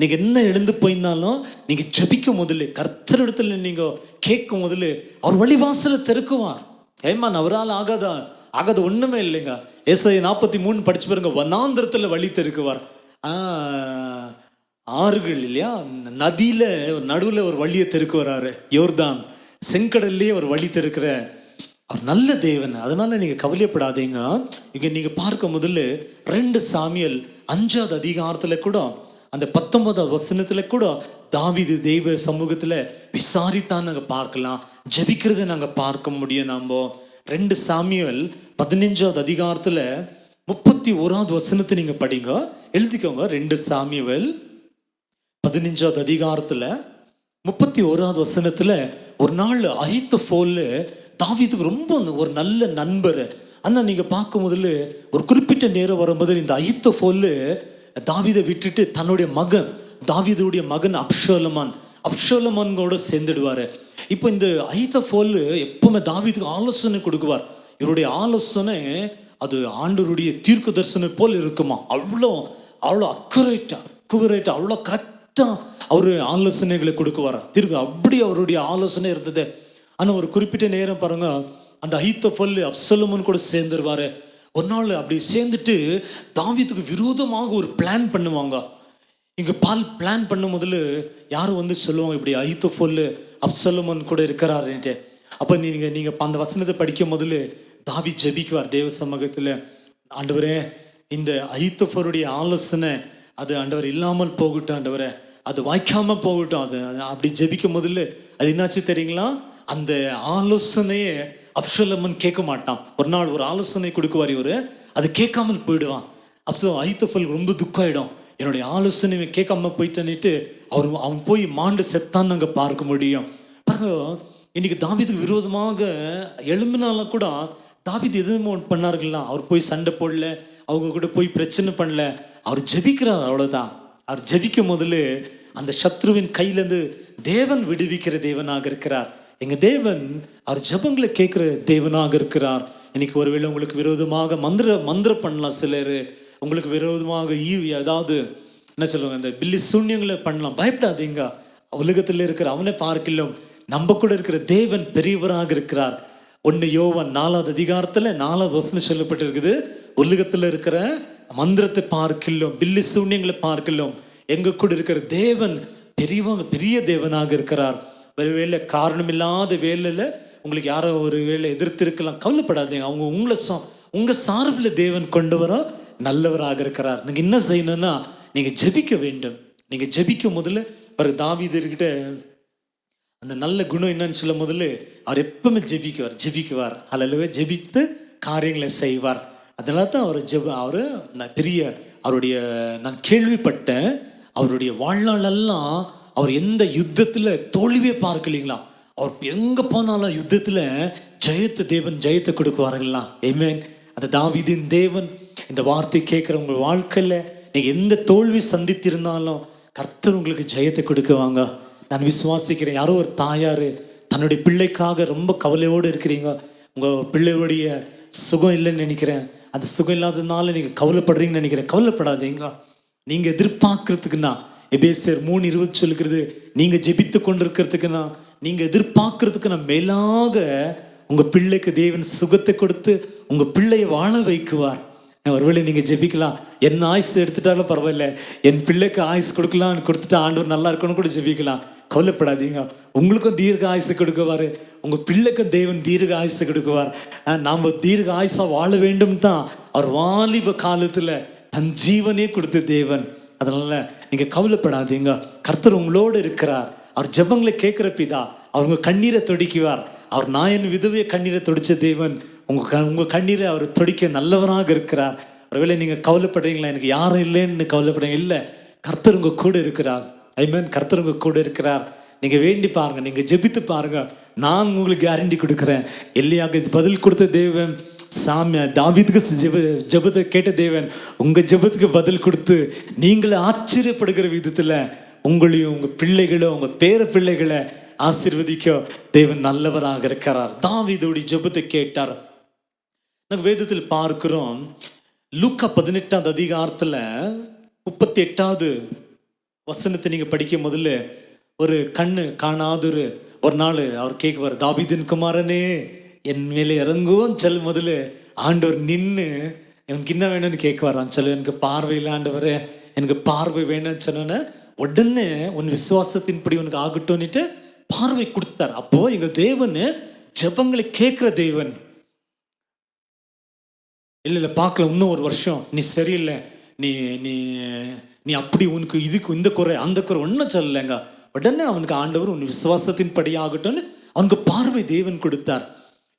நீங்கள் என்ன எழுந்து போயிருந்தாலும் நீங்கள் ஜெபிக்கும் முதல்ல கர்த்தர் இடத்துல நீங்கள் கேட்கும் முதல்ல அவர் வழிவாசலை திறக்குவார். ஏமான் அவரால் ஆகாத ஒன்றுமே இல்லைங்க. ஏசாயா 43 படிச்சு பாருங்க. வனாந்திரத்தில் வழி திறக்குவார். ஆறுகள் இல்லையா, நதியில் நடுவில் ஒரு வழியை திறக்கு வராரு. யோர்தான் செங்கடல்லையே ஒரு வழி திறக்கிற அவர் நல்ல தேவன். அதனால நீங்கள் கவலைப்படாதீங்க. இங்கே நீங்கள் பார்க்க முதல்ல 2 சாமுவேல் 5வது அதிகாரத்தில் கூட அந்த 19வது வசனத்தில் கூட தாவீது தெய்வ சமூகத்தில் விசாரித்தான் நாங்கள் பார்க்கலாம். ஜெபிக்கிறத நாங்கள் பார்க்க முடியும். நம்ம 2 சாமுவேல் 15வது அதிகாரத்தில் 31வது வசனத்தை நீங்கள் படிங்க, எழுதிக்கோங்க. 2 சாமுவேல் 15வது அதிகாரத்தில் 31வது வசனத்தில் ஒரு நாள் அகித்தோப்பேல் தாவீதுக்கு ரொம்ப ஒரு நல்ல நண்பர். ஆனால் நீங்கள் பார்க்கும் முதல்ல ஒரு குறிப்பிட்ட நேரம் வரும்போது இந்த அகித்தோப்பேல் தாவீதை விட்டுட்டு தன்னுடைய மகன் தாவீதுடைய மகன் அப்ஷாலோமோனோட சேர்ந்துடுவார். இப்போ இந்த அகித்தோப்பேல் எப்பவுமே தாவீதுக்கு ஆலோசனை கொடுக்குவார். இவருடைய ஆலோசனை அது ஆண்டவருடைய தீர்க்க தரிசனம் போல் இருக்குமா. அவ்வளோ அக்குரேட்டா அவ்வளோ கரெக்டாக அவர் ஆலோசனைகளை கொடுக்குவார். அப்படி அவருடைய ஆலோசனை இருந்தது. ஆனால் ஒரு குறிப்பிட்ட நேரம் பாருங்க, அந்த அகித்தோப்பேல் அப்சலோமோன் கூட சேர்ந்துருவார். ஒரு நாள் அப்படி சேர்ந்துட்டு தாவீதுக்கு விரோதமாக ஒரு பிளான் பண்ணுவாங்க. இங்கே பிளான் பண்ணும் முதல்ல யாரும் சொல்லுவாங்க, இப்படி அகித்தோப்பேல் அப்சலோமோன் கூட இருக்கிறாருன்ட்டு. அப்போ நீங்கள் அந்த வசனத்தை படிக்கும் முதல்ல தாவீது ஜெபிக்குவார் தேவ சமூகத்தில். ஆண்டவரே, இந்த அகித்தோப்பேலுடைய ஆலோசனை அது ஆண்டவர் இல்லாமல் போகட்டும், ஆண்டவரே அது வாய்க்காமல் போகட்டும். அது அப்படி ஜெபிக்கும் முதல்ல அது என்னாச்சு தெரியுங்களா, அந்த ஆலோசனையே அப்சலோமோன் கேட்க மாட்டான். ஒரு நாள் ஒரு ஆலோசனை கொடுக்குவார் இவர், அது கேட்காமல் போயிடுவான். அப்போ அகித்தோப்பேல் ரொம்ப துக்காயிடும், என்னுடைய ஆலோசனை கேட்காம போயிட்டேன்னுட்டு அவன் போய் மாண்டு செத்தான்னு நாங்கள் பார்க்க முடியும். பாருங்க, இன்னைக்கு தாவீதுக்கு விரோதமாக எழும்பினாலும் கூட தாவீது எதுவும் பண்ணார்களா, அவர் போய் சண்டை போடல, அவங்க கூட போய் பிரச்சனை பண்ணல, அவர் ஜெபிக்கிறார், அவ்வளோதான். அவர் ஜெபிக்கும் முதல்ல அந்த சத்ருவின் கையிலேருந்து தேவன் விடுவிக்கிற தேவனாக இருக்கிறார். எங்கள் தேவன் அவர் ஜெபங்களை கேட்குற தேவனாக இருக்கிறார். இன்னைக்கு ஒருவேளை உங்களுக்கு விரோதமாக மந்திர பண்ணலாம், சிலர் உங்களுக்கு விரோதமாக ஏதாவது என்ன சொல்லுவாங்க, இந்த பில்லி சூன்யங்களை பண்ணலாம். பயப்படாதீங்க. உலகத்தில் இருக்கிற அவனை பார்க்கலாம் நம்ம கூட இருக்கிற தேவன் பெரியவராக இருக்கிறார். 1 யோவான் 4வது அதிகாரத்தில் 4வது வசனம் சொல்லப்பட்டிருக்குது, உலகத்தில் இருக்கிற மந்திரத்தை பார்க்கலாம், பில்லி சூன்யங்களை பார்க்கலாம், எங்க கூட இருக்கிற தேவன் பெரிய தேவனாக இருக்கிறார். ஒருவேளை காரணம் இல்லாத வேலையில உங்களுக்கு யாரோ ஒரு வேலை எதிர்த்து இருக்கலாம், கவலைப்படாதீங்க. அவங்க உங்க சார்பில் தேவன் கொண்டு வர நல்லவராக இருக்கிறார். நீங்க என்ன செய்யணும்னா நீங்க ஜெபிக்க வேண்டும். நீங்க ஜெபிக்க முதல்ல ஒரு தாவீதுகிட்ட அந்த நல்ல குணம் என்னன்னு சொல்ல, முதல்ல அவர் எப்பவுமே ஜெபிக்குவார். அல்லவே ஜெபித்து காரியங்களை செய்வார். அதனால தான் நான் கேள்விப்பட்டேன், அவருடைய வாழ்நாளெல்லாம் அவர் எந்த யுத்தத்தில் தோல்வியே பார்க்கலீங்களா. அவர் எங்கே போனாலும் யுத்தத்தில் ஜெயத்தை கொடுக்குவாருங்களா. ஆமென். அந்த தாவீதின் தேவன் இந்த வார்த்தை கேட்குற உங்கள் வாழ்க்கையில் நீங்கள் எந்த தோல்வி சந்தித்திருந்தாலும் கர்த்தர் உங்களுக்கு ஜெயத்தை கொடுக்குவாங்க. நான் விசுவாசிக்கிறேன். யாரோ ஒரு தாயார் தன்னுடைய பிள்ளைக்காக ரொம்ப கவலையோடு இருக்கிறீங்க. உங்கள் பிள்ளையோடைய சுகம் இல்லைன்னு நினைக்கிறேன். அந்த சுகம் இல்லாததுனால நீங்கள் கவலைப்படுறீங்கன்னு நினைக்கிறேன். கவலைப்படாதீங்க. நீங்கள் எதிர்பார்க்கறதுக்குன்னா எபேசியர் 3:20 சொல்லுகிறது, நீங்கள் ஜெபித்து கொண்டிருக்கிறதுக்குன்னா, நீங்கள் எதிர்பார்க்கறதுக்குன்னா மேலாக உங்கள் பிள்ளைக்கு தேவன் சுகத்தை கொடுத்து உங்கள் பிள்ளையை வாழ வைக்குவார். ஒருவேளை நீங்கள் ஜெபிக்கலாம், என்ன ஆயுசு எடுத்துட்டாலும் பரவாயில்ல, என் பிள்ளைக்கு ஆயுசு கொடுக்கலான்னு கொடுத்துட்டு ஆண்டவர் நல்லா இருக்கணும்னு கூட ஜெபிக்கலாம். கவலைப்படாதீங்க. உங்களுக்கும் தீர்க்க ஆயுசு கொடுக்குவார், உங்கள் பிள்ளைக்கும் தேவன் தீர்க்க ஆயுசு கொடுக்குவார். நாம் தீர்க்க ஆயுசாக வாழ வேண்டும் தான் அவர் வாலிப காலத்தில் தன் ஜீவனே கொடுத்த தேவன். அதனால நீங்கள் கவலைப்படாதீங்க. கர்த்தர் உங்களோடு இருக்கிறார். அவர் ஜெபங்களை கேட்குற பிதா. அவர் உங்கள் கண்ணீரை தொடிக்குவார். அவர் நாயன் விதவைய கண்ணீரை தொடிச்ச தேவன் உங்கள் கண்ணீரை அவர் தொடிக்க நல்லவராக இருக்கிறார். ஒருவேளை நீங்கள் கவலைப்படுறீங்களா, எனக்கு யாரும் இல்லைன்னு கவலைப்படுறீங்க. இல்லை, கர்த்தர் உங்கள் கூட இருக்கிறார். ஆமென். கர்த்தர் உங்கள் கூட இருக்கிறார். நீங்கள் வேண்டி பாருங்க, நீங்கள் ஜெபித்து பாருங்க. நான் உங்களுக்கு கேரண்டி கொடுக்குறேன். எல்லையாக பதில் கொடுத்த தேவன் தாவீதுக்கு ஜெபத்தை கேட்ட தேவன் உங்கள் ஜெபத்துக்கு பதில் கொடுத்து நீங்களே ஆச்சரியப்படுகிற விதத்தில் உங்களையும் உங்கள் பிள்ளைகளோ உங்கள் பேர பிள்ளைகளை ஆசீர்வதிக்க தேவன் நல்லவராக இருக்கிறார். தாவீதுடைய ஜெபத்தை கேட்டார். நாங்கள் வேதத்தில் பார்க்கிறோம், லூக்கா 18ஆம் அதிகாரத்தில் 38வது வசனத்தை நீங்கள் படிக்க முதல்ல ஒரு கண்ணு காணாதொரு ஒரு நாள் அவர் கேட்குவார், தாவீதின் குமாரனே என் மேலே இறங்குவோம் சொல்ல. முதல்ல ஆண்டவர் நின்று எனக்கு என்ன வேணும்னு கேட்குவாரான் சொல்லு. எனக்கு பார்வை இல்லை ஆண்டவரே, எனக்கு பார்வை வேணும்னு சொன்னோன்னே உடனே உன் விசுவாசத்தின்படி உனக்கு ஆகட்டும்னுட்டு பார்வை கொடுத்தார். அப்போ எங்க தேவன் ஜெபங்களை கேட்கிற தேவன். இல்லை பார்க்கல, இன்னும் ஒரு வருஷம் நீ சரியில்லை, நீ நீ நீ அப்படி உனக்கு இதுக்கு இந்த குறை அந்த குறை ஒன்றும் சொல்லலைங்க. உடனே அவனுக்கு ஆண்டவர் உன் விசுவாசத்தின் படி ஆகட்டும்னு அவனுக்கு பார்வை தேவன் கொடுத்தார்.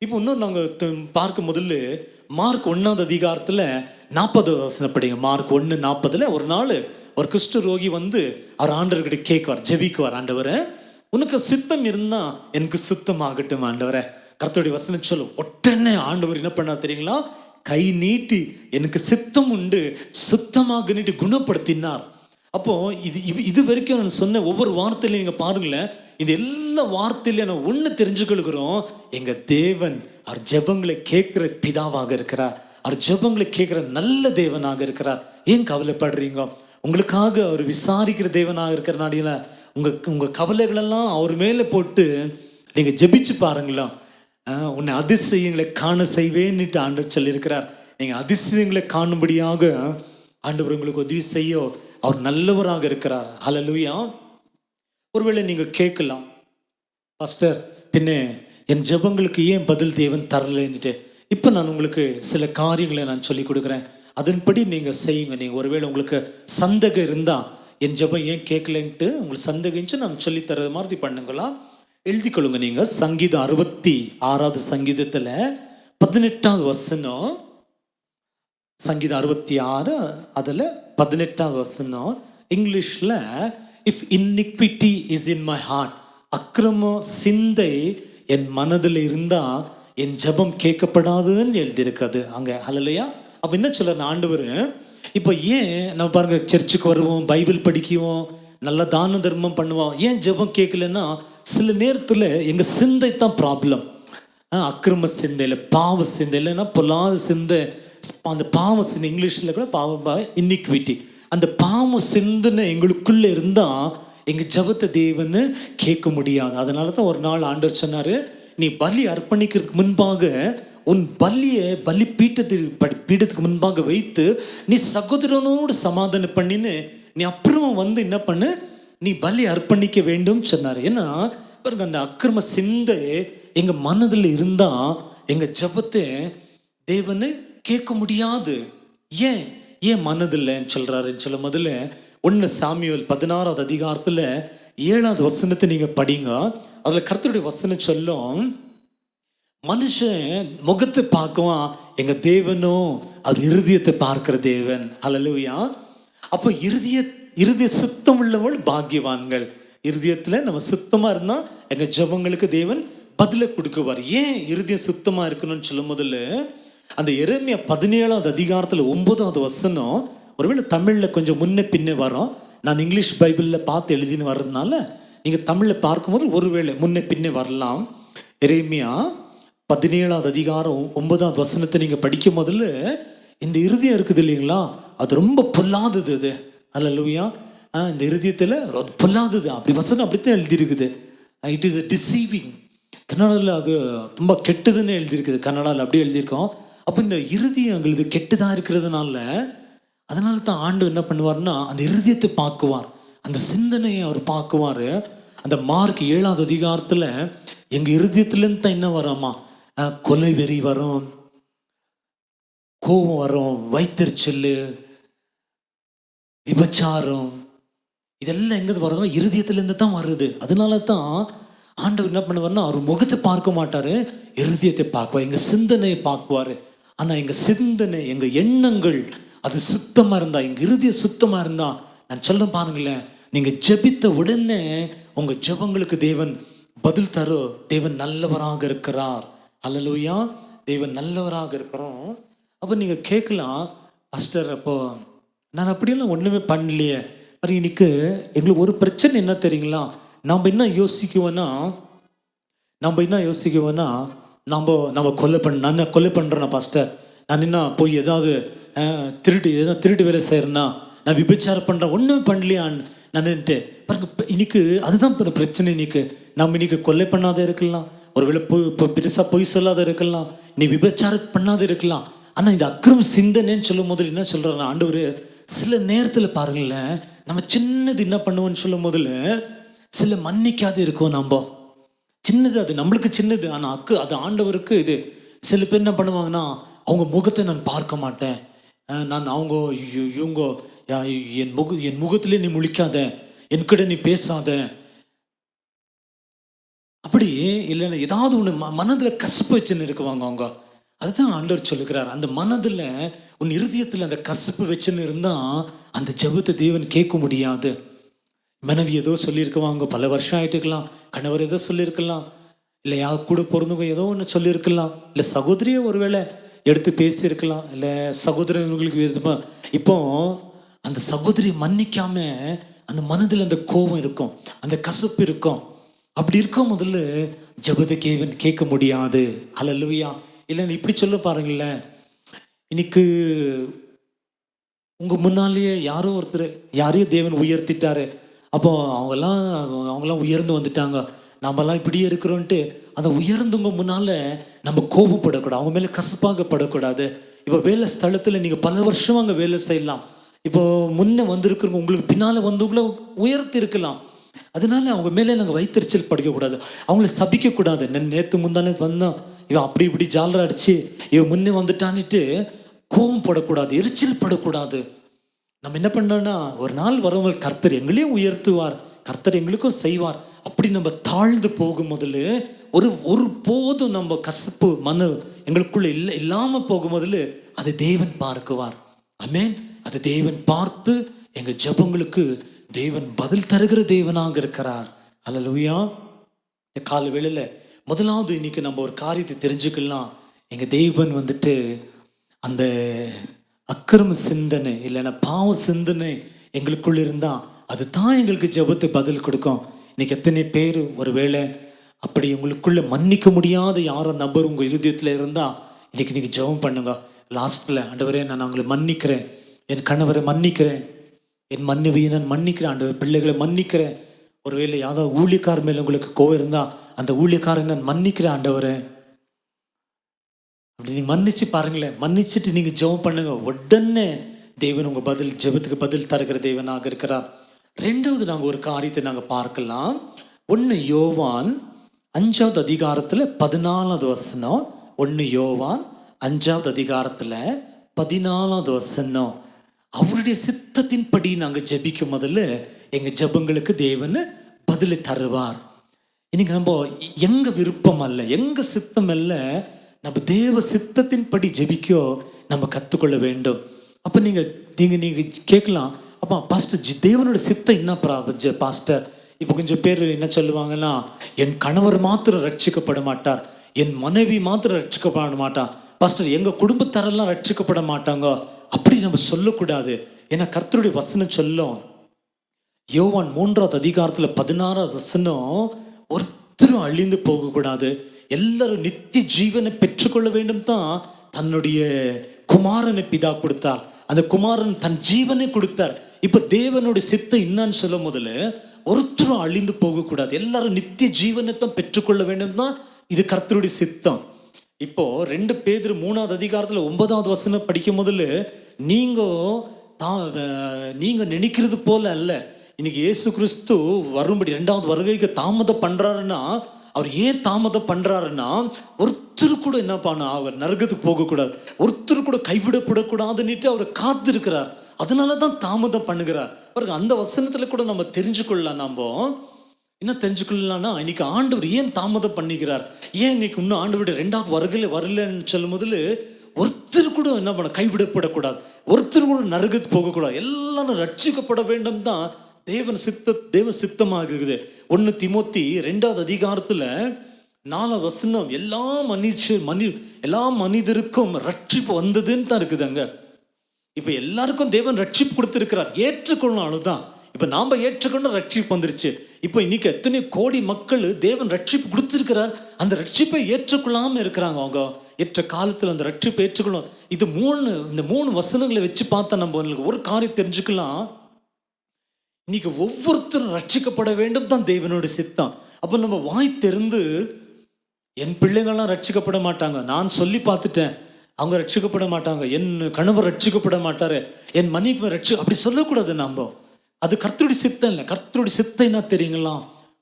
இப்போ இன்னும் நாங்கள் பார்க்க முதல்ல மார்க் 1ஆவது அதிகாரத்தில் 40வது வசனம் படிங்க. மார்க் 1:40 ஒரு நாள் ஒரு குஷ்ட ரோகி வந்து அவர் ஆண்டவர்கிட்ட கேட்குவார், ஜெபிக்குவார், ஆண்டவரை உனக்கு சுத்தம் இருந்தா எனக்கு சுத்தம் ஆகட்டும் ஆண்டவரை. கர்த்தருடைய வசனம் சொல்லும். உடனே ஆண்டவர் என்ன பண்ணா தெரியுங்களா, கை நீட்டி எனக்கு சித்தம் உண்டு சுத்தமாக நீட்டி குணப்படுத்தினார். அப்போ இது வரைக்கும் நான் சொன்ன ஒவ்வொரு வார்த்தையிலையும் நீங்க பாருங்களேன், இது எல்லா வார்த்தையிலையும் நான் ஒன்று தெரிஞ்சுக்கொள்கிறோம், எங்க தேவன் அவர் ஜெபங்களை கேட்கிற பிதாவாக இருக்கிறார். அவர் ஜெபங்களை கேட்கிற நல்ல தேவனாக இருக்கிறார். ஏன் கவலைப்படுறீங்க? உங்களுக்காக அவர் விசாரிக்கிற தேவனாக இருக்கிறனால உங்க கவலைகளெல்லாம் அவர் மேலே போட்டு நீங்க ஜெபிச்சு பாருங்களா. உன்னை அதிசயங்களை காண செய்வேன்னுட்டு ஆண்டவர் சொல்லியிருக்கிறார். நீங்க அதிசயங்களை காணும்படியாக ஆண்டவர் உங்களுக்கு உதவி செய்ய அவர் நல்லவராக இருக்கிறார். ஹல்லேலூயா. ஒருவேளை நீங்க கேட்கலாம், பாஸ்டர் பின்ன என் ஜெபங்களுக்கு ஏன் பதில் தேவன் தரலைன்னுட்டு. இப்போ நான் உங்களுக்கு சில காரியங்களை நான் சொல்லி கொடுக்குறேன், அதன்படி நீங்க செய்யுங்க. நீங்க ஒருவேளை உங்களுக்கு சந்தேகம் இருந்தா என் ஜெபம் ஏன் கேட்கலன்ட்டு உங்களுக்கு சந்தேகம் நான் சொல்லி தர்றது மாதிரி பண்ணுங்களா, எழுதி கொள்ளுங்க. நீங்க சங்கீதம் 66வது சங்கீதத்தில் 18வது வசனம், சங்கீதம் 66 அதில் 18வது வசனம் இங்கிலீஷில், if iniquity is in my heart, அக்கிரம சிந்தை என் மனதில் இருந்தால் என் ஜெபம் கேட்கப்படாதுன்னு எழுதியிருக்காது அங்கே. ஹல்லேலூயா. அப்போ என்ன சொல்ற ஆண்டவர், இப்போ ஏன் நம்ம பாருங்க சர்ச்சுக்கு வருவோம், பைபிள் படிக்குவோம், நல்லா தான தர்மம் பண்ணுவோம், ஏன் ஜெபம் கேட்கலன்னா சில நேரத்தில் எங்கள் சிந்தை தான் ப்ராப்ளம். அக்கிரம சிந்தை இல்லை, பாவ சிந்தை இல்லைன்னா பொல்லாத சிந்தை. அந்த பாவ சிந்தை இங்கிலீஷில் கூட பாவ இன்இக்விட்டி, அந்த பாவ சிந்தனை எங்களுக்குள்ளே இருந்தால் எங்கள் ஜெபத்தை தேவன்னு கேட்க முடியாது. அதனால தான் ஒரு நாள் ஆண்டவர் சொன்னார், நீ பலி அர்ப்பணிக்கிறதுக்கு முன்பாக உன் பலி பீடத்துக்கு முன்பாக வைத்து நீ சகோதரனோடு சமாதானம் பண்ணின்னு நீ அப்புறமா வந்து என்ன பண்ணு, நீ பலி அர்ப்பணிக்க வேண்டும் சொன்னார். ஏன்னா பாருங்க, அந்த அக்கிரம சிந்தை எங்க மனதில் இருந்தா எங்க ஜெபத்தை தேவனை கேட்க முடியாது. ஏன் ஏன் மனதில்லைன்னு சொல்றாருன்னு சொல்ல முதல்ல 1 சாமுவேல் 16வது அதிகாரத்துல 7வது வசனத்தை நீங்க படிங்க. அதுல கர்த்தருடைய வசனம் சொல்லும், மனுஷன் முகத்தை பார்க்குவான், எங்க தேவனும் அவர் இருதயத்தை பார்க்கிற தேவன். அல்லேலூயா. அப்போ இருதய சுத்தம் உள்ளவள் பாக்கியவான்கள். இருதயத்துல நம்ம சுத்தமா இருந்தா எங்க ஜெபங்களுக்கு தேவன் பதில கொடுக்குவார். ஏன் இருதயம் சுத்தமா இருக்கணும்னு சொல்லும் முதல்ல அந்த எரேமியா 17வது அதிகாரத்துல 9வது வசனம், ஒருவேளை தமிழ்ல கொஞ்சம் முன்ன பின்ன வரும், நான் இங்கிலீஷ் பைபிள்ல பார்த்து எழுதின்னு வர்றதுனால நீங்க தமிழ்ல பார்க்கும்போது ஒருவேளை முன்ன பின்ன வரலாம். எரேமியா 17வது அதிகாரம் 9வது வசனத்தை நீங்க படிக்கும் முதல்ல இந்த இருதயம் இருக்குது இல்லைங்களா, அது ரொம்ப பொல்லாதது. அது அல்லேலூயா. இந்த இருதயத்துல பொல்லாதது அப்படி வசனம் அப்படித்தான் எழுதியிருக்குது. It is deceiving. கன்னடாவில் அது ரொம்ப கெட்டதுன்னு எழுதியிருக்குது, கன்னடாவில் அப்படியே எழுதியிருக்கோம். அப்போ இந்த இருதயம் இது கெட்டுதான் இருக்கிறதுனால அதனால தான் ஆண்டு என்ன பண்ணுவார்னா அந்த இருதயத்தை பார்க்குவார், அந்த சிந்தனையை அவர் பார்க்குவார். அந்த மார்க் 7வது அதிகாரத்தில் எங்கள் இருதயத்துலேருந்து தான் என்ன வராமா, கொலை வெறி வரும், கோபம் வரும், வயிற்றுச்சல், விபச்சாரம், இதெல்லாம் எங்கே வருதோ இருதயத்துலேருந்து தான் வருது. அதனால தான் ஆண்டவர் என்ன பண்ணுவார்னா அவர் முகத்தை பார்க்க மாட்டார், இருதயத்தை பார்க்குவார், எங்கள் சிந்தனையை பார்க்குவார். ஆனால் எங்கள் சிந்தனை எங்கள் எண்ணங்கள் அது சுத்தமாக இருந்தா, எங்கள் இருதயம் சுத்தமாக இருந்தா, நான் சொல்ல பாருங்களேன், நீங்கள் ஜெபித்த உடனே உங்கள் ஜெபங்களுக்கு தேவன் பதில் தரும். தேவன் நல்லவராக இருக்கிறார். அல்லேலூயா. தேவன் நல்லவராக இருக்கிறோம். அப்போ நீங்கள் கேட்கலாம், பாஸ்டர் அப்போ நான் அப்படியெல்லாம் ஒன்றுமே பண்ணலையே. அது இன்னைக்கு எங்களுக்கு ஒரு பிரச்சனை என்ன தெரியுங்களா, நம்ம என்ன யோசிக்குவோன்னா நம்ம நான் கொலை பண்ணுறேன்னா பாஸ்டர், நான் என்ன போய் ஏதாவது திருட்டு வேலை செய்கிறேன்னா, நான் விபச்சாரம் பண்ணுறேன், ஒன்றுமே பண்ணலையான்னு நான்ட்டு பாருங்க. இன்னைக்கு அதுதான் பிரச்சனை. நம்ம இன்னைக்கு கொலை பண்ணாத இருக்கலாம், ஒருவேளை பெருசாக பொய் சொல்லாத இருக்கலாம், நீ விபச்சாரம் பண்ணாத இருக்கலாம். ஆனால் இந்த அக்கிரம சிந்தனைன்னு சொல்லும் போது என்ன சொல்கிறாங்க ஆண்டவர், சில நேரத்தில் பாருங்களேன், நம்ம சின்னது என்ன பண்ணுவோன்னு சொல்லும் போதில் சில மன்னிக்காது இருக்கோம். நம்ம சின்னது, அது நம்மளுக்கு சின்னது, ஆனால் அது ஆண்டவருக்கு இது. சில பேர் என்ன பண்ணுவாங்கன்னா, அவங்க முகத்தை நான் பார்க்க மாட்டேன், நான் இவங்க என் முகத்திலே நீ முழிக்காத, என்கிட்ட நீ பேசாத, அப்படி இல்லைன்னா ஏதாவது ஒன்று மனதில் கசப்பு வச்சுன்னு இருக்குவாங்க அவங்க. அதுதான் ஆண்டவர் சொல்லுகிறார், அந்த மனதில் உன் இருதயத்தில் அந்த கசப்பு வச்சுன்னு இருந்தால் அந்த ஜெபத்தை தேவன் கேட்க முடியாது. மனைவி ஏதோ சொல்லியிருக்குவாங்க, பல வருஷம் ஆகிட்டுருக்கலாம், கணவர் ஏதோ சொல்லியிருக்கலாம், இல்லை யார் கூட பிறந்தவங்க ஏதோ ஒன்று சொல்லியிருக்கலாம், இல்லை சகோதரியை ஒருவேளை எடுத்து பேசியிருக்கலாம், இல்லை சகோதரங்களுக்கு இப்போ அந்த சகோதரி மன்னிக்காம அந்த மனதில் அந்த கோபம் இருக்கும், அந்த கசப்பு இருக்கும். அப்படி இருக்கும் முதல்ல ஜெபத்தை கேட்க முடியாது. அல்லேலூயா. இல்லைன்னு இப்படி சொல்ல பாருங்களேன், இன்னைக்கு உங்கள் முன்னாலேயே யாரோ ஒருத்தர் யாரையும் தேவன் உயர்த்திட்டாரு, அப்போ அவங்கெல்லாம் உயர்ந்து வந்துட்டாங்க, நம்மலாம் இப்படியே இருக்கிறோன்ட்டு அந்த உயர்ந்தவங்க முன்னால் நம்ம கோபப்படக்கூடாது, அவங்க மேலே கசப்பாகப்படக்கூடாது. இப்போ வேலை ஸ்தலத்தில் நீங்கள் பல வருஷம் அங்கே வேலை செய்யலாம், இப்போ முன்னே வந்திருக்கிறவங்க உங்களுக்கு பின்னால் வந்தவங்கள உயர்த்தி இருக்கலாம், அதனால அவங்க மேலே நாங்கள் வைத்தறிச்சல் படிக்கக்கூடாது, அவங்கள சபிக்கக்கூடாது. நேற்று முந்தானே வந்தோம், இவன் அப்படி இப்படி ஜாலரை அடிச்சு இவன் முன்னே வந்துட்டான்னுட்டு கோபம் படக்கூடாது, எரிச்சல் படக்கூடாது. நம்ம என்ன பண்ணோம்னா, ஒரு நாள் வரவங்க கர்த்தர் எங்களையும் உயர்த்துவார், கர்த்தர் எங்களுக்கும் செய்வார். அப்படி நம்ம தாழ்ந்து போகும் முதல்ல ஒரு போதும் நம்ம கசப்பு எங்களுக்குள்ள இல்லாமல் போகும் முதல்ல அதை தேவன் பார்க்குவார். ஆமென். அதை தேவன் பார்த்து எங்க ஜெபங்களுக்கு தேவன் பதில் தருகிற தேவனாக இருக்கிறார். அல்லேலூயா. இந்த கால வேளையில முதலாவது இன்னைக்கு நம்ம ஒரு காரியத்தை தெரிஞ்சுக்கலாம். எங்க தேவன் வந்துட்டு அந்த அக்கிரம சிந்தனை இல்லைன்னா பாவ சிந்தனை எங்களுக்குள்ள இருந்தா அது தான் எங்களுக்கு ஜெபத்தை பதில் கொடுக்கும். இன்னைக்கு எத்தனை பேர் ஒருவேளை அப்படி உங்களுக்குள்ள மன்னிக்க முடியாத யாரோ நபர் உங்க இருதயத்துல இருந்தா இன்னைக்கு நீங்க ஜெபம் பண்ணுங்க. லாஸ்ட்ல, ஆண்டவரே நான் அவங்களை மன்னிக்கிறேன், என் கணவரை மன்னிக்கிறேன், என் மனைவியை நான் மன்னிக்கிறேன், ஆண்டவர் பிள்ளைகளை மன்னிக்கிறேன். ஒருவேளை யாராவது ஊழியக்கார மேல உங்களுக்கு கோவம் இருந்தா அந்த ஊழியக்காரன் நான் மன்னிக்கிறேன் ஆண்டவரே, அப்படி நீங்கள் மன்னிச்சு பாருங்களேன். மன்னிச்சுட்டு நீங்கள் ஜெபம் பண்ணுங்க, உடனே தேவன் உங்கள் ஜெபத்துக்கு பதில் தருகிற தேவனாக இருக்கிறார். ரெண்டாவது நாங்கள் ஒரு காரியத்தை நாங்கள் பார்க்கலாம். 1 யோவான் 5வது அதிகாரத்தில் 14வது வசனம். 1 யோவான் 5வது அதிகாரத்தில் 14வது வசனம். அவருடைய சித்தத்தின்படி நாங்கள் ஜெபிக்கும் முதல்ல எங்கள் ஜெபங்களுக்கு தேவன் பதிலை தருவார். இன்னைக்கு நம்ம எங்க விருப்பம் அல்ல, எங்க சித்தம் அல்ல, நம்ம தேவ சித்தத்தின்படி ஜெபிக்கோ நம்ம கற்றுக்கொள்ள வேண்டும். அப்போ நீங்கள் கேட்கலாம், அப்பா பாஸ்டர் தேவனோட சித்தம் என்ன பாஸ்டர்? இப்போ கொஞ்சம் பேர் என்ன சொல்லுவாங்கன்னா, என் கணவர் மாத்திரம் ரட்சிக்கப்பட மாட்டார், என் மனைவி மாத்திரம் ரட்சிக்கப்பட மாட்டார் பாஸ்டர், எங்கள் குடும்பத்தாரெல்லாம் ரட்சிக்கப்பட மாட்டாங்க. அப்படி நம்ம சொல்லக்கூடாது. ஏன்னா கர்த்தருடைய வசனம் சொல்லும். யோவான் 3வது அதிகாரத்தில் 16வது வசனம், ஒருத்தரும் அழிந்து போகக்கூடாது, எல்லாரும் நித்திய ஜீவனை பெற்றுக்கொள்ள வேண்டும் தான் தன்னுடைய குமாரனை பிதா கொடுத்தார். அந்த குமாரன் தன் ஜீவனை கொடுத்தார். இப்போ தேவனுடைய சித்தம் என்னன்னு சொல்லும் முதல்ல, ஒருத்தரும் அழிந்து போகக்கூடாது, எல்லாரும் நித்திய ஜீவனை தான் பெற்றுக்கொள்ள வேண்டும் தான் இது கர்த்தருடைய சித்தம். இப்போ 2 பேதுரு 3வது அதிகாரத்தில் 9வது வசனம் படிக்கும் முதல்ல, நீங்க நினைக்கிறது போல அல்ல. இன்னைக்கு இயேசு கிறிஸ்து வரும்படி 2வது வருகைக்கு தாமதம் பண்றாருன்னா, அவர் ஏன் தாமதம் பண்றாருன்னா, ஒருத்தர் கூட என்ன பண்ணா அவர் நரகத்துக்கு போகக்கூடாது, ஒருத்தர் கூட கைவிடப்படக்கூடாதுன்னுட்டு அவர் காத்து இருக்கிறார். அதனாலதான் தாமதம் பண்ணுகிறார். பாருங்க, அந்த வசனத்துல கூட நம்ம தெரிஞ்சுக்கொள்ளலாம். நம்ம என்ன தெரிஞ்சுக்கொள்ளலாம்னா, இன்னைக்கு ஆண்டவர் ஏன் தாமதம் பண்ணிக்கிறார், ஏன் இன்னைக்கு இன்னும் ஆண்டவருடைய 2வது வருகையில வரலன்னு சொல்லும் முதல்ல, ஒருத்தர் கூட என்ன பண்ண கைவிடப்படக்கூடாது, ஒருத்தர் கூட நரகத்துக்கு போகக்கூடாது, எல்லாரும் ரட்சிக்கப்பட வேண்டும் தான் தேவ சித்தமாகுது. 1 தீமோத்தி 2வது அதிகாரத்துல 4வது வசனம், எல்லா மனிதருக்கும் ரட்சிப்பு வந்ததுன்னு தான் இருக்குதுங்க. இப்ப எல்லாருக்கும் தேவன் ரட்சிப்பு கொடுத்திருக்கிறார், ஏற்றுக்கொள்ளணும் தான். இப்ப நாம ஏற்றுக்கொண்டு ரட்சிப்பு வந்துருச்சு. இப்ப இன்னைக்கு எத்தனை கோடி மக்கள் தேவன் ரட்சிப்பு கொடுத்திருக்கிறார், அந்த ரட்சிப்பை ஏற்றுக்கொள்ளாம இருக்கிறாங்க. அவங்க ஏற்ற காலத்துல அந்த ரட்சிப்பை ஏற்றுக்கொள்ளும். இந்த 3 வசனங்களை வச்சு பார்த்தா நம்ம ஒரு காரியம் தெரிஞ்சுக்கலாம். இன்னைக்கு ஒவ்வொருத்தரும் ரட்சிக்கப்பட வேண்டும் தான் தேவனோட சித்தம். அப்போ நம்ம வாய் தெரிந்து, என் பிள்ளைங்கள்லாம் ரட்சிக்கப்பட மாட்டாங்க, நான் சொல்லி பார்த்துட்டேன், அவங்க ரட்சிக்கப்பட மாட்டாங்க, என் கணவர் ரட்சிக்கப்பட மாட்டாரு, என் மனைவி அப்படி சொல்லக்கூடாது. நம்ம அது கர்த்தருடைய சித்தம் இல்லை. கர்த்தருடைய சித்தம் என்ன தெரியுங்களா,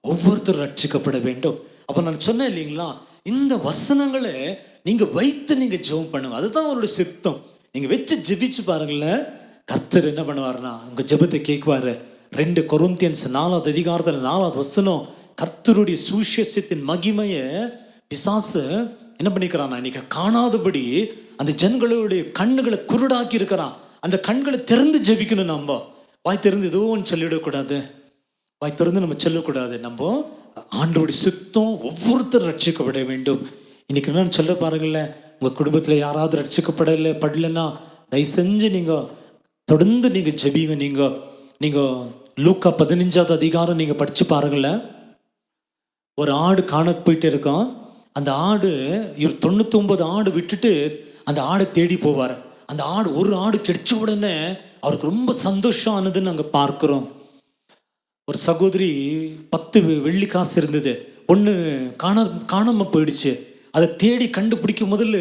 ஒவ்வொருத்தரும் ரட்சிக்கப்பட வேண்டும். அப்போ நான் சொன்னேன் இல்லைங்களா, இந்த வசனங்களை நீங்க வைத்து நீங்க ஜெபம் பண்ணுங்க, அதுதான் அவருடைய சித்தம். நீங்க வச்சு ஜெபிச்சு பாருங்களேன், கர்த்தர் என்ன பண்ணுவாருன்னா உங்க ஜெபத்தை கேட்குவாரு. 2 கொரிந்தியன்ஸ் 4வது அதிகாரத்தில் 4வது வசனம், கர்த்தருடைய சுவிசேஷத்தின் மகிமையை பிசாசு என்ன பண்ணிக்கிறான், இன்னைக்கு காணாதபடி அந்த ஜனங்களுடைய கண்ணுகளை குருடாக்கி இருக்கிறான். அந்த கண்களை திறந்து ஜெபிக்கணும். நம்ம வாய் திறந்து ஏதோ ஒன்று சொல்லிவிடக்கூடாது, வாய் திறந்து நம்ம சொல்லக்கூடாது. நம்ம ஆண்டவருடைய சித்தம் ஒவ்வொருத்தரும் ரட்சிக்கப்பட வேண்டும். இன்னைக்கு என்னன்னு சொல்ல பாருங்களேன், உங்கள் குடும்பத்தில் யாராவது படலைன்னா தயவு செஞ்சு நீங்கள் தொடர்ந்து நீங்கள் ஜெபிங்க. நீங்கள் லூக்கா 15வது அதிகாரம் நீங்கள் படித்து பாருங்களேன். ஒரு ஆடு காண போயிட்டு இருக்கோம். அந்த ஆடு, இவர் 99 ஆடு விட்டுட்டு அந்த ஆடை தேடி போவார். அந்த ஒரு ஆடு கிடைச்ச உடனே அவருக்கு ரொம்ப சந்தோஷம் ஆனதுன்னு நாங்கள் பார்க்குறோம். ஒரு சகோதரி 10 வெள்ளி காசு இருந்தது, ஒன்று காணாமல் போயிடுச்சு. அதை தேடி கண்டுபிடிக்கும் முதல்ல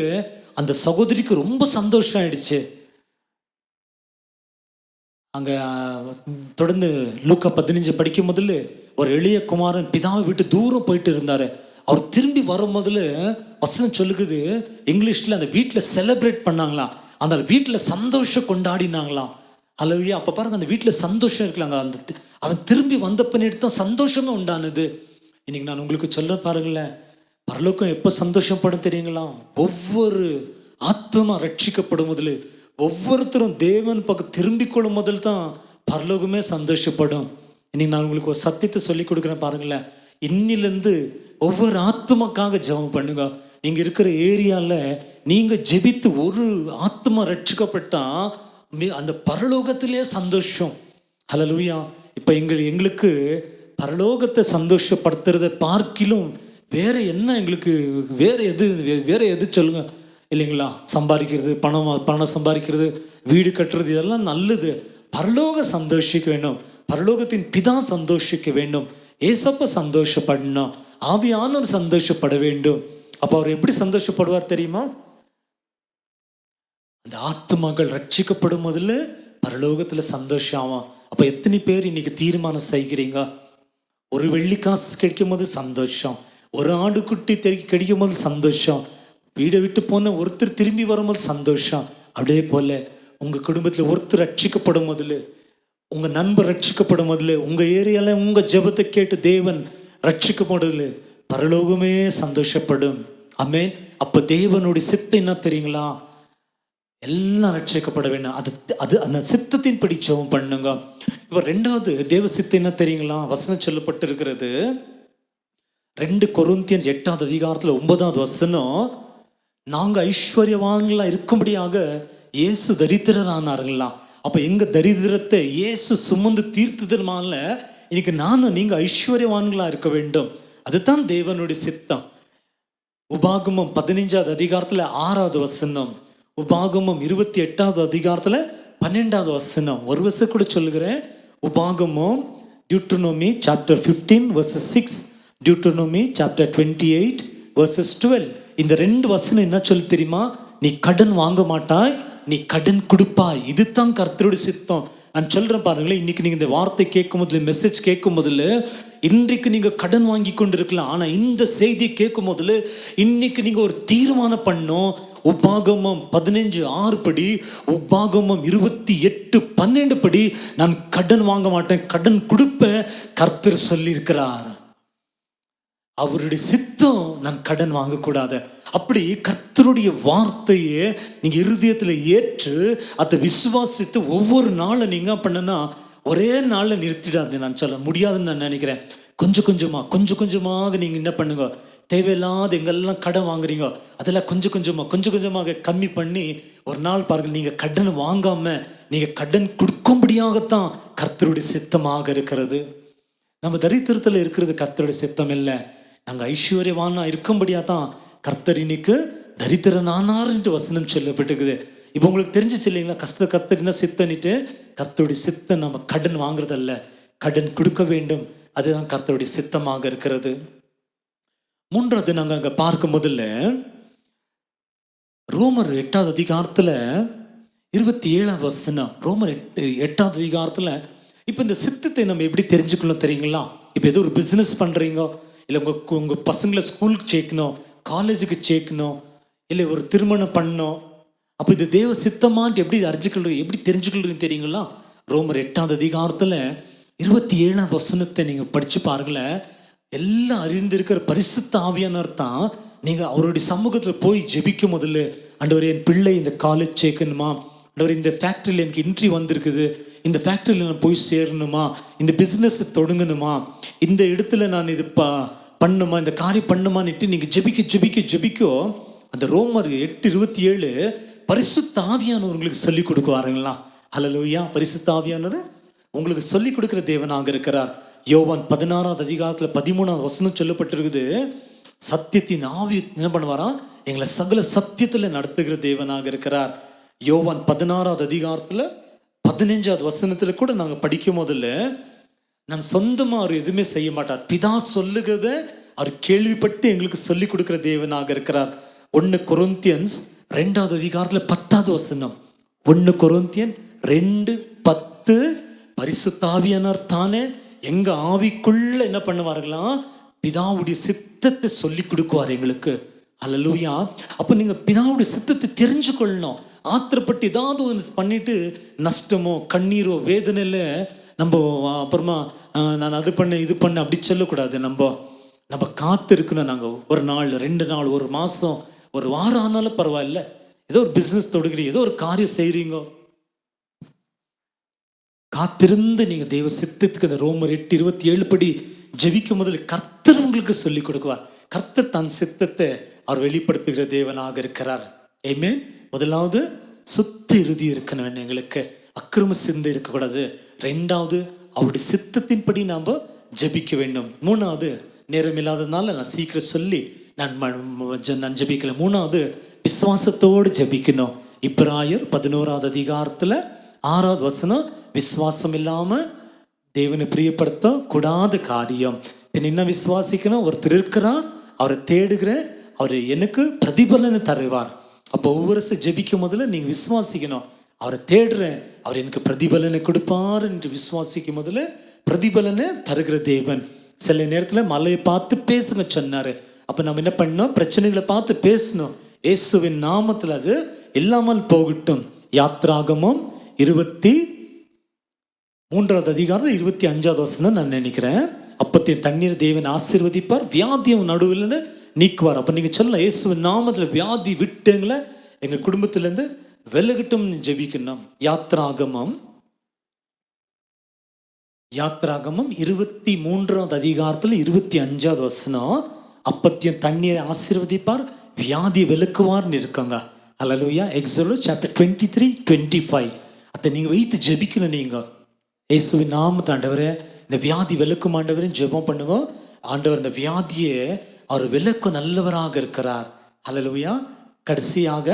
அந்த சகோதரிக்கு ரொம்ப சந்தோஷம் ஆயிடுச்சு. அங்கே தொடர்ந்து லூக்கா 15 படிக்கும் முதல்ல ஒரு எளிய குமாரன் பிதாவை விட்டு தூரம் போயிட்டு இருந்தார். அவர் திரும்பி வரும் முதல்ல வசனம் சொல்லுக்குது, இங்கிலீஷில் அந்த வீட்டில் செலிப்ரேட் பண்ணாங்களாம், அந்த வீட்டில் சந்தோஷம் கொண்டாடினாங்களாம். அல்லையா, அப்போ பாருங்க, அந்த வீட்டில் சந்தோஷம் இருக்கலாங்க. அவன் திரும்பி வந்த பண்ணிட்டு தான் சந்தோஷமே உண்டானது. இன்னைக்கு நான் உங்களுக்கு சொல்ல பாருங்களேன், பரலோகம் எப்போ சந்தோஷப்படும் தெரியுங்களா, ஒவ்வொரு ஆத்மா ரட்சிக்கப்படும் முதல்ல, ஒவ்வொருத்தரும் தேவன் பக்கம் திரும்பி கொள்ளும் முதல் தான் பரலோகமே சந்தோஷப்படும். இன்னைக்கு நான் உங்களுக்கு ஒரு சத்தியத்தை சொல்லி கொடுக்குறேன் பாருங்களேன். இன்னிலேருந்து ஒவ்வொரு ஆத்மாக்காக ஜெபம் பண்ணுங்க. நீங்கள் இருக்கிற ஏரியாவில் நீங்கள் ஜெபித்து ஒரு ஆத்மா ரட்சிக்கப்பட்டா அந்த பரலோகத்திலே சந்தோஷம். ஹல்லேலூயா. இப்போ எங்களுக்கு பரலோகத்தை சந்தோஷப்படுத்துறதை பார்க்கிலும் வேற என்ன எங்களுக்கு வேற எது சொல்லுங்க இல்லைங்களா? சம்பாதிக்கிறது, பணம் சம்பாதிக்கிறது, வீடு கட்டுறது, இதெல்லாம் நல்லது. பரலோக சந்தோஷிக்க வேண்டும், பரலோகத்தின் பிதா சந்தோஷிக்க வேண்டும், ஏசப்ப சந்தோஷப்படணும், ஆவியானவர் சந்தோஷப்பட வேண்டும். அப்போ அவர் எப்படி சந்தோஷப்படுவார் தெரியுமா? அந்த ஆத்துமாக்கள் ரட்சிக்கப்படும் முதல்ல பரலோகத்தில் சந்தோஷம் ஆகும். அப்போ எத்தனை பேர் இன்னைக்கு தீர்மானம் செய்கிறீங்க? ஒரு வெள்ளிக்காசு கிடைக்கும் போது சந்தோஷம், ஒரு ஆடுக்குட்டி கிடைக்கும் போது சந்தோஷம், வீடை விட்டு போன ஒருத்தர் திரும்பி வரும்போது சந்தோஷம். அப்படியே போல உங்கள் குடும்பத்தில் ஒருத்தர் ரட்சிக்கப்படும் முதல்ல, உங்கள் நண்பர் ரட்சிக்கப்படும் முதல்ல, உங்கள் ஏரியாவில் உங்கள் ஜெபத்தை கேட்டு தேவன் ரட்சிக்கப்படுதல் பரலோகமே சந்தோஷப்படும். ஆமென். அப்போ தேவனுடைய சித்தம் என்ன தெரியுங்களா? எல்லாம் ரட்சிக்கப்பட வேண்டும். அது அந்த சித்தத்தின் படி ஜெபம் பண்ணுங்க. இப்போ ரெண்டாவது தேவ சித்தம் என்ன தெரியுங்களா? வசனம் சொல்லப்பட்டு இருக்கிறது 2 கொரிந்தியர் 8வது அதிகாரத்தில் 9வது வசனம், நாங்கள் ஐஸ்வர்யவான்களா இருக்கும்படியாக இயேசு தரித்திரரானார்களாம். அப்போ எங்க தரித்திரத்தை இயேசு சுமந்து தீர்த்ததுனால இன்னைக்கு நானும் நீங்க ஐஸ்வர்யவான்களா இருக்க வேண்டும். அதுதான் தேவனுடைய சித்தம். உபாகமம் 15வது அதிகாரத்தில் 6வது வசனம், உபாகமம் 28வது அதிகாரத்தில் 12வது வசனம். ஒரு வசனம் கூட சொல்லுகிறேன். உபாகமம் டியூட்டரோனமி சாப்டர் 15 verses 6, டியூட்டரோனமி சாப்டர் 28 verses 12. இந்த 2 வசனம் என்ன சொல்லி தெரியுமா? நீ கடன் வாங்க மாட்டாய், நீ கடன் கொடுப்பாய். இதுதான் கர்த்தருடைய சித்தம். நான் சொல்றேன் பாருங்களேன், இன்னைக்கு நீங்க இந்த வார்த்தை கேட்கும் போதுல, மெசேஜ் கேட்கும் போதுல, இன்றைக்கு நீங்க கடன் வாங்கி கொண்டு இருக்கலாம். ஆனா இந்த செய்தி கேட்கும் போதுல இன்னைக்கு நீங்க ஒரு தீர்மானம் பண்ணும். உபாகமம் 15:6 படி, உபாகமம் 28:12 படி நான் கடன் வாங்க மாட்டேன், கடன் கொடுப்பேன். கர்த்தர் சொல்லி இருக்கிறார். அவருடைய சித்தம் நான் கடன் வாங்கக்கூடாது. அப்படி கர்த்தருடைய வார்த்தையை நீங்க இருதயத்தில் ஏற்று அதை விசுவாசித்து ஒவ்வொரு நாளும் நீங்க பண்ணுனா ஒரே நாளில் நிறுத்திடாது. நான் சொல்ல முடியாதுன்னு நான் நினைக்கிறேன். கொஞ்சம் கொஞ்சமாக நீங்க என்ன பண்ணுங்க, தேவையில்லாத எங்கெல்லாம் கடன் வாங்குறீங்க அதெல்லாம் கொஞ்சம் கொஞ்சமாக கம்மி பண்ணி ஒரு நாள் பாருங்க, நீங்க கடன் வாங்காம நீங்க கடன் கொடுக்கும்படியாகத்தான் கர்த்தருடைய சித்தமாக இருக்கிறது. நம்ம தரித்திரத்தில் இருக்கிறது கர்த்தருடைய சித்தம் இல்லை. நாங்கள் ஐஸ்வர்யவானா இருக்கும்படியா தான் கர்த்தர் இன்னைக்கு தரித்திரனானார்ன்ட்டு வசனம் சொல்லப்பட்டுக்குது. இப்போ உங்களுக்கு தெரிஞ்சிச்சு இல்லைங்களா? கர்த்தர் என்ன சித்தனிட்டு? கர்த்தருடைய சித்தம் நம்ம கடன் வாங்குறதல்ல, கடன் கொடுக்க வேண்டும். அதுதான் கர்த்தருடைய சித்தமாக இருக்கிறது. மூன்றாவது நாங்கள் அங்கே பார்க்கும் முதல்ல ரோமர் 8வது அதிகாரத்தில் 27வது வசனம். ரோமர் 8வது அதிகாரத்தில் இப்போ இந்த சித்தத்தை நம்ம எப்படி தெரிஞ்சுக்கணும் தெரியுங்களா? இப்போ ஏதோ ஒரு பிஸ்னஸ் பண்ணுறீங்க, இல்லை உங்கள் பசங்களை ஸ்கூலுக்கு சேர்க்கணும், காலேஜுக்கு சேர்க்கணும், இல்லை ஒரு திருமணம் பண்ணணும். அப்போ இது தேவ சித்தமான்ட்டு எப்படி தெரிஞ்சுக்கொள்றீங்க தெரியுங்களா? ரோமர் 8வது அதிகாரத்தில் 27வது வசனத்தை நீங்கள் படித்து பாருங்களேன். எல்லாம் அறிந்திருக்கிற பரிசுத்த ஆவியானவர் தான் நீங்கள் அவருடைய சமூகத்தில் போய் ஜெபிக்கும் முதல்ல, ஆண்டவரே என் பிள்ளை இந்த காலேஜ் சேர்க்கணுமா, ஆண்டவரே இந்த ஃபேக்ட்ரியில் எனக்கு இன்ட்ரி வந்திருக்குது, இந்த ஃபேக்ட்ரியில் நான் போய் சேரணுமா, இந்த பிஸ்னஸ் தொடங்கணுமா, இந்த இடத்துல நான் இது பண்ணுமா, இந்த காரியம் பண்ணுமான்னுட்டு நீங்கள் ஜெபிக்கோ அந்த ரோமர் 8:27 பரிசுத்த ஆவியானவர் உங்களுக்கு சொல்லிக் கொடுக்குவாருங்களா? ஹல்லேலூயா. பரிசுத்த ஆவியானவர் உங்களுக்கு சொல்லிக் கொடுக்குற தேவனாக இருக்கிறார். யோவான் 16வது அதிகாரத்தில் 13வது வசனம் சொல்லப்பட்டிருக்குது, சத்தியத்தின் ஆவி என்ன பண்ணுவாராம்? எங்களை சகல சத்தியத்தில் நடத்துகிற தேவனாக இருக்கிறார். யோவான் 16வது அதிகாரத்தில் 15வது வசனத்தில் கூட நாங்கள் படிக்கும் போதில், நான் சொந்தமாக அவர் எதுவுமே செய்ய மாட்டார், பிதா சொல்லுகிறத அவர் கேள்விப்பட்டு எங்களுக்கு சொல்லிக் கொடுக்குற தேவனாக இருக்கிறார். 1 கொரிந்தியன்ஸ் 2வது அதிகாரத்தில் 10வது வசனம். 1 கொரிந்தியன் 2:10 பரிசுத்த ஆவியானவர் தானே எங்க ஆவிக்குள்ள என்ன பண்ணுவார்களாம்? பிதாவுடைய சித்தத்தை சொல்லி கொடுக்குவார் எங்களுக்கு. ஹல்லேலூயா. அப்போ நீங்கள் பிதாவுடைய சித்தத்தை தெரிஞ்சுக்கொள்ளணும். ஆத்திரப்பட்டு ஏதாவது ஒன்று பண்ணிட்டு நஷ்டமோ கண்ணீரோ வேதனையில் நம்ம அப்புறமா நான் அது பண்ண இது பண்ண அப்படி சொல்லக்கூடாது. நம்ம காத்து இருக்கணும். நாங்கள் ஒரு நாள் 2 நாள் 1 மாதம் 1 வாரம் ஆனாலும் பரவாயில்ல. ஏதோ ஒரு பிஸ்னஸ் தொடுக்கிறீங்க, ஏதோ ஒரு காரியம் செய்கிறீங்க, காத்திருந்து நீங்கள் தெய்வ சித்தத்துக்கு அந்த ரோமர் 8:27 படி ஜெபிக்கும் முதல்ல கர்த்தர் உங்களுக்கு சொல்லி கொடுக்குவார். கர்த்தர் தன் சித்தத்தை அவர் வெளிப்படுத்துகிற தேவனாக இருக்கிறார். ஆமென். முதலாவது சுத்த இறுதி இருக்கணும், எங்களுக்கு அக்கிரம சிந்தை இருக்கக்கூடாது. 2வது அவருடைய சித்தத்தின்படி நாம் ஜெபிக்க வேண்டும். 3வது நேரம் இல்லாததுனால நான் சீக்கிரம் சொல்லி நான் ஜெபிக்கல. 3வது விசுவாசத்தோடு ஜெபிக்கணும். இப்ராயர் 11வது அதிகாரத்தில் 6வது வசனம், விசுவாசம் இல்லாமல் தேவனை பிரியப்படுத்த கூடாத காரியம். என்ன விசுவாசிக்கணும்? ஒருத்தர் இருக்கிறார், அவரை தேடுகிற, அவர் எனக்கு பிரதிபலனை தருவார். அப்போ ஒவ்வொரு ஜெபிக்கும் முதல்ல நீங்கள் விசுவாசிக்கணும், அவரை தேடுறேன், அவர் எனக்கு பிரதிபலனை கொடுப்பார் என்று விசுவாசிக்கும் முதல்ல பிரதிபலனை தருகிற தேவன். சில நேரத்தில் மலையை பார்த்து பேசுங்க சொன்னார். அப்போ நம்ம என்ன பண்ணோம்? பிரச்சனைகளை பார்த்து பேசணும். இயேசுவின் நாமத்தில் அது இல்லாமல் போகட்டும். யாத்ராகமம் 23:25 நான் நினைக்கிறேன். அப்பத்தின் தண்ணீர் தேவன் ஆசீர்வதிப்பார், வியாதியும் நடுவிலிருந்து நீக்குவார். அப்போ நீங்கள் சொல்லலாம், இயேசுவின் நாமத்தில் வியாதி விட்டுங்களை எங்கள் குடும்பத்திலேருந்து விலகட்டும் ஜெபிக்கணும். யாத்ராகமம் 23:25 அப்பத்தியும் தண்ணீரை ஆசீர்வதிப்பார், வியாதி விலக்குவார்னு இருக்காங்க. அல்லேலூயா. எக்ஸோடஸ் சாப்டர் 23:25 அதை நீங்கள் வைத்து ஜெபிக்கணும். நீங்கள் இயேசுவின் நாமத்தை ஆண்டவரே இந்த வியாதி விலக்கும் ஆண்டவரே ஜெபம் பண்ணுங்க. ஆண்டவர் இந்த வியாதியை அவர் விலக்கு நல்லவராக இருக்கிறார். அல்லேலூயா. கடைசியாக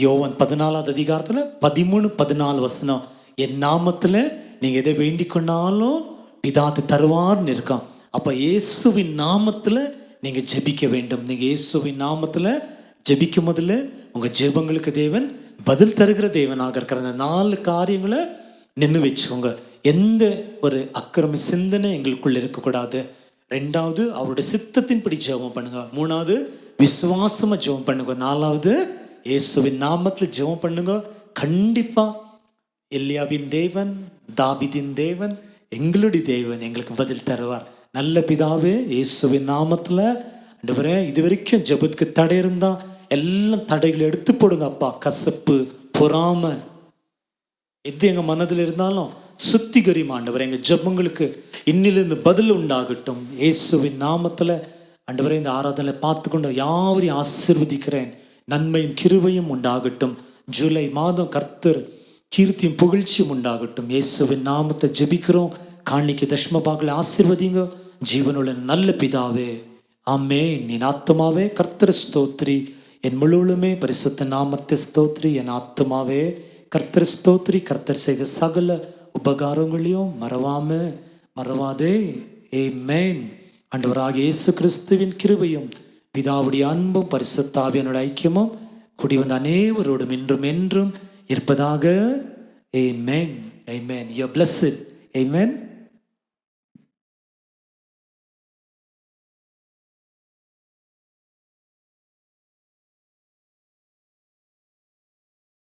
யோவான் 14:13-14 என் நாமத்தில் நீங்கள் எதை வேண்டிக் கொண்டாலும் பிதாத்து தருவார்னு இருக்கான். அப்போ இயேசுவின் நாமத்தில் நீங்கள் ஜெபிக்க வேண்டும். நீங்கள் இயேசுவின் நாமத்தில் ஜெபிக்கும் முதல்ல உங்கள் ஜெபங்களுக்கு தேவன் பதில் தருகிற தேவனாக இருக்கிற அந்த 4 காரியங்களை நின்று வச்சுக்கோங்க. எந்த ஒரு அக்கிரம சிந்தனை எங்களுக்குள்ள இருக்கக்கூடாது. 2வது அவருடைய சித்தத்தின்படி ஜெபம் பண்ணுங்க. 3வது விசுவாசமாக ஜெபம் பண்ணுங்க. 4வது இயேசுவின் நாமத்தில் ஜெபம் பண்ணுங்க. கண்டிப்பாக எலியாவின் தேவன், தாவீதின் தேவன், எங்களுடைய தேவன் எங்களுக்கு பதில் தருவார். நல்ல பிதாவே, இயேசுவின் நாமத்தில் ஆண்டவரே இது வரைக்கும் ஜெபத்துக்கு தடை இருந்தால் எல்லாம் தடைகளை எடுத்து போடுங்க அப்பா. கசப்பு, பொறாமை எது எங்கள் மனதில் இருந்தாலும் சுத்திகரியும் ஆண்டவரே. எங்கள் ஜெபங்களுக்கு இன்னிலிருந்து பதில் உண்டாகட்டும். இயேசுவின் நாமத்தில் ஆண்டவரே இந்த ஆராதனை பார்த்து கொண்டு யாவரையும் ஆசீர்வதிக்கிறேன். நன்மையும் கிருபையும் உண்டாகட்டும். ஜூலை மாதம் கர்த்தர் கீர்த்தியும் புகழ்ச்சியும் உண்டாகட்டும். இயேசுவின் நாமத்தை ஜெபிக்கிறோம். காணிக்கை தஷ்மபாக்களை ஆசீர்வதிங்க ஜீவனுள்ள நல்ல பிதாவே. ஆமென். என் ஆத்துமாவே கர்த்தர் ஸ்தோத்ரி, என் முழுவதுமே பரிசுத்த நாமத்தை ஸ்தோத்ரி. என் ஆத்துமாவே கர்த்தர் ஸ்தோத்ரி. கர்த்தர் செய்த சகல உபகாரங்களையும் மறவாதே. ஆமென். ஆண்டவராகிய இயேசு கிறிஸ்துவின் கிருபையும் பிதாவுடைய அன்பும் பரிசுத்த ஆவியானோட ஐக்கியமும் கூடி வந்த அனைவரோடும் இன்றும் என்றும் இருப்பதாக. ஆமென். ஆமென். You are blessed. Amen.